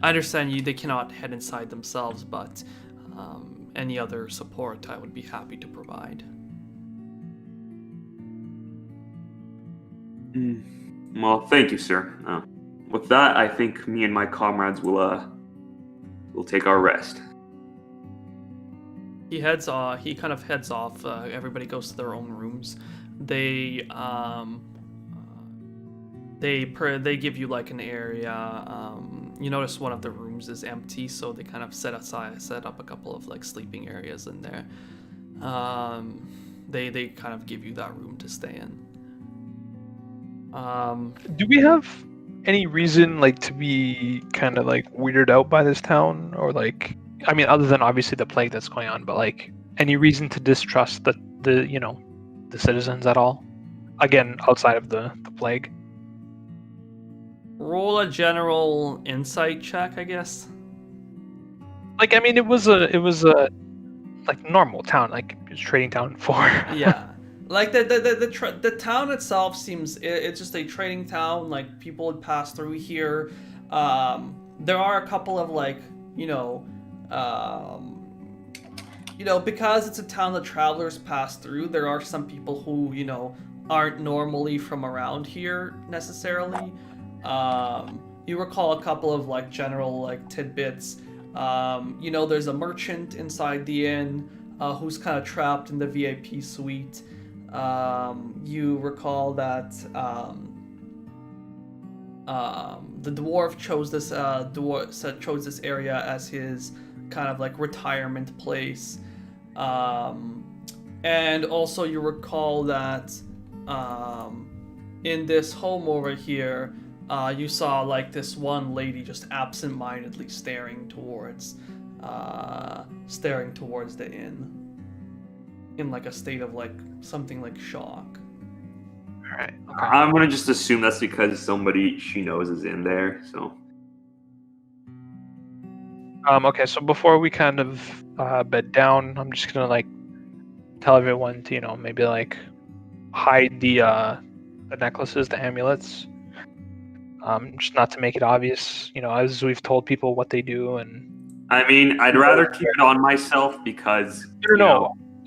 I understand they cannot head inside themselves, but any other support I would be happy to provide. Well, thank you, sir. With that, I think me and my comrades will take our rest. He kind of heads off. Everybody goes to their own rooms. They give you like an area. You notice one of the rooms is empty, so they kind of set up a couple of like sleeping areas in there. They kind of give you that room to stay in. Do we have any reason like to be kind of like weirded out by this town, or like, I mean, other than obviously the plague that's going on, but like any reason to distrust the citizens at all? Again, outside of the plague. Roll a general insight check, I guess. Like, I mean, it was a like normal town, like it's trading town for. Yeah, like the town itself seems it's just a trading town. Like people would pass through here. There are a couple of like because it's a town that travelers pass through. There are some people who aren't normally from around here necessarily. You recall a couple of like general like tidbits. There's a merchant inside the inn who's kind of trapped in the VIP suite. You recall that the dwarf chose this area as his kind of like retirement place, and also you recall that in this home over here, you saw like this one lady just absent-mindedly staring towards the inn in like a state of like something like shock. All right. Okay. I'm gonna just assume that's because somebody she knows is in there. So. Okay, so before we kind of bed down, I'm just gonna like tell everyone to maybe like hide the necklaces, the amulets, just not to make it obvious. As we've told people what they do, and I mean, I'd rather keep it on myself because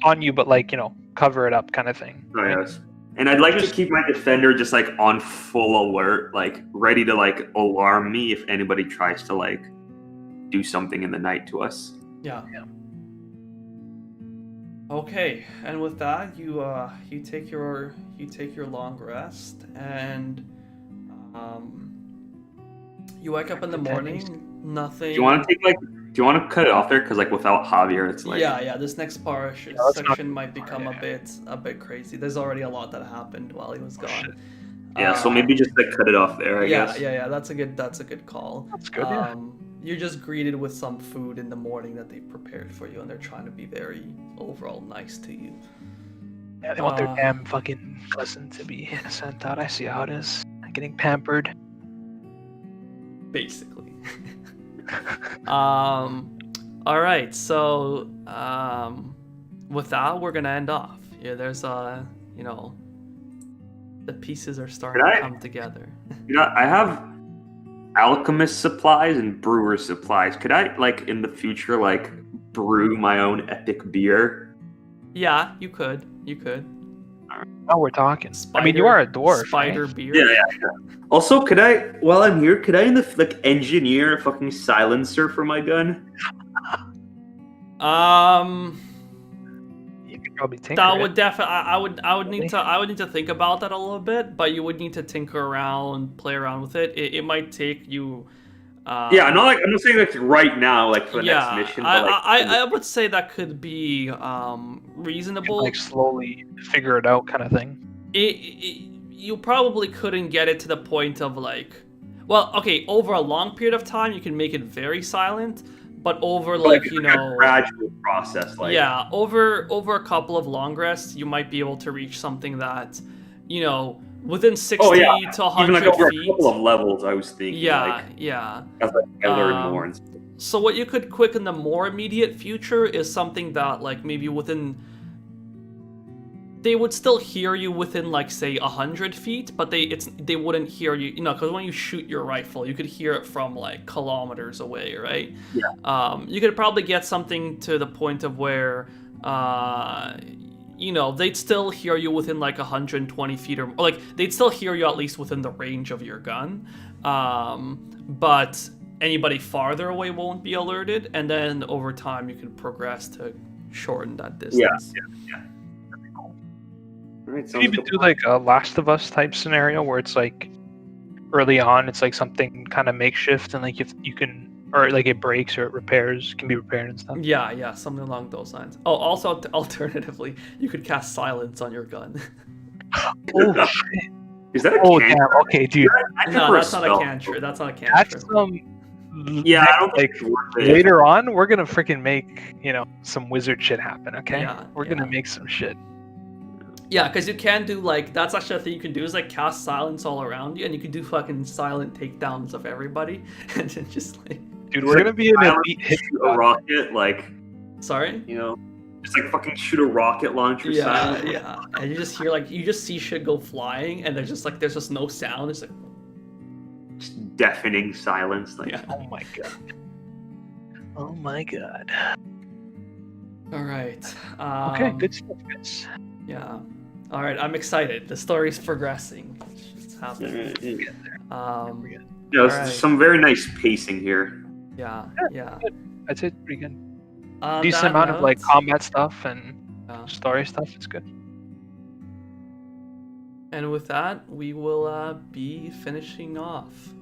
on you, but like cover it up, kind of thing. Oh, Right? yes. And I'd like to keep my defender just like on full alert, like ready to like alarm me if anybody tries to like do something in the night to us. Yeah. Okay, and with that, you take your long rest, and you wake up in the morning. Nothing. Do you want to cut it off there? Because like without Javier, it's like Yeah. This next section might become a bit crazy. There's already a lot that happened while he was gone. Yeah, so maybe just like cut it off there. I guess. Yeah. That's a good call. That's good. Yeah. You're just greeted with some food in the morning that they prepared for you, and they're trying to be very overall nice to you. Yeah, they want their damn fucking cousin to be sent out. I see how it is. Getting pampered. Basically. All right. So, with that, we're gonna end off. Yeah, there's the pieces are starting to come together. I have alchemist supplies and brewer supplies. Could I like in the future like brew my own epic beer? Yeah, you could. Now we're talking. I mean, you are a dwarf. Spider right? beer. Yeah. Also, could I, while I'm here, engineer a fucking silencer for my gun? probably tinker That it. would definitely. I would need to think about that a little bit, but you would need to tinker around, play around with it. It might take you. Yeah, I'm not saying like right now, like for the next mission, but like I would say that could be You reasonable. can, like slowly figure it out, kind of thing. You probably couldn't get it to the point of like, well, okay, over a long period of time you can make it very silent, but over like it's you like know, a gradual process. Like yeah, over a couple of long rests, you might be able to reach something that, you know, within 60 to even 100 like over feet. a couple of levels, I was thinking. Yeah, like, yeah. as like, I learn more and stuff. So what you could quick in the more immediate future is something that like maybe within. They would still hear you within, like, say, 100 feet, but they wouldn't hear you, you know, because when you shoot your rifle, you could hear it from, like, kilometers away, right? Yeah. You could probably get something to the point of where, you know, they'd still hear you within, like, 120 feet or like, they'd still hear you at least within the range of your gun. But anybody farther away won't be alerted, and then over time you can progress to shorten that distance. Yeah. Right, Could you even do like a Last of Us type scenario where it's like early on, it's like something kind of makeshift, and like if you can, or like it breaks or it repairs, can be repaired and stuff. Yeah, something along those lines. Oh, also, alternatively, you could cast silence on your gun. Oh shit! Is that a Oh cantrip? damn! Okay, dude. No, that's not a cantrip. That's not a cantrip. That's Yeah, I don't like think it's worth it. later on, we're gonna freaking make some wizard shit happen. Okay, Yeah, we're gonna make some shit. Yeah, because you can do, like, that's actually a thing you can do is, like, cast silence all around you, and you can do fucking silent takedowns of everybody, and then just, like... Dude, we're gonna be an elite hit. Shoot a rocket, like, Sorry? you know, just like fucking shoot a rocket launcher. Yeah, silently. yeah. And you just hear, like, you just see shit go flying, and there's just no sound. It's like... Just deafening silence. Like, Yeah. Oh my god. Oh my god. Alright. Okay, good stuff, guys. Yeah. Alright, I'm excited. The story's progressing. It's happening. yeah, Alright. there's some very nice pacing here. Yeah. I'd say it's pretty good. On Decent that amount of like note, combat stuff and yeah. story stuff. It's good. And with that, we will be finishing off.